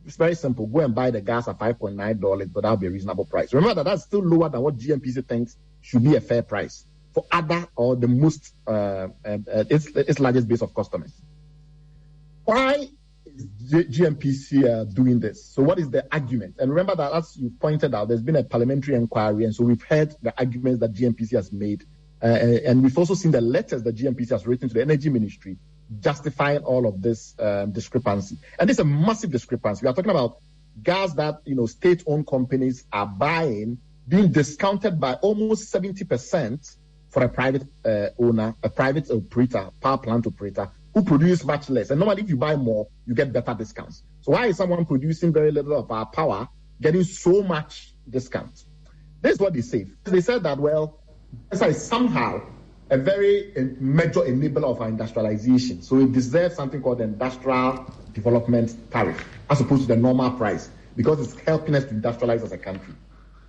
it's very simple. Go and buy the gas at $5.9, but that'll be a reasonable price. Remember that that's still lower than what GNPC thinks should be a fair price for other or the most, its largest base of customers. Why is GNPC doing this? So what is the argument? And remember that, as you pointed out, there's been a parliamentary inquiry, and so we've heard the arguments that GNPC has made. And we've also seen the letters that GNPC has written to the Energy Ministry justifying all of this discrepancy. And it's a massive discrepancy. We are talking about gas that, state-owned companies are buying, being discounted by almost 70% for a private owner, a private operator, power plant operator, who produce much less. And normally, if you buy more, you get better discounts. So why is someone producing very little of our power getting so much discount? This is what they say. They said that, well, this is somehow a very major enabler of our industrialization. So it deserves something called the industrial development tariff, as opposed to the normal price, because it's helping us to industrialize as a country.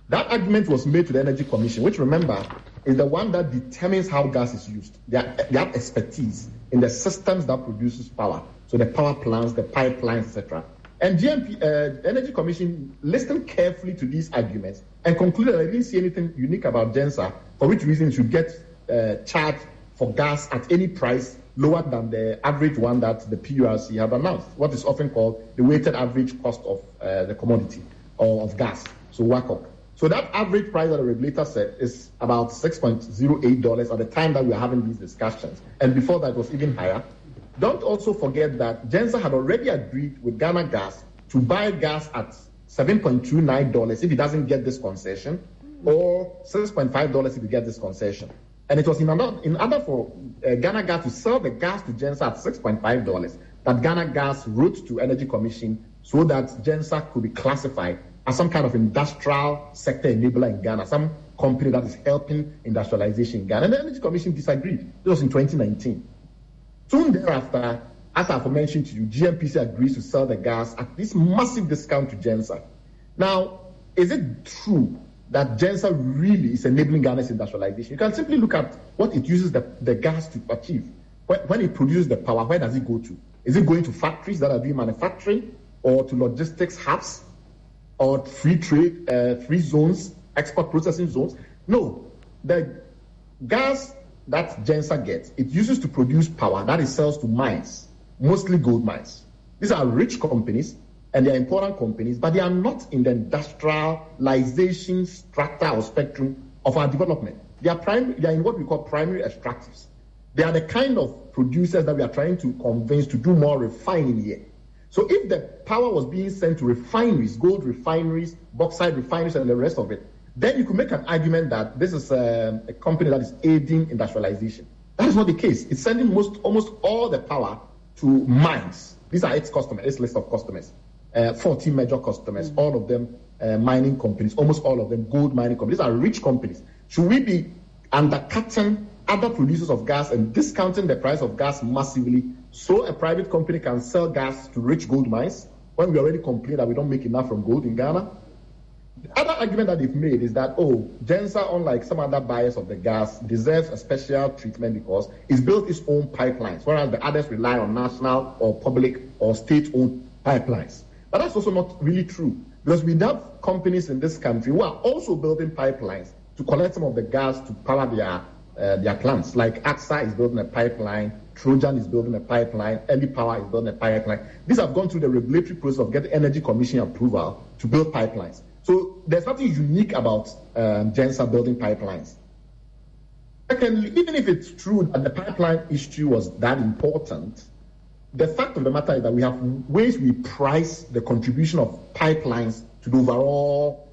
That argument was made to the Energy Commission, which, remember, is the one that determines how gas is used. They have expertise in the systems that produces power, so the power plants, the pipelines, etc. And Energy Commission listened carefully to these arguments and concluded that they didn't see anything unique about GENSA, for which reason it should get charged for gas at any price lower than the average one that the PURC have announced, what is often called the weighted average cost of the commodity or of gas, so WACOG. So that average price that the regulator said is about $6.08 at the time that we are having these discussions. And before that, it was even higher. Don't also forget that GENSA had already agreed with Ghana Gas to buy gas at $7.29 if it doesn't get this concession, or $6.5 if it gets this concession. And it was in order for Ghana Gas to sell the gas to GENSA at $6.5 that Ghana Gas wrote to Energy Commission so that GENSA could be classified as some kind of industrial sector enabler in Ghana, some company that is helping industrialization in Ghana. And the Energy Commission disagreed. This was in 2019. Soon thereafter, as I've mentioned to you, GNPC agrees to sell the gas at this massive discount to GENSA. Now, is it true that GENSA really is enabling Ghana's industrialization? You can simply look at what it uses the gas to achieve. When it produces the power, where does it go to? Is it going to factories that are doing manufacturing, or to logistics hubs, or free trade, free zones, export processing zones? No. The gas that GENSA gets, it uses to produce power that it sells to mines, mostly gold mines. These are rich companies, and they are important companies, but they are not in the industrialization strata or spectrum of our development. They are in what we call primary extractives. They are the kind of producers that we are trying to convince to do more refining here. So if the power was being sent to refineries, gold refineries, bauxite refineries, and the rest of it, then you could make an argument that this is a company that is aiding industrialization. That is not the case. It's sending almost all the power to mines. These are its customers, its list of customers. 14 major customers, all of them mining companies, almost all of them gold mining companies. These are rich companies. Should we be undercutting other producers of gas and discounting the price of gas massively so a private company can sell gas to rich gold mines when we already complain that we don't make enough from gold in Ghana? The other argument that they've made is that, GENSA, unlike some other buyers of the gas, deserves a special treatment because it's built its own pipelines, whereas the others rely on national or public or state-owned pipelines. But that's also not really true, because we have companies in this country who are also building pipelines to collect some of the gas to power their plants. Like AXA is building a pipeline, Trojan is building a pipeline, Early Power is building a pipeline. These have gone through the regulatory process of getting Energy Commission approval to build pipelines. So there's nothing unique about GENSA building pipelines. Secondly, even if it's true that the pipeline issue was that important, the fact of the matter is that we have ways we price the contribution of pipelines to the overall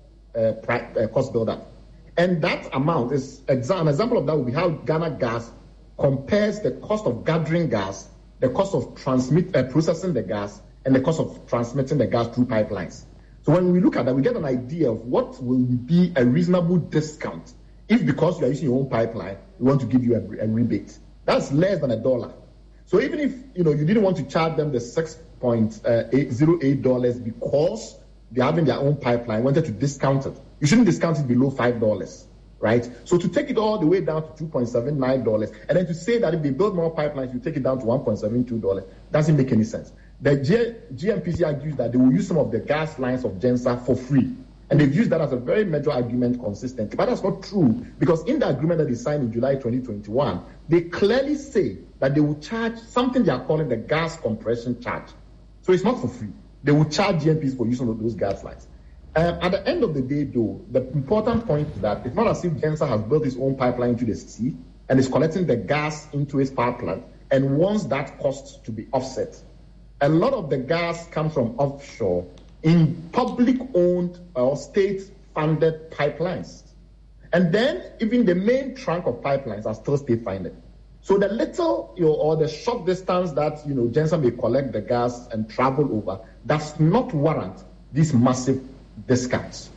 cost build-up. And that amount is an example of that would be how Ghana Gas compares the cost of gathering gas, the cost of processing the gas, and the cost of transmitting the gas through pipelines. So when we look at that, we get an idea of what will be a reasonable discount if, because you are using your own pipeline, we want to give you a rebate. That's less than $1. So even if you didn't want to charge them the $6.08 because they're having their own pipeline, wanted to discount it, you shouldn't discount it below $5, right? So to take it all the way down to $2.79, and then to say that if they build more pipelines, you take it down to $1.72, doesn't make any sense. The GNPC argues that they will use some of the gas lines of GENSA for free. And they've used that as a very major argument consistently. But that's not true, because in the agreement that they signed in July 2021, they clearly say that they will charge something they are calling the gas compression charge. So it's not for free. They will charge GNPC for using those gas lines. At the end of the day, though, the important point is that it's not as if Gensa has built its own pipeline into the sea and is collecting the gas into its power plant and wants that cost to be offset. A lot of the gas comes from offshore in public-owned or state-funded pipelines. And then even the main trunk of pipelines are still state-funded. So the little or the short distance that Gensa may collect the gas and travel over does not warrant these massive discounts.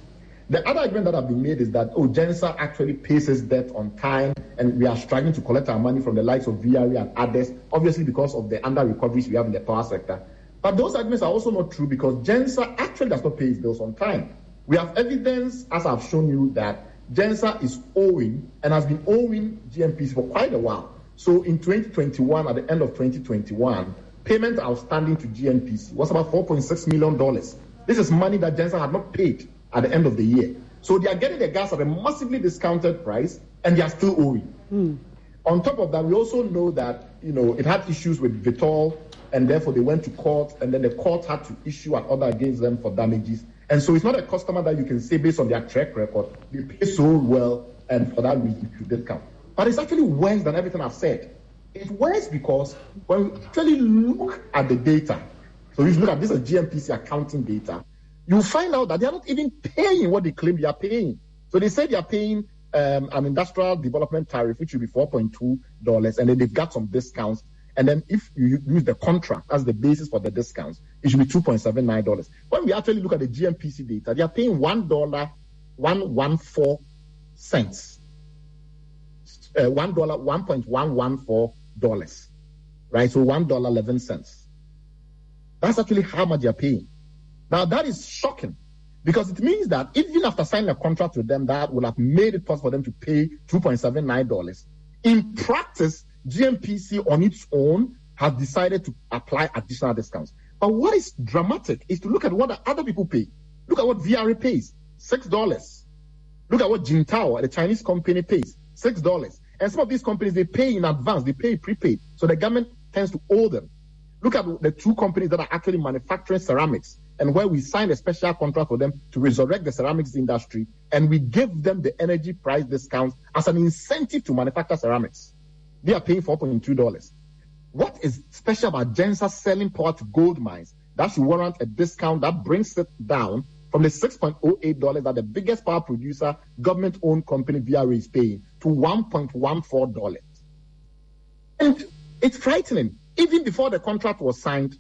The other argument that have been made is that Gensa actually pays its debt on time, and we are struggling to collect our money from the likes of VRE and others, obviously because of the under recoveries we have in the power sector. But those arguments are also not true because Gensa actually does not pay its bills on time. We have evidence, as I've shown you, that Gensa is owing and has been owing GNPC for quite a while. So in 2021, at the end of 2021, payment outstanding to GNPC was about $4.6 million. This is money that Gensa had not paid at the end of the year. So they are getting the gas at a massively discounted price, and they are still owing. On top of that, we also know that it had issues with Vitol, and therefore they went to court, and then the court had to issue an order against them for damages. And so it's not a customer that you can say based on their track record, they pay so well, and for that reason you discount. But it's actually worse than everything I've said. It's worse because when we actually look at the data, so you look at this as GNPC accounting data, you find out that they are not even paying what they claim they are paying. So they say they are paying an industrial development tariff, which will be $4.2, and then they've got some discounts. And then if you use the contract as the basis for the discounts, it should be $2.79. When we actually look at the GNPC data, they are paying $1.114. $1.114, right? So $1.11. That's actually how much they're paying. Now that is shocking because it means that even after signing a contract with them, that would have made it possible for them to pay $2.79. In practice, GNPC on its own has decided to apply additional discounts. But what is dramatic is to look at what the other people pay. Look at what VRA pays, $6. Look at what Jintao, the Chinese company, pays, $6. And some of these companies, they pay in advance, they pay prepaid. So the government tends to owe them. Look at the two companies that are actually manufacturing ceramics and where we signed a special contract for them to resurrect the ceramics industry, and we give them the energy price discounts as an incentive to manufacture ceramics. They are paying $4.2. What is special about Gensa selling power to gold mines that should warrant a discount that brings it down from the $6.08 that the biggest power producer, government-owned company VRA is paying to $1.14? And it's frightening. Even before the contract was signed,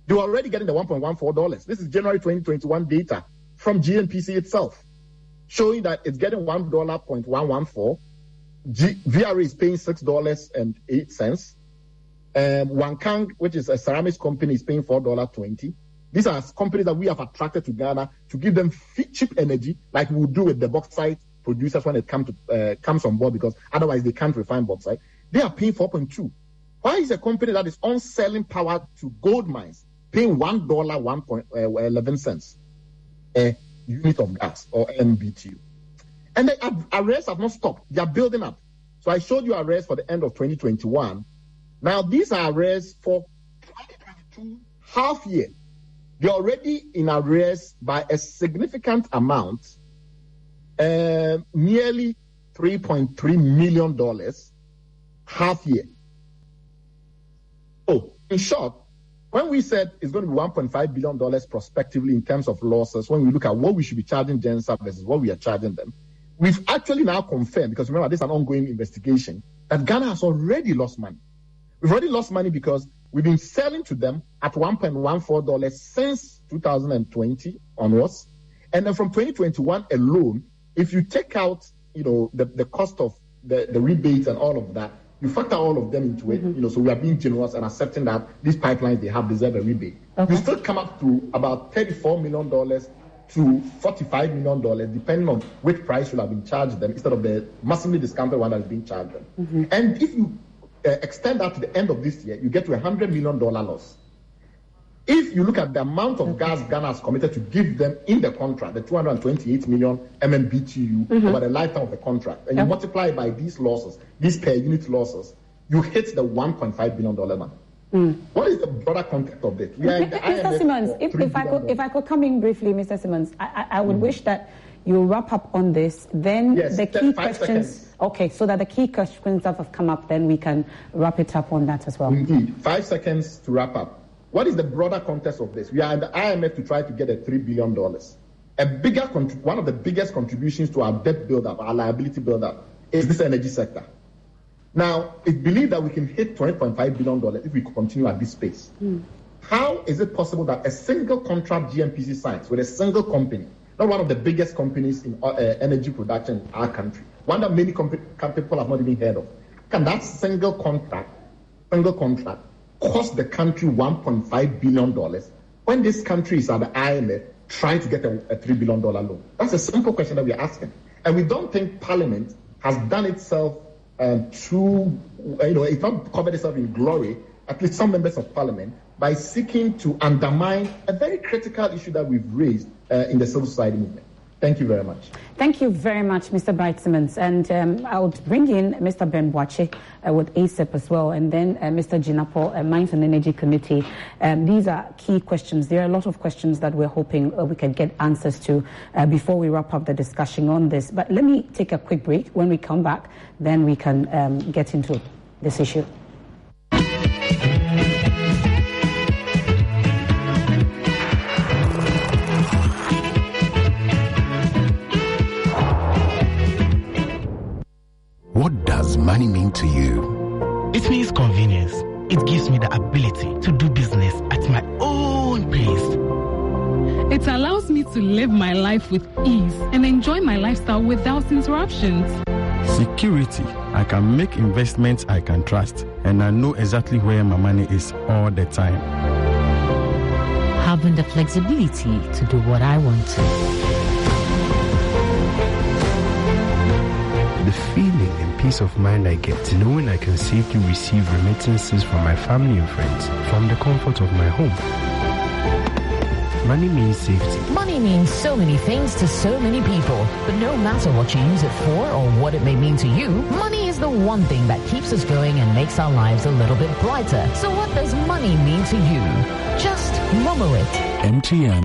they were already getting the $1.14. This is January 2021 data from GNPC itself, showing that it's getting $1.114. VRA is paying $6.08. Wankang, which is a ceramics company, is paying $4.20. These are companies that we have attracted to Ghana to give them cheap energy, like we would do with the bauxite producers when it comes on board, because otherwise they can't refine bauxite. They are paying $4.2. Why is a company that is on selling power to gold mines paying $1.11 a unit of gas or MBTU? And the arrears have not stopped. They are building up. So I showed you arrears for the end of 2021. Now these are arrears for 2022 half year. They're already in arrears by a significant amount, nearly $3.3 million half year. Oh, in short, when we said it's going to be $1.5 billion prospectively in terms of losses, when we look at what we should be charging Gensa versus what we are charging them, we've actually now confirmed, because remember, this is an ongoing investigation, that Ghana has already lost money. We've already lost money because we've been selling to them at $1.14 since 2020 onwards. And then from 2021 alone, if you take out, the cost of the rebates and all of that, you factor all of them into it, so we are being generous and accepting that these pipelines, they have deserved a rebate. Okay. You still come up to about $34 million to $45 million, depending on which price should have been charged them instead of the massively discounted one that is being charged them. Mm-hmm. And if you extend that to the end of this year, you get to $100 million loss. If you look at the amount of gas Ghana has committed to give them in the contract, the 228 million MMBTU over the lifetime of the contract, and you multiply it by these losses, these per unit losses, you hit the $1.5 billion mark. What is the broader context of this? Mr. Simmons, if I could come in briefly, Mr. Simmons, I would wish that you wrap up on this. Then the key questions. Seconds. Okay, so that the key questions that have come up, then we can wrap it up on that as well. Indeed. 5 seconds to wrap up. What is the broader context of this? We are at the IMF to try to get a $3 billion. One of the biggest contributions to our debt buildup, our liability buildup, is this energy sector. Now, it's believed that we can hit $20.5 billion if we continue at this pace. How is it possible that a single contract GNPC signs with a single company, not one of the biggest companies in energy production in our country, one that many people have not even heard of, can that single contract cost the country $1.5 billion when this country is at the IMF trying to get a $3 billion loan? That's a simple question that we're asking. And we don't think Parliament has done itself it's not covered itself in glory, at least some members of Parliament, by seeking to undermine a very critical issue that we've raised in the civil society movement. Thank you very much. Thank you very much, Mr. Bright Simmons. And I'll bring in Mr. Ben Boakye with ASEP as well, and then Mr. Jinapor, Mines and Energy Committee. These are key questions. There are a lot of questions that we're hoping we can get answers to before we wrap up the discussion on this. But let me take a quick break. When we come back, then we can get into this issue. What does money mean to you? It means convenience. It gives me the ability to do business at my own pace. It allows me to live my life with ease and enjoy my lifestyle without interruptions. Security. I can make investments I can trust, and I know exactly where my money is all the time. Having the flexibility to do what I want to. The feeling and peace of mind I get knowing I can safely receive remittances from my family and friends from the comfort of my home. Money means safety. Money means so many things to so many people, but no matter what you use it for or what it may mean to you, money is the one thing that keeps us going and makes our lives a little bit brighter. So what does money mean to you? Just Momo it. MTN.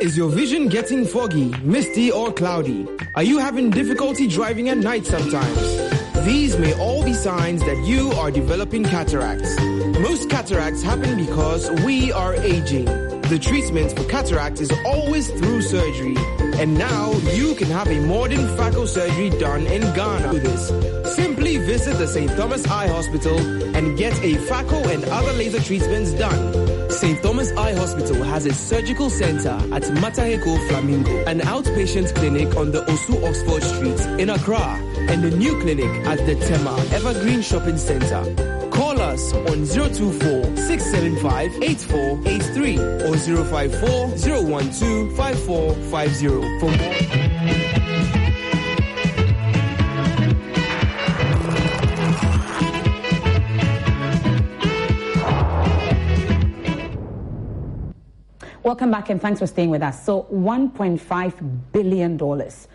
Is your vision getting foggy, misty, or cloudy? Are you having difficulty driving at night sometimes? These may all be signs that you are developing cataracts. Most cataracts happen because we are aging. The treatment for cataract is always through surgery. And now you can have a modern phaco surgery done in Ghana. Do this. Simply visit the St. Thomas Eye Hospital and get a phaco and other laser treatments done. St. Thomas Eye Hospital has a surgical center at Mataheko Flamingo, an outpatient clinic on the Osu Oxford Street in Accra, and a new clinic at the Tema Evergreen Shopping Center. Call us on 024-675-8483 or 054-012-5450 for more. Welcome back and thanks for staying with us. So $1.5 billion, this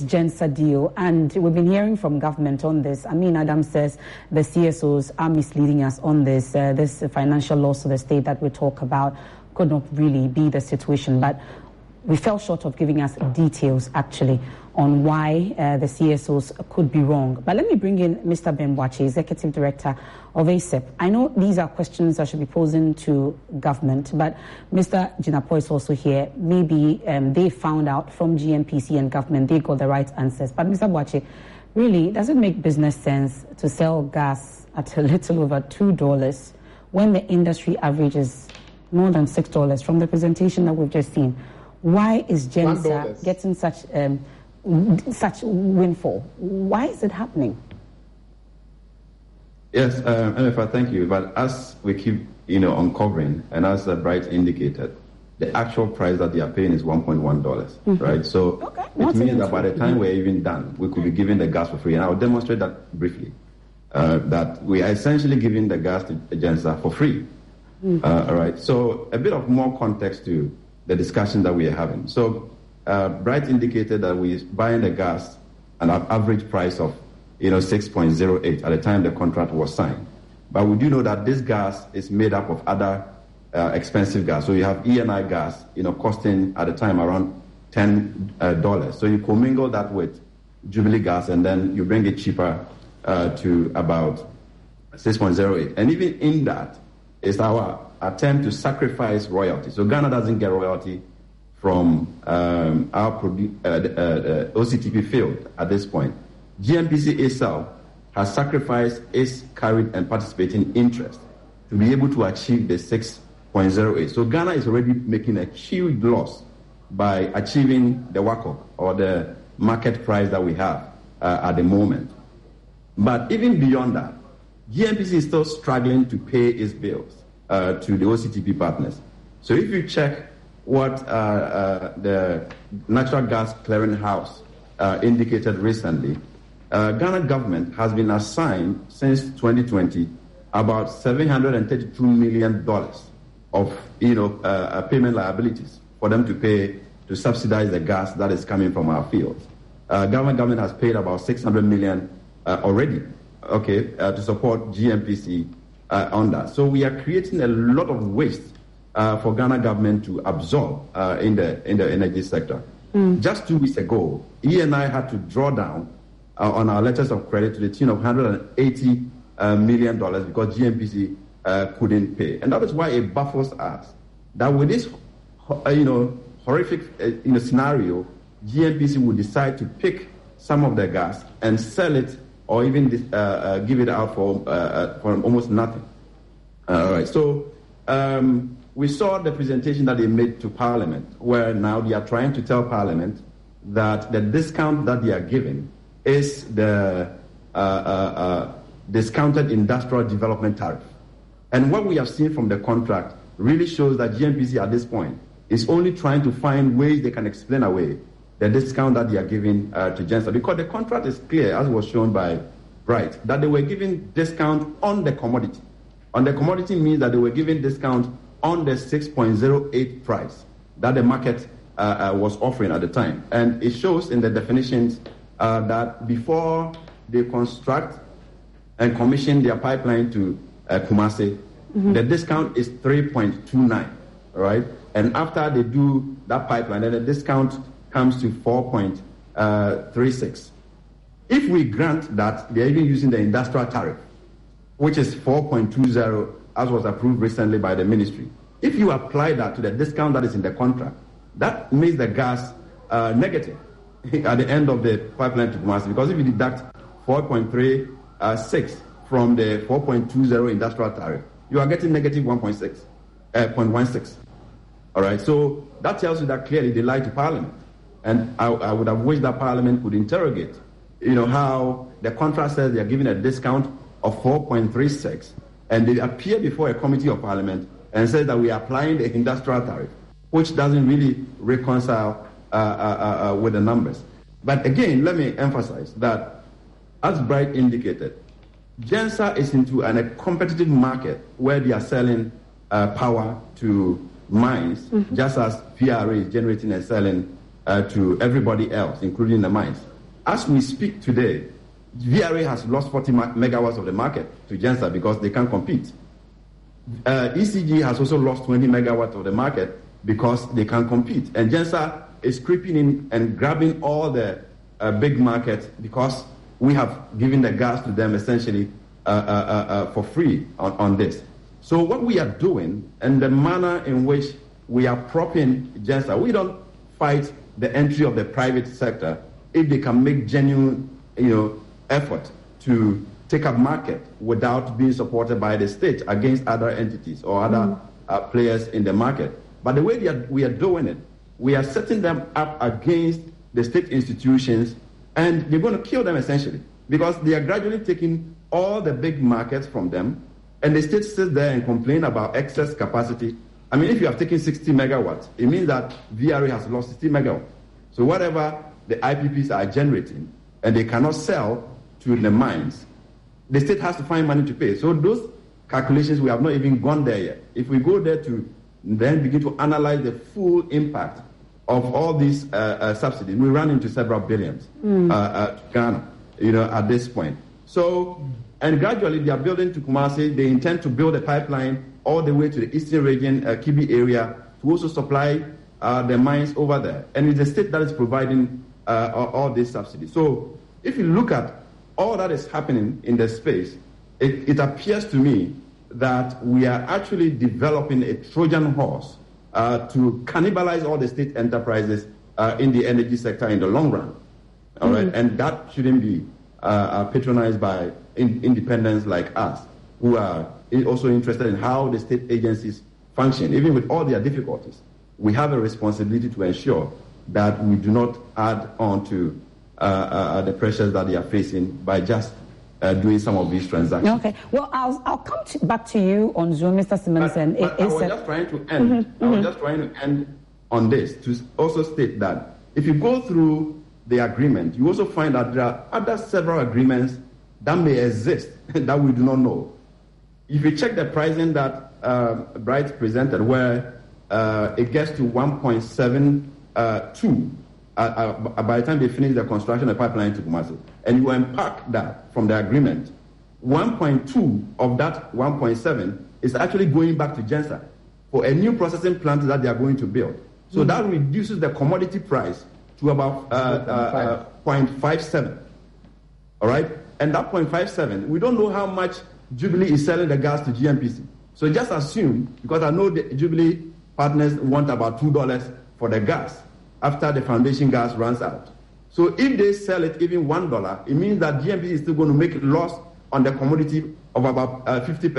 GENSA deal, and we've been hearing from government on this. Amin Adam says the CSOs are misleading us on this. This financial loss to the state that we talk about could not really be the situation, but we fell short of giving us details actually on why the CSOs could be wrong. But let me bring in Mr. Ben Boakye, Executive Director of ASEP. I know these are questions I should be posing to government, but Mr. Jinapor is also here. Maybe they found out from GNPC and government, they got the right answers. But Mr. Boakye, really, does it make business sense to sell gas at a little over $2 when the industry average is more than $6 from the presentation that we've just seen? Why is GENSA getting such windfall? Why is it happening? Yes, MFA, thank you. But as we keep, uncovering, and as Bright indicated, the actual price that they are paying is $1.1, right? So it means that by the time we're even done, we could be giving the gas for free. And I'll demonstrate that briefly, that we are essentially giving the gas to GENSA for free. All right. So a bit of more context to the discussion that we are having. So Bright indicated that we're buying the gas at an average price of 6.08 at the time the contract was signed. But we do know that this gas is made up of other expensive gas. So you have ENI gas, costing at the time around $10. So you commingle that with Jubilee gas, and then you bring it cheaper to about 6.08. And even in that is our attempt to sacrifice royalty. So Ghana doesn't get royalty from our OCTP field at this point. GNPC itself has sacrificed its carried and participating interest to be able to achieve the 6.08. So Ghana is already making a huge loss by achieving the WACOG, or the market price that we have at the moment. But even beyond that, GNPC is still struggling to pay its bills to the OCTP partners. So if you check what the Natural Gas Clearinghouse indicated recently, Ghana government has been assigned since 2020 about $732 million of payment liabilities for them to pay to subsidize the gas that is coming from our fields. Government has paid about $600 million already, to support GNPC on that. So we are creating a lot of waste for Ghana government to absorb in the energy sector. Just 2 weeks ago, ENI had to draw down on our letters of credit to the tune of $180 million because GNPC couldn't pay. And that is why it baffles us that with this horrific scenario, GNPC would decide to pick some of the gas and sell it, or even give it out for almost nothing. All right. So we saw the presentation that they made to Parliament, where now they are trying to tell Parliament that the discount that they are giving is the discounted industrial development tariff. And what we have seen from the contract really shows that GNPC at this point is only trying to find ways they can explain away the discount that they are giving to Gensa, because the contract is clear, as was shown by Bright, that they were giving discount on the commodity. On the commodity means that they were giving discount on the 6.08 price that the market was offering at the time. And it shows in the definitions that before they construct and commission their pipeline to Kumasi, the discount is 3.29, right? And after they do that pipeline, then the discount comes to 4.36. If we grant that they're even using the industrial tariff, which is 4.20, as was approved recently by the ministry, if you apply that to the discount that is in the contract, that makes the gas negative at the end of the pipeline to Kumasi, because if you deduct 4.36 from the 4.20 industrial tariff, you are getting negative 1.16. All right, so that tells you that clearly they lied to Parliament. And I would have wished that Parliament could interrogate, how the contract says they are giving a discount of 4.36, and they appear before a committee of Parliament and say that we are applying the industrial tariff, which doesn't really reconcile with the numbers. But again, let me emphasize that, as Bright indicated, Gensa is into a competitive market where they are selling power to mines, just as VRA is generating and selling to everybody else, including the mines. As we speak today, VRA has lost 40 megawatts of the market to Gensa because they can't compete. ECG has also lost 20 megawatts of the market because they can't compete. And Gensa is creeping in and grabbing all the big markets because we have given the gas to them essentially for free on this. So what we are doing and the manner in which we are propping Gensa, we don't fight the entry of the private sector if they can make genuine effort to take up market without being supported by the state against other entities or other players in the market. But the way we are doing it, we are setting them up against the state institutions, and they're going to kill them essentially, because they are gradually taking all the big markets from them, and the state sits there and complain about excess capacity. I mean, if you have taken 60 megawatts, it means that VRA has lost 60 megawatts. So whatever the IPPs are generating, and they cannot sell to the mines, the state has to find money to pay. So those calculations, we have not even gone there yet. If we go there to then begin to analyze the full impact of all these subsidies, we run into several billions to Ghana, at this point. So, and gradually they are building to Kumasi. They intend to build a pipeline all the way to the eastern region, Kibi area, to also supply the mines over there. And it's the state that is providing all these subsidies. So, if you look at all that is happening in the space, it appears to me that we are actually developing a Trojan horse to cannibalize all the state enterprises in the energy sector in the long run. All right, and that shouldn't be patronized by independents like us, who are also interested in how the state agencies function. Even with all their difficulties, we have a responsibility to ensure that we do not add on to the pressures that they are facing by just doing some of these transactions. Okay. Well, I'll come back to you on Zoom, Mr. Simonson. But I was just trying to end. I was just trying to end on this to also state that if you go through the agreement, you also find that there are other several agreements that may exist that we do not know. If you check the pricing that Bright presented, where it gets to 1.72 by the time they finish the construction of the pipeline to Kumasi, and you unpack that from the agreement, 1.2 of that 1.7 is actually going back to Gensa for a new processing plant that they are going to build. So that reduces the commodity price to about 0.57. All right? And that 0.57, we don't know how much Jubilee is selling the gas to GNPC. So just assume, because I know the Jubilee partners want about $2 for the gas after the foundation gas runs out. So if they sell it even $1, it means that GNPC is still going to make a loss on the commodity of about 50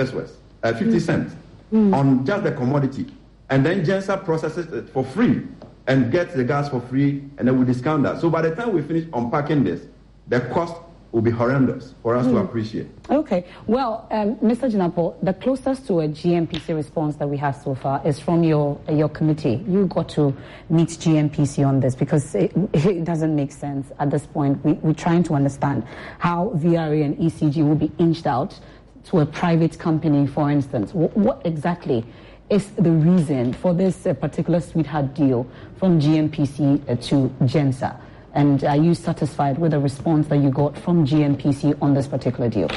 cents on just the commodity. And then Gensa processes it for free and gets the gas for free, and then we discount that. So by the time we finish unpacking this, the cost will be horrendous for us to appreciate. Okay. Well, Mr. Jinapor, the closest to a GNPC response that we have so far is from your committee. You got to meet GNPC on this because it doesn't make sense at this point. We're trying to understand how VRA and ECG will be inched out to a private company, for instance. What exactly is the reason for this particular sweetheart deal from GNPC to Gensa? And are you satisfied with the response that you got from GNPC on this particular deal?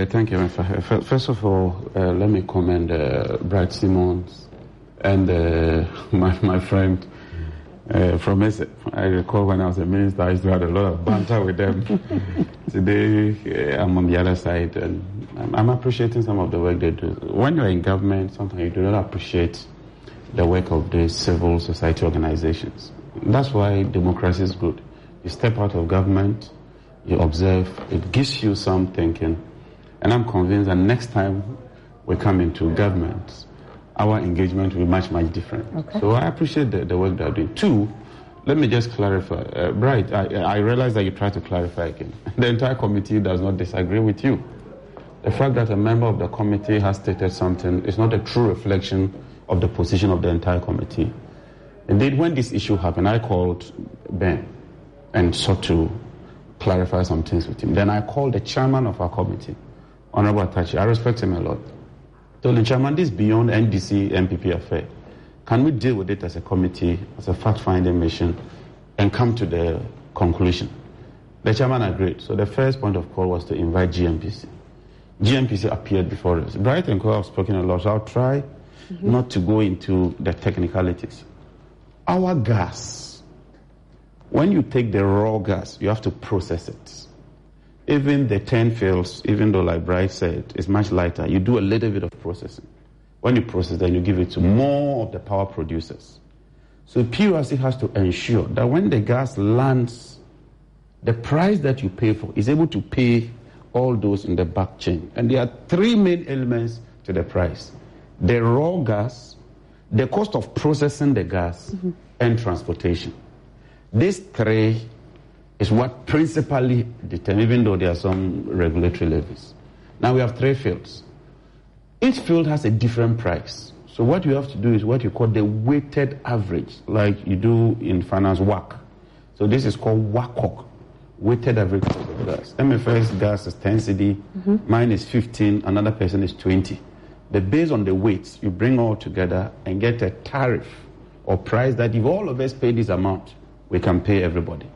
Thank you. First of all, let me commend Brad Simmons and my friend from ESE. I recall when I was a minister, I used to have a lot of banter with them. Today, I'm on the other side, and I'm appreciating some of the work they do. When you're in government, sometimes you do not appreciate the work of the civil society organizations. That's why democracy is good. You step out of government, you observe, it gives you some thinking. And I'm convinced that next time we come into government, our engagement will be much, much different. Okay. So I appreciate the work they're doing. Two, let me just clarify. Bright, I realize that you try to clarify again. The entire committee does not disagree with you. The fact that a member of the committee has stated something is not a true reflection of the position of the entire committee. Indeed, when this issue happened, I called Ben and sought to clarify some things with him. Then I called the chairman of our committee, Honorable Atachi. I respect him a lot. Told him, Chairman, this is beyond NDC MPP affair. Can we deal with it as a committee, as a fact-finding mission, and come to the conclusion? The chairman agreed. So the first point of call was to invite GNPC. GNPC appeared before us. Bright and Co have spoken a lot, so I'll try not to go into the technicalities. Our gas, when you take the raw gas, you have to process it. Even the 10 fields, even though like Bright said, is much lighter, you do a little bit of processing. When you process, then you give it to more of the power producers. So PURC has to ensure that when the gas lands, the price that you pay for is able to pay all those in the back chain. And there are three main elements to the price. The raw gas, the cost of processing the gas, and transportation. These three is what principally determines, even though there are some regulatory levies. Now we have three fields. Each field has a different price. So what you have to do is what you call the weighted average, like you do in finance, WACC. So this is called WACC, weighted average cost of gas. MFS gas is 10 cedi, mine is 15, another person is 20. But based on the weights, you bring all together and get a tariff or price that if all of us pay this amount, we can pay everybody.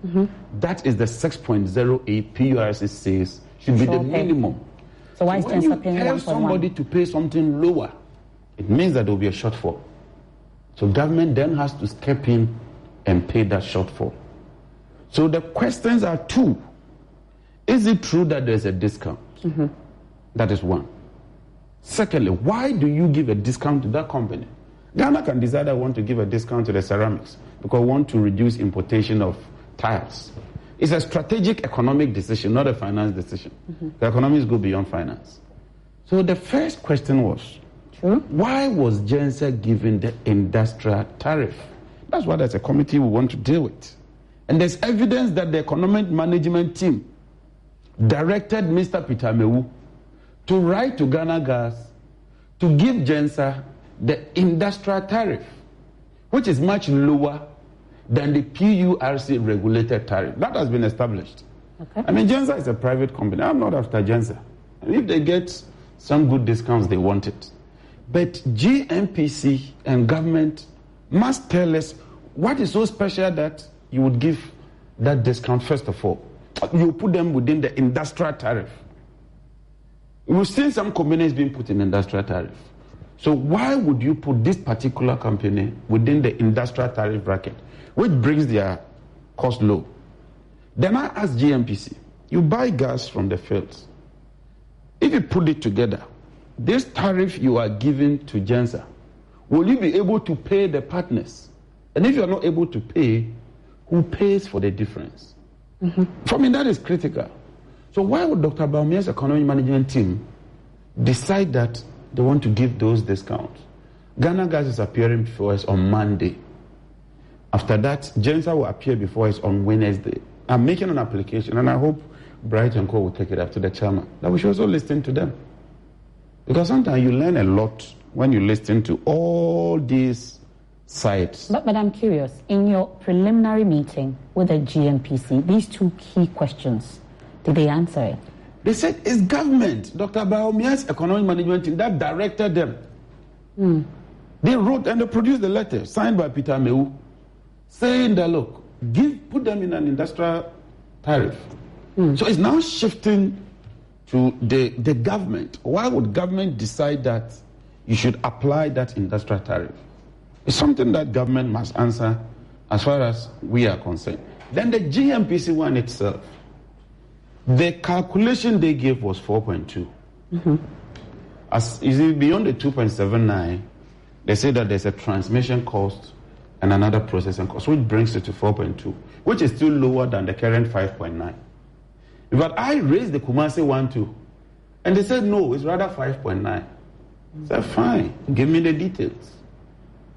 That is the 6.08 PURC says should be the minimum. So why is Gensa paying 1.1? When you tell somebody to pay something lower, it means that there will be a shortfall. So government then has to step in and pay that shortfall. So the questions are two. Is it true that there's a discount? That is one. Secondly, why do you give a discount to that company? Ghana can decide I want to give a discount to the ceramics because I want to reduce importation of tiles. It's a strategic economic decision, not a finance decision. The economics go beyond finance. So the first question was, why was Gensa given the industrial tariff? That's what as a committee we want to deal with. And there's evidence that the economic management team directed Mr. Peter Mewu to write to Ghana Gas to give Gensa the industrial tariff, which is much lower than the PURC regulated tariff. That has been established. I mean, Gensa is a private company. I'm not after Gensa. And if they get some good discounts, they want it. But GNPC and government must tell us what is so special that you would give that discount. First of all, you put them within the industrial tariff. We've seen some companies being put in industrial tariff. So why would you put this particular company within the industrial tariff bracket, which brings their cost low? Then I ask GNPC, you buy gas from the fields. If you put it together, this tariff you are giving to Gensa, will you be able to pay the partners? And if you are not able to pay, who pays for the difference? For me, that is critical. So why would Dr. Baumia's economic management team decide that they want to give those discounts? Ghana Gas is appearing before us on Monday. After that, Gensa will appear before us on Wednesday. I'm making an application, and I hope Bright and Co will take it up to the chairman, that we should also listen to them. Because sometimes you learn a lot when you listen to all these sides. But I'm curious, in your preliminary meeting with the GNPC, these two key questions, did they answer it? They said it's government, Dr. Baumia's economic management team, that directed them. They wrote and they produced the letter signed by Peter Mewu saying that, look, put them in an industrial tariff. So it's now shifting to the government. Why would government decide that you should apply that industrial tariff? It's something that government must answer as far as we are concerned. Then the GNPC one itself, the calculation they gave was 4.2. As you see, beyond the 2.79, they say that there's a transmission cost and another processing cost, which brings it to 4.2, which is still lower than the current 5.9. But I raised the Kumasi one too, and they said no, it's rather 5.9. I said fine, give me the details.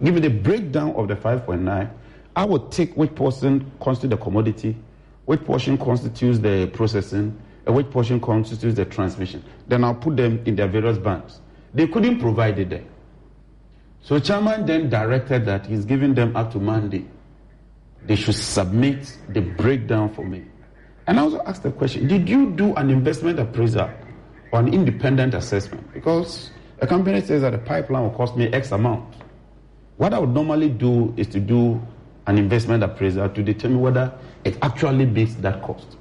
Give me the breakdown of the 5.9. I would take which portion constitutes the commodity, which portion constitutes the processing, and which portion constitutes the transmission. Then I'll put them in their various banks. They couldn't provide it there. So chairman then directed that he's giving them up to Monday. They should submit the breakdown for me. And I also asked the question, did you do an investment appraisal or an independent assessment? Because a company says that the pipeline will cost me X amount. What I would normally do is to do an investment appraisal to determine whether it actually beats that cost.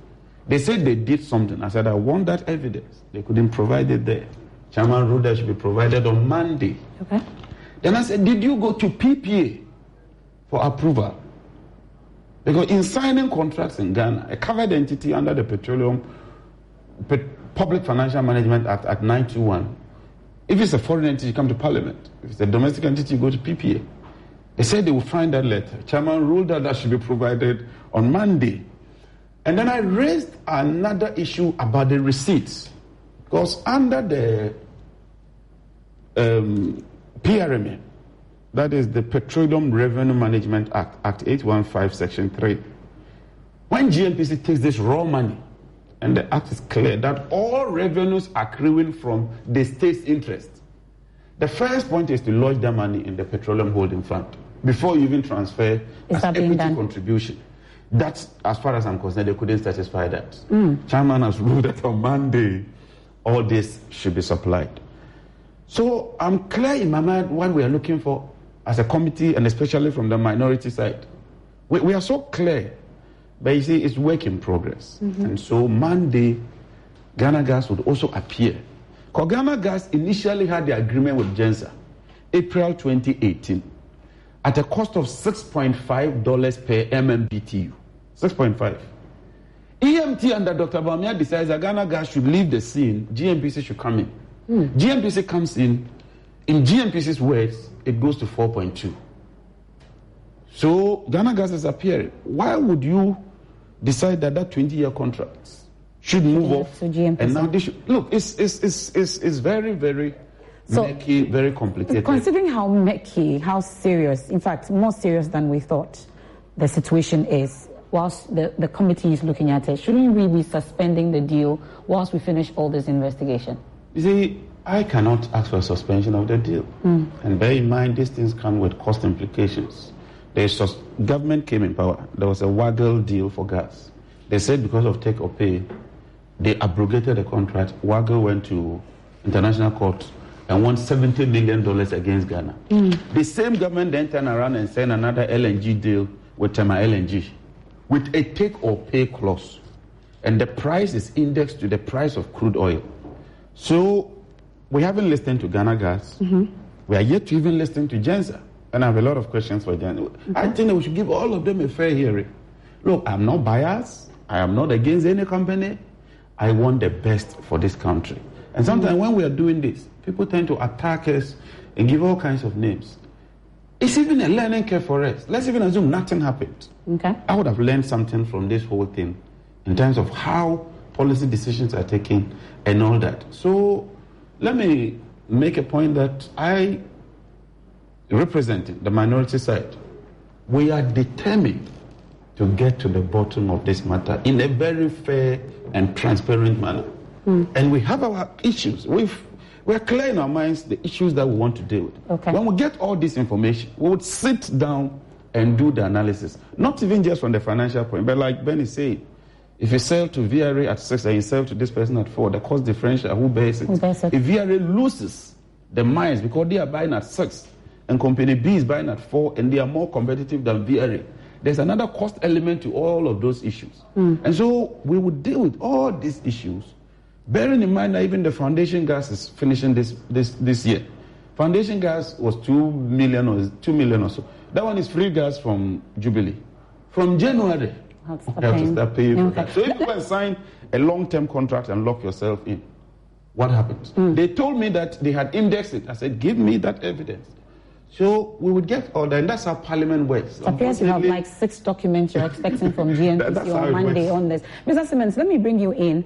They said they did something. I said, I want that evidence. They couldn't provide it there. Chairman ruled that should be provided on Monday. Okay. Then I said, did you go to PPA for approval? Because in signing contracts in Ghana, a covered entity under the Public Financial Management Act 921, if it's a foreign entity, you come to Parliament. If it's a domestic entity, you go to PPA. They said they will find that letter. Chairman ruled that that should be provided on Monday. And then I raised another issue about the receipts. Because under the PRMA, that is the Petroleum Revenue Management Act, Act 815, Section 3. When GNPC takes this raw money, and the act is clear that all revenues accruing from the state's interest, the first point is to lodge the money in the Petroleum Holding Fund before you even transfer as equity contribution. That's, as far as I'm concerned, they couldn't satisfy that. Chairman has ruled that on Monday, all this should be supplied. So I'm clear in my mind what we are looking for as a committee, and especially from the minority side, we are so clear, but you see, it's work in progress. And so Monday, Ghana Gas would also appear. Because Ghana Gas initially had the agreement with GENSA, April 2018, at a cost of $6.5 per MMBTU. 6.5. EMT under Dr. Bawumia decides that Ghana Gas should leave the scene, GNPC should come in. GNPC comes in GNPC's words, it goes to 4.2. So Ghana Gas is appearing. Why would you decide that 20-year contract should move off? And now they should look. It's very, very murky, very complicated. Considering how murky, how serious, in fact, more serious than we thought the situation is, whilst the committee is looking at it, shouldn't we be suspending the deal whilst we finish all this investigation? You see, I cannot ask for a suspension of the deal. And bear in mind, these things come with cost implications. Government came in power. There was a waggle deal for gas. They said because of take or pay, they abrogated the contract. Waggle went to international court and won $70 million against Ghana. The same government then turned around and signed another LNG deal with Tema LNG with a take or pay clause. And the price is indexed to the price of crude oil. So we haven't listened to Ghana Gas. We are yet to even listen to GENSA. And I have a lot of questions for GENSA. I think that we should give all of them a fair hearing. Look, I'm not biased. I am not against any company. I want the best for this country. And sometimes when we are doing this, people tend to attack us and give all kinds of names. It's even a learning curve for us. Let's even assume nothing happened. I would have learned something from this whole thing in terms of how policy decisions are taken and all that. So let me make a point that I, representing the minority side, we are determined to get to the bottom of this matter in a very fair and transparent manner. And we have our issues. We're clear in our minds the issues that we want to deal with. When we get all this information, we would sit down and do the analysis. Not even just from the financial point, but like Ben is saying, if you sell to VRA at 6 and you sell to this person at 4, the cost differential, who bears it? If VRA loses the mines because they are buying at 6 and company B is buying at 4 and they are more competitive than VRA, there's another cost element to all of those issues. And so we would deal with all these issues, bearing in mind that even the foundation gas is finishing this year. Foundation gas was 2 million or so. That one is free gas from Jubilee. From January, you have to start paying for that. So if you can sign a long-term contract and lock yourself in, what happens? They told me that they had indexed it. I said, give me that evidence. So we would get all that, and that's how Parliament works. It appears you have like 6 documents you're expecting from GNPC on Monday on this. Mr. Simmons, let me bring you in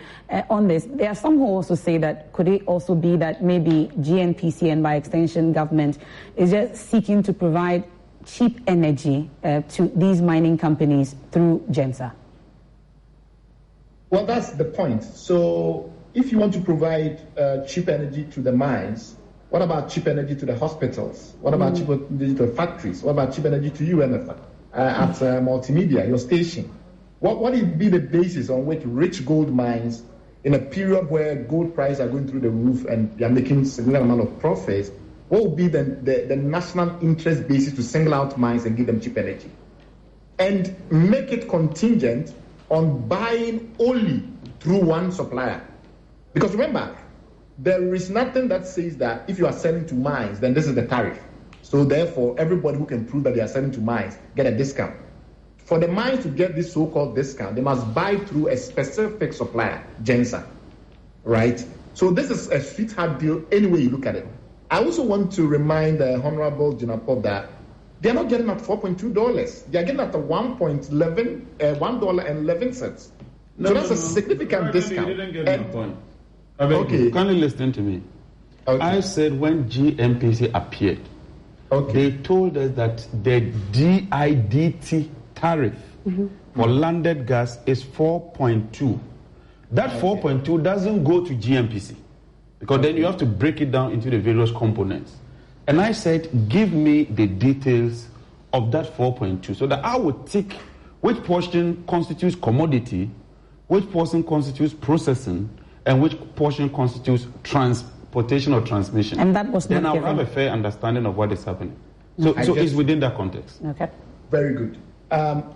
on this. There are some who also say that could it also be that maybe GNPC and by extension government is just seeking to provide cheap energy to these mining companies through GENSA? Well, that's the point. So if you want to provide cheap energy to the mines, what about cheap energy to the hospitals? What about cheap energy to the factories? What about cheap energy to you, MFA, at Multimedia, your station? What would be the basis on which rich gold mines, in a period where gold prices are going through the roof and they are making significant amount of profits, what would be the national interest basis to single out mines and give them cheap energy? And make it contingent on buying only through one supplier. Because remember, there is nothing that says that if you are selling to mines, then this is the tariff. So therefore, everybody who can prove that they are selling to mines get a discount. For the mines to get this so-called discount, they must buy through a specific supplier, GENSA, right? So this is a sweetheart deal any way you look at it. I also want to remind the Honorable Jinapov that they're not getting at $4.2. They're getting at $1.11. So that's a significant discount. You didn't get my point. Okay. Can you listen to me? I said when GNPC appeared, they told us that the DIDT tariff for landed gas is 4.2. That 4.2 doesn't go to GNPC because then you have to break it down into the various components. And I said, give me the details of that 4.2 so that I would tick which portion constitutes commodity, which portion constitutes processing, and which portion constitutes transportation or transmission. And that was then not I'll have a fair understanding of what is happening. So it's within that context. Okay. Very good.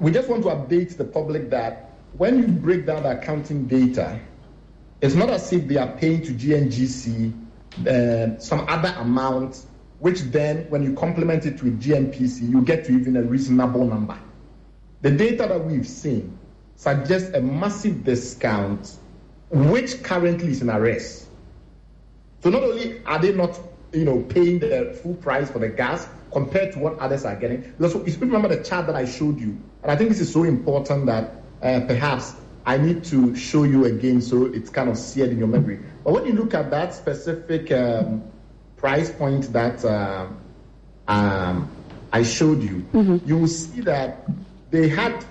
We just want to update the public that when you break down the accounting data, it's not as if they are paying to GNGC some other amount, which then, when you complement it with GNPC, you get to even a reasonable number. The data that we've seen suggests a massive discount, which currently is in arrest. So not only are they not, paying the full price for the gas compared to what others are getting, because if you remember the chart that I showed you, and I think this is so important that perhaps I need to show you again so it's kind of seared in your memory. But when you look at that specific price point that I showed you, you will see that we had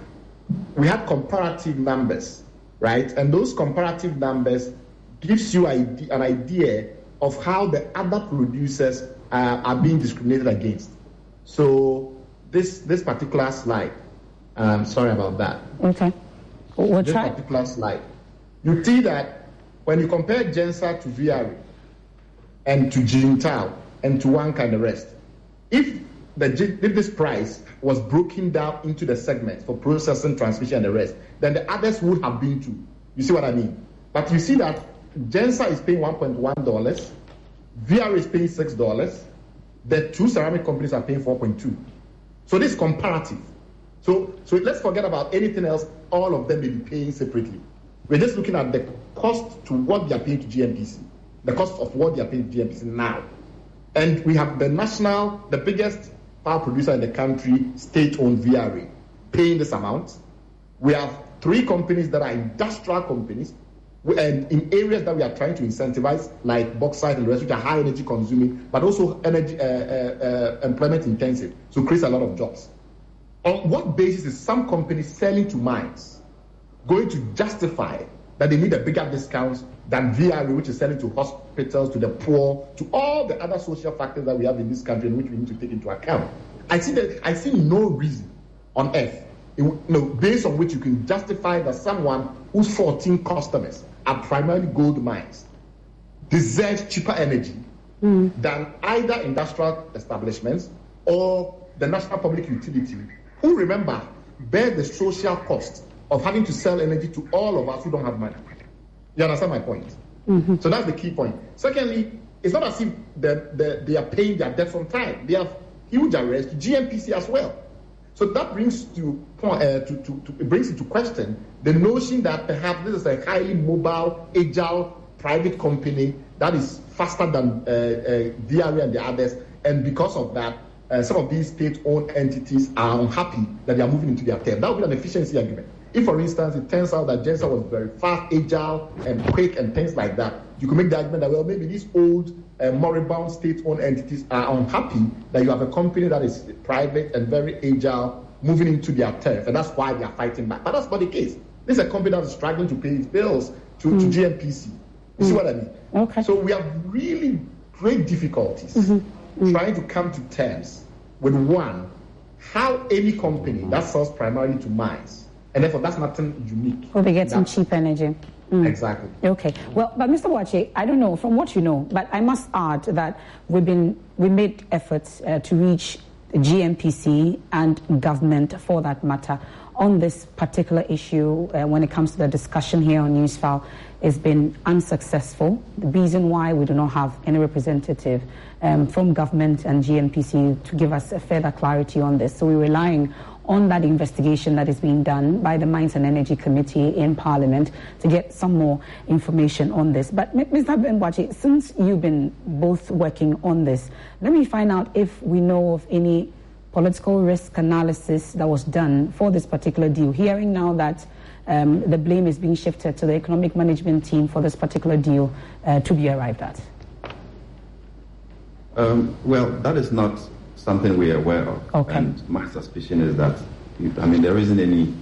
comparative numbers, right? And those comparative numbers gives you an idea of how the other producers are being discriminated against. So this particular slide, sorry about that. Okay. This particular slide, you see that when you compare Gensa to VRE and to Jintal and to Wanka and the rest, if this price was broken down into the segments for processing, transmission, and the rest, then the others would have been too. You see what I mean? But you see that Gensa is paying $1.1, VRE is paying $6, the two ceramic companies are paying 4.2. So this is comparative. So let's forget about anything else. All of them may be paying separately. We're just looking at the cost to what they are paying to GNPC, the cost of what they are paying to GNPC now. And we have the biggest power producer in the country, state-owned VRE, paying this amount. We have 3 companies that are industrial companies, and in areas that we are trying to incentivize, like bauxite and the rest, which are high energy consuming, but also energy employment intensive, so creates a lot of jobs. On what basis is some companies selling to mines going to justify that they need a bigger discount than VRE, which is selling to hospitals, to the poor, to all the other social factors that we have in this country, and which we need to take into account? I see no reason on earth, based on which you can justify that someone whose 14 customers are primarily gold mines deserves cheaper energy than either industrial establishments or the national public utility, who, remember, bear the social cost of having to sell energy to all of us who don't have money. You understand my point? So that's the key point. Secondly, it's not as if they are paying their debts on time. They have huge arrests, GNPC as well. So that brings into question the notion that perhaps this is a highly mobile, agile private company that is faster than VRE and the others, and because of that, some of these state-owned entities are unhappy that they are moving into their term. That would be an efficiency argument. If, for instance, it turns out that Gensa was very fast, agile, and quick, and things like that, you could make the argument that, well, maybe these old, moribund state-owned entities are unhappy that you have a company that is private and very agile moving into their turf, and that's why they are fighting back. But that's not the case. This is a company that is struggling to pay its bills to GNPC. You see what I mean? Okay. So we have really great difficulties trying to come to terms with, one, how any company that sells primarily to mines, and therefore that's nothing unique. Will be getting cheap energy. Exactly. Okay. Well, but Mr. Boakye, I don't know from what you know, but I must add that we made efforts to reach GNPC and government, for that matter, on this particular issue when it comes to the discussion here on Newsfile. Has been unsuccessful. The reason why we do not have any representative from government and GNPC to give us a further clarity on this. So we're relying on that investigation that is being done by the Mines and Energy Committee in Parliament to get some more information on this. But Mr. Boakye, since you've been both working on this, let me find out if we know of any political risk analysis that was done for this particular deal. Hearing now that the blame is being shifted to the economic management team for this particular deal to be arrived at. Well, that is not something we are aware of. Okay. And my suspicion is that, there isn't any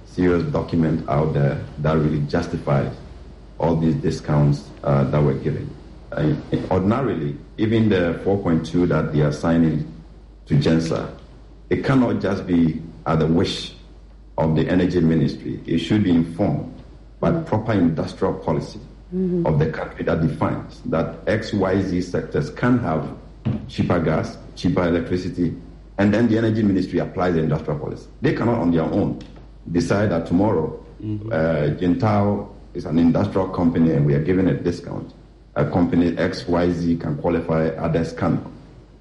serious document out there that really justifies all these discounts that we're giving. Ordinarily, even the 4.2 that they are signing to Gensa, it cannot just be at the wish of the energy ministry. It should be informed by proper industrial policy of the country that defines that XYZ sectors can have cheaper gas, cheaper electricity, and then the energy ministry applies the industrial policy. They cannot on their own decide that tomorrow Gentile is an industrial company and we are giving a discount. A company XYZ can qualify, others cannot.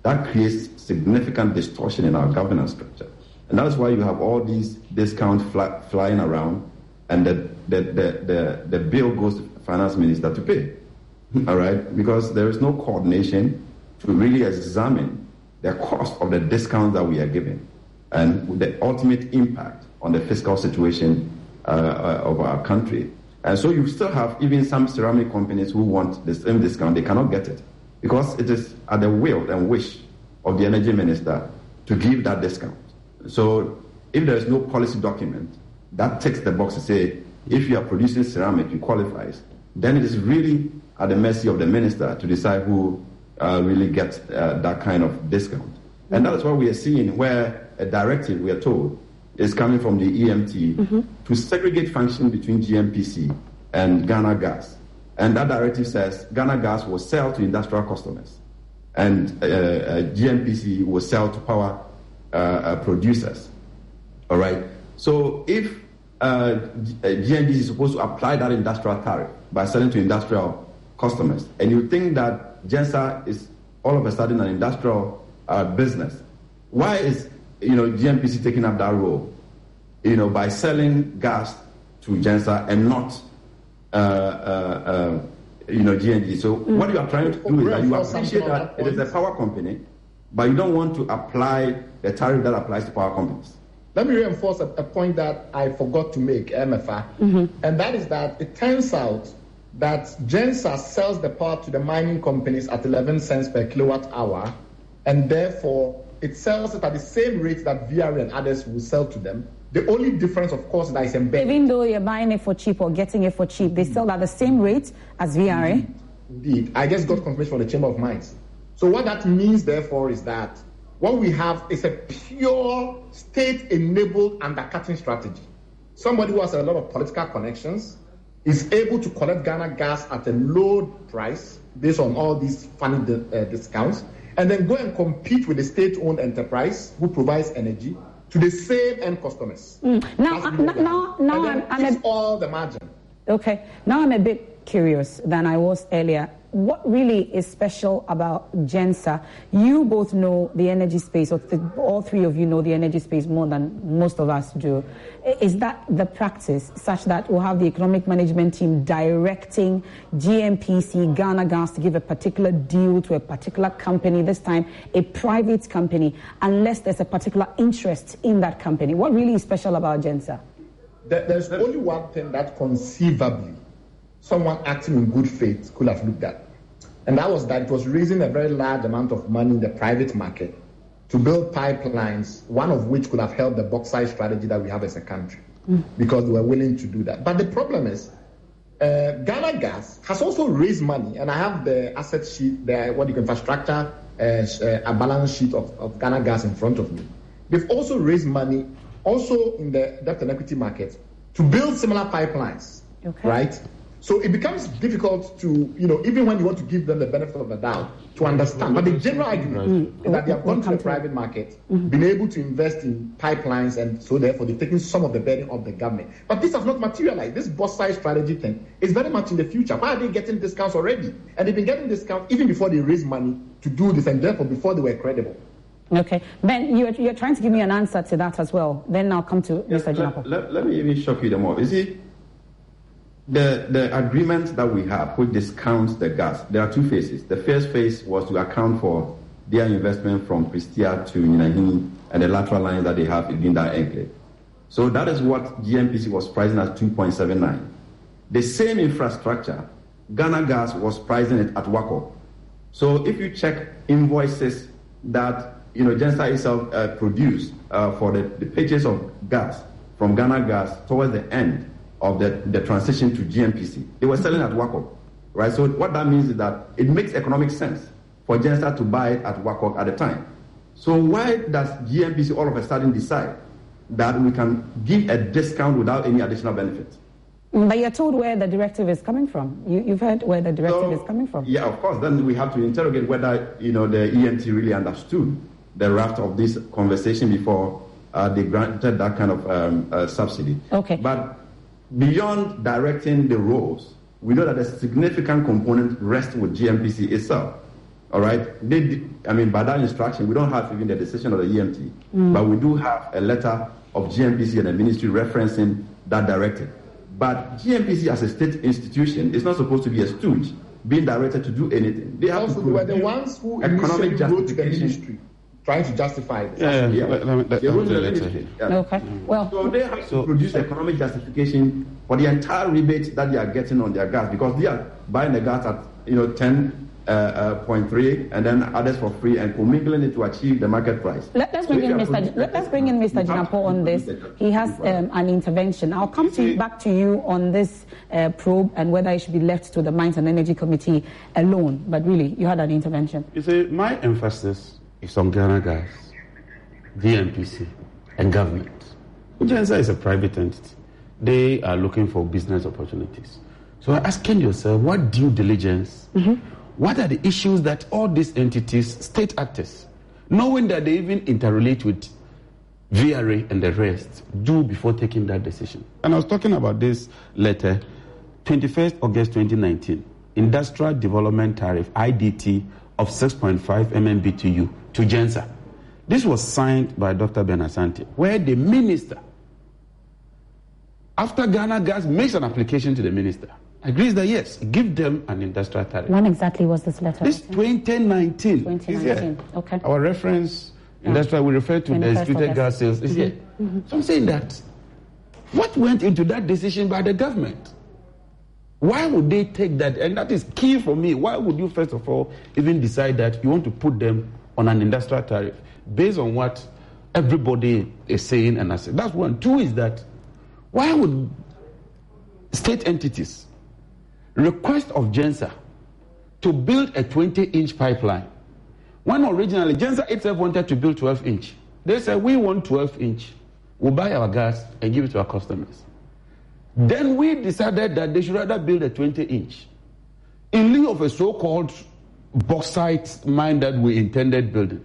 That creates significant distortion in our governance structure. And that's why you have all these discounts flying around, and the bill goes to the finance minister to pay. All right? Because there is no coordination to really examine the cost of the discounts that we are giving and the ultimate impact on the fiscal situation of our country. And so you still have even some ceramic companies who want the same discount. They cannot get it because it is at the will and wish of the energy minister to give that discount. So if there is no policy document that ticks the box to say, if you are producing ceramic, you qualifies, then it is really at the mercy of the minister to decide who really gets that kind of discount. And that is what we are seeing, where a directive, we are told, is coming from the EMT to segregate function between GNPC and Ghana Gas. And that directive says Ghana Gas will sell to industrial customers and GNPC will sell to power producers. All right? So if GNPC is supposed to apply that industrial tariff by selling to industrial customers, and you think that GENSA is all of a sudden an industrial business, why is GNPC taking up that role, by selling gas to GENSA and not, GNG? So what you are trying to do is that you appreciate that it is a power company, but you don't want to apply the tariff that applies to power companies. Let me reinforce a point that I forgot to make, MFA, and that is that it turns out that GENSA sells the power to the mining companies at 11 cents per kilowatt hour, and therefore it sells it at the same rate that VRA and others will sell to them. The only difference, of course, that is embedded. Even though you're buying it for cheap or getting it for cheap, they sell at the same rate as VRA? Indeed. I just got confirmation from the Chamber of Mines. So what that means, therefore, is that what we have is a pure state-enabled undercutting strategy. Somebody who has a lot of political connections is able to collect Ghana Gas at a low price based on all these funny discounts, and then go and compete with the state-owned enterprise who provides energy to the same end customers. Now I'm all the margin. Okay. Now I'm a bit curious than I was earlier. What really is special about GENSA? You both know the energy space, or all three of you know the energy space more than most of us do. Is that the practice, such that we'll have the economic management team directing GNPC, Ghana Gas, to give a particular deal to a particular company, this time a private company, unless there's a particular interest in that company? What really is special about GENSA? There's only one thing that conceivably someone acting in good faith could have looked at. And that was that it was raising a very large amount of money in the private market to build pipelines, one of which could have helped the bauxite strategy that we have as a country, because they were willing to do that. But the problem is, Ghana Gas has also raised money, and I have the asset sheet, infrastructure, a balance sheet of Ghana Gas in front of me. They've also raised money, also in the debt and equity market, to build similar pipelines, right? So it becomes difficult to, even when you want to give them the benefit of the doubt, to understand. But the general argument is that they have gone to the private market, been able to invest in pipelines, and so therefore they've taken some of the burden of the government. But this has not materialized. This bauxite strategy thing is very much in the future. Why are they getting discounts already? And they've been getting discounts even before they raised money to do this, and therefore before they were credible. Okay. Ben, you're trying to give me an answer to that as well. Then I'll come to Mr. Jinapo. Let me even shock you the more. You see, the agreement that we have, which discounts the gas, there are two phases. The first phase was to account for their investment from Pristia to Ninahini and the lateral lines that they have within that enclave. So that is what GNPC was pricing at 2.79. The same infrastructure, Ghana Gas was pricing it at WACO. So if you check invoices that GENSA itself produced for the purchase of gas from Ghana Gas towards the end of the transition to GNPC, they were selling at WACO, right? So what that means is that it makes economic sense for GENSA to buy it at WACO at the time. So why does GNPC all of a sudden decide that we can give a discount without any additional benefits? But you're told where the directive is coming from. You've heard where the directive is coming from. Yeah, of course. Then we have to interrogate whether the EMT really understood the raft of this conversation before they granted that kind of subsidy. Okay. But beyond directing the roles, we know that a significant component rests with GMPC itself. All right? By that instruction, we don't have even the decision of the EMT, but we do have a letter of GMPC and the ministry referencing that directive. But GMPC as a state institution is not supposed to be a stooge being directed to do anything. They have also, to they were the ones who economic wrote to the ministry trying to justify this. They wrote to the ministry. Okay. Well, so they have to produce economic justification for the entire rebate that they are getting on their gas, because they are buying the gas at 10.3 and then others for free and commingling it to achieve the market price. Let's bring in Mr. Jinapo on this. He has an intervention. I'll come back to you on this probe and whether it should be left to the Mines and Energy Committee alone. But really, you had an intervention. You see, my emphasis is on Ghana Gas, GNPC, and government. GENSA is a private entity. They are looking for business opportunities. So asking yourself, what due diligence, what are the issues that all these entities, state actors, knowing that they even interrelate with VRA and the rest, do before taking that decision? And I was talking about this letter, 21st August 2019, Industrial Development Tariff, IDT, of 6.5 MMBTU to GENSA. This was signed by Dr. Ben Asante, where the minister, after Ghana Gas makes an application to the minister, agrees that yes, give them an industrial tariff. When exactly was this letter? This 2019. 2019. Okay. Our reference industrial, we refer to the executed gas sales is here. So I'm saying that what went into that decision by the government? Why would they take that? And that is key for me. Why would you first of all even decide that you want to put them on an industrial tariff based on what everybody is saying? And I said that's one. Two is that why would state entities request of GENSA to build a 20-inch pipeline when originally GENSA itself wanted to build 12-inch? They said, we want 12-inch. We'll buy our gas and give it to our customers. Then we decided that they should rather build a 20-inch in lieu of a so-called bauxite mine that we intended building.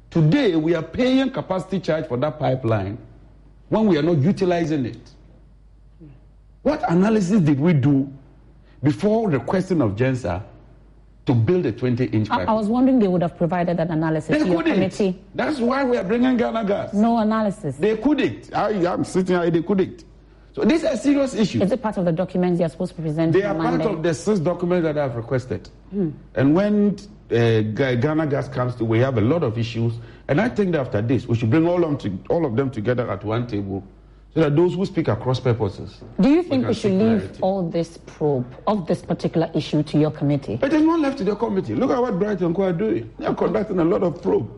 Today, we are paying capacity charge for that pipeline when we are not utilizing it. What analysis did we do before requesting of GENSA to build a 20-inch pipeline? I was wondering they would have provided that analysis to your committee. That's why we are bringing Ghana Gas. No analysis. They couldn't. I'm sitting here, they couldn't. So these are serious issues. Is it part of the documents you're supposed to present? They are part of the 6 documents that I've requested. And when Ghana Gas comes to, we have a lot of issues. And I think that after this, we should bring all of them together at one table so that those who speak across purposes. Do you think we should leave all this probe of this particular issue to your committee? It is not left to the committee. Look at what Bright and Co are doing. They are conducting a lot of probe.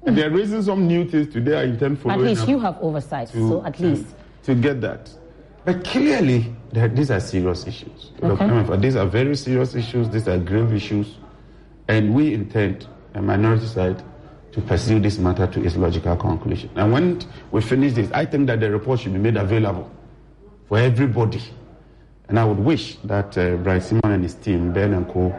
And they are raising some new things today. I intend following. At least you have oversight, so at least. To get that. But clearly, these are serious issues. Okay. These are very serious issues. These are grave issues. And we intend, a minority side, to pursue this matter to its logical conclusion. And when we finish this, I think that the report should be made available for everybody. And I would wish that Bright Simon and his team, Ben and Co,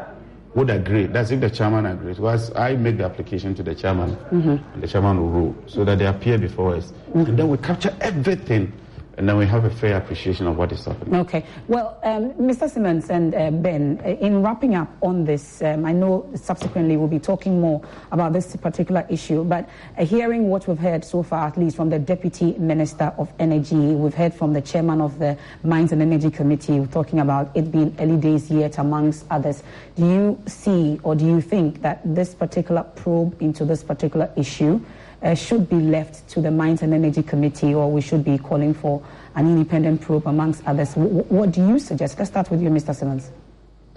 would agree. That's if the chairman agrees. Because I make the application to the chairman, and the chairman will rule, so that they appear before us. And then we capture everything. And then we have a fair appreciation of what is happening. Okay. Well, Mr. Simmons and Ben, in wrapping up on this, I know subsequently we'll be talking more about this particular issue, but hearing what we've heard so far, at least from the Deputy Minister of Energy, we've heard from the Chairman of the Mines and Energy Committee talking about it being early days yet, amongst others. Do you see or do you think that this particular probe into this particular issue should be left to the Mines and Energy Committee, or we should be calling for an independent probe amongst others? What do you suggest? Let's start with you, Mr. Simmons.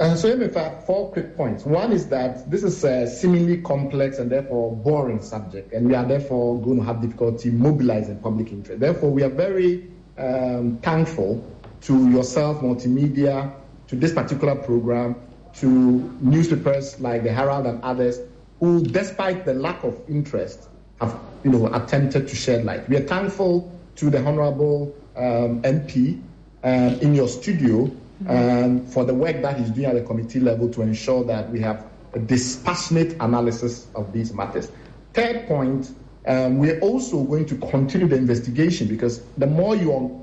So let me make 4 quick points. One is that this is a seemingly complex and therefore boring subject, and we are therefore going to have difficulty mobilizing public interest. Therefore, we are very thankful to yourself, multimedia, to this particular program, to newspapers like the Herald and others, who, despite the lack of interest, have attempted to shed light. We are thankful to the Honourable MP in your studio for the work that he's doing at the committee level to ensure that we have a dispassionate analysis of these matters. Third point, we're also going to continue the investigation, because the more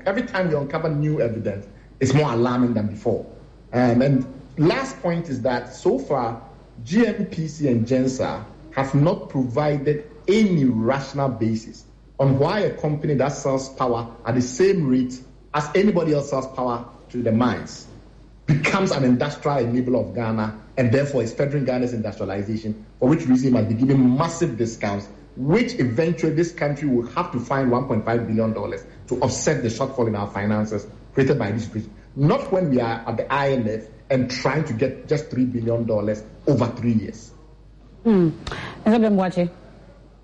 every time you uncover new evidence, it's more alarming than before. And last point is that so far, GNPC and GENSA have not provided any rational basis on why a company that sells power at the same rate as anybody else sells power to the mines becomes an industrial enabler of Ghana, and therefore is furthering Ghana's industrialization, for which reason it might be given massive discounts, which eventually this country will have to find $1.5 billion to offset the shortfall in our finances created by this situation. Not when we are at the IMF and trying to get just $3 billion over 3 years. Mr. Bembuachi,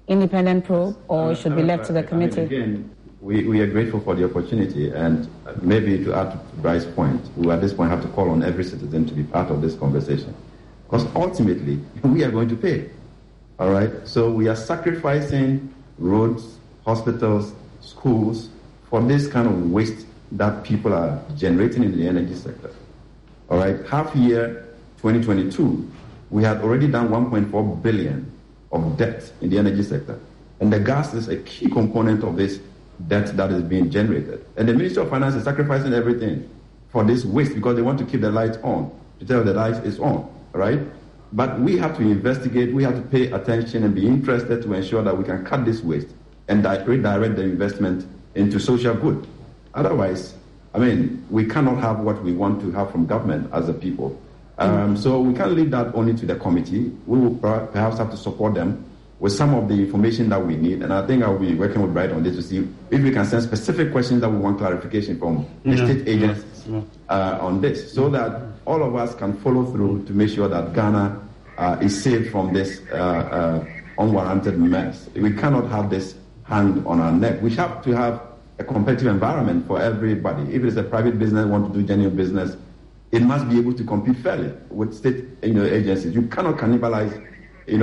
independent probe, or it should be left to the committee? Again, we are grateful for the opportunity, and maybe to add to Bryce's point, we at this point have to call on every citizen to be part of this conversation, because ultimately we are going to pay. All right, so we are sacrificing roads, hospitals, schools for this kind of waste that people are generating in the energy sector. All right, half year 2022, we had already done 1.4 billion of debt in the energy sector, and the gas is a key component of this debt that is being generated. And the Ministry of Finance is sacrificing everything for this waste because they want to keep the lights on, to tell the lights is on, right? But we have to investigate, we have to pay attention and be interested to ensure that we can cut this waste and redirect the investment into social good. Otherwise, we cannot have what we want to have from government as a people. So we can't leave that only to the committee. We will perhaps have to support them with some of the information that we need. And I think I will be working with Bright on this to see if we can send specific questions that we want clarification from the state agencies on this, so that all of us can follow through to make sure that Ghana is saved from this unwarranted mess. We cannot have this hand on our neck. We have to have a competitive environment for everybody. If it's a private business, want to do genuine business, it must be able to compete fairly with state agencies. You cannot cannibalize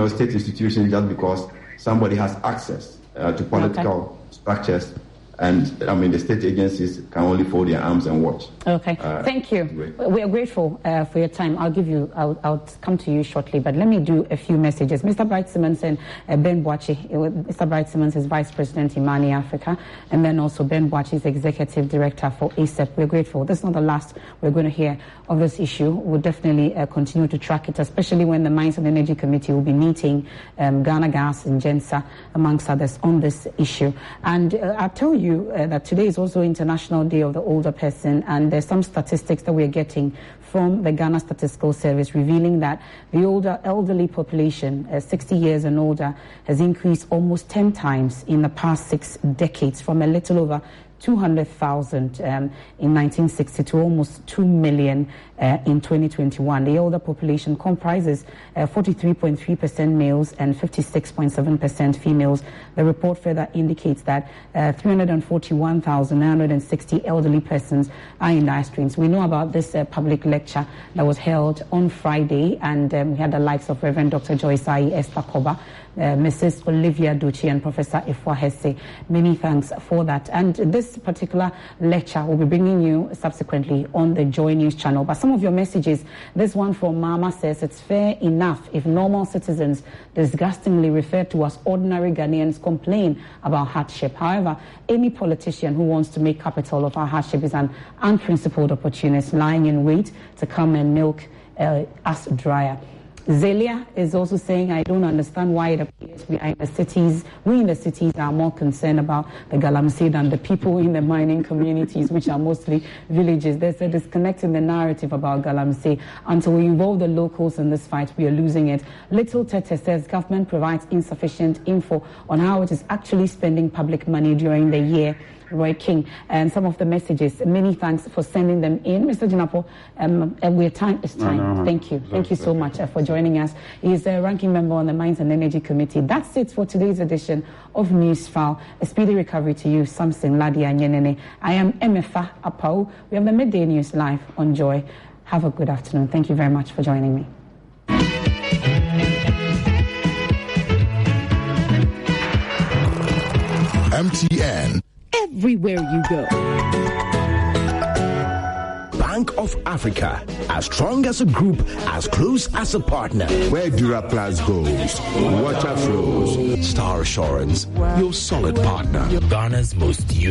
state institutions just because somebody has access to political structures, and the state agencies can only fold their arms and watch. Okay, thank you. We are grateful for your time. I'll come to you shortly, but let me do a few messages. Mr. Bright Simmons and Ben Boachi. Mr. Bright Simmons is Vice President in Mani Africa, and then also Ben Boachi is Executive Director for ASEP. We're grateful. This is not the last we're going to hear of this issue. We'll definitely continue to track it, especially when the Mines and Energy Committee will be meeting Ghana Gas and GENSA, amongst others, on this issue. And I'll tell you that today is also International Day of the Older Person, and there's some statistics that we're getting from the Ghana Statistical Service revealing that the elderly population, 60 years and older, has increased almost 10 times in the past 6 decades, from a little over 200,000 in 1960 to almost 2 million in 2021. The older population comprises 43.3% males and 56.7% females. The report further indicates that 341,960 elderly persons are in dire straits. We know about this public lecture that was held on Friday, and we had the likes of Reverend Dr. Joyce Ayi, Esther Koba, Mrs. Olivia Duchi, and Professor Ifwa Hesse. Many thanks for that. And this particular lecture will be bringing you subsequently on the Joy News channel. But some of your messages, this one from Mama says, it's fair enough if normal citizens, disgustingly referred to as ordinary Ghanaians, complain about hardship. However, any politician who wants to make capital of our hardship is an unprincipled opportunist lying in wait to come and milk us drier. Zelia is also saying, I don't understand why it appears we in the cities are more concerned about the Galamsey than the people in the mining communities, which are mostly villages. There's a disconnect in the narrative about Galamsey. Until we involve the locals in this fight, we are losing it. Little Tete says government provides insufficient info on how it is actually spending public money during the year. Roy King, and some of the messages. Many thanks for sending them in. Mr. Jinapo, time is time. Thank you. Thank you so much for joining us. He is a ranking member on the Mines and Energy Committee. That's it for today's edition of Newsfile. A speedy recovery to you, Samson Ladia Nyenene. I am Emefa Apau. We have the Midday News live on Joy. Have a good afternoon. Thank you very much for joining me. MTN. Everywhere you go. Bank of Africa. As strong as a group, as close as a partner. Where Duraplast goes, water flows. Star Assurance, your solid partner. Ghana's most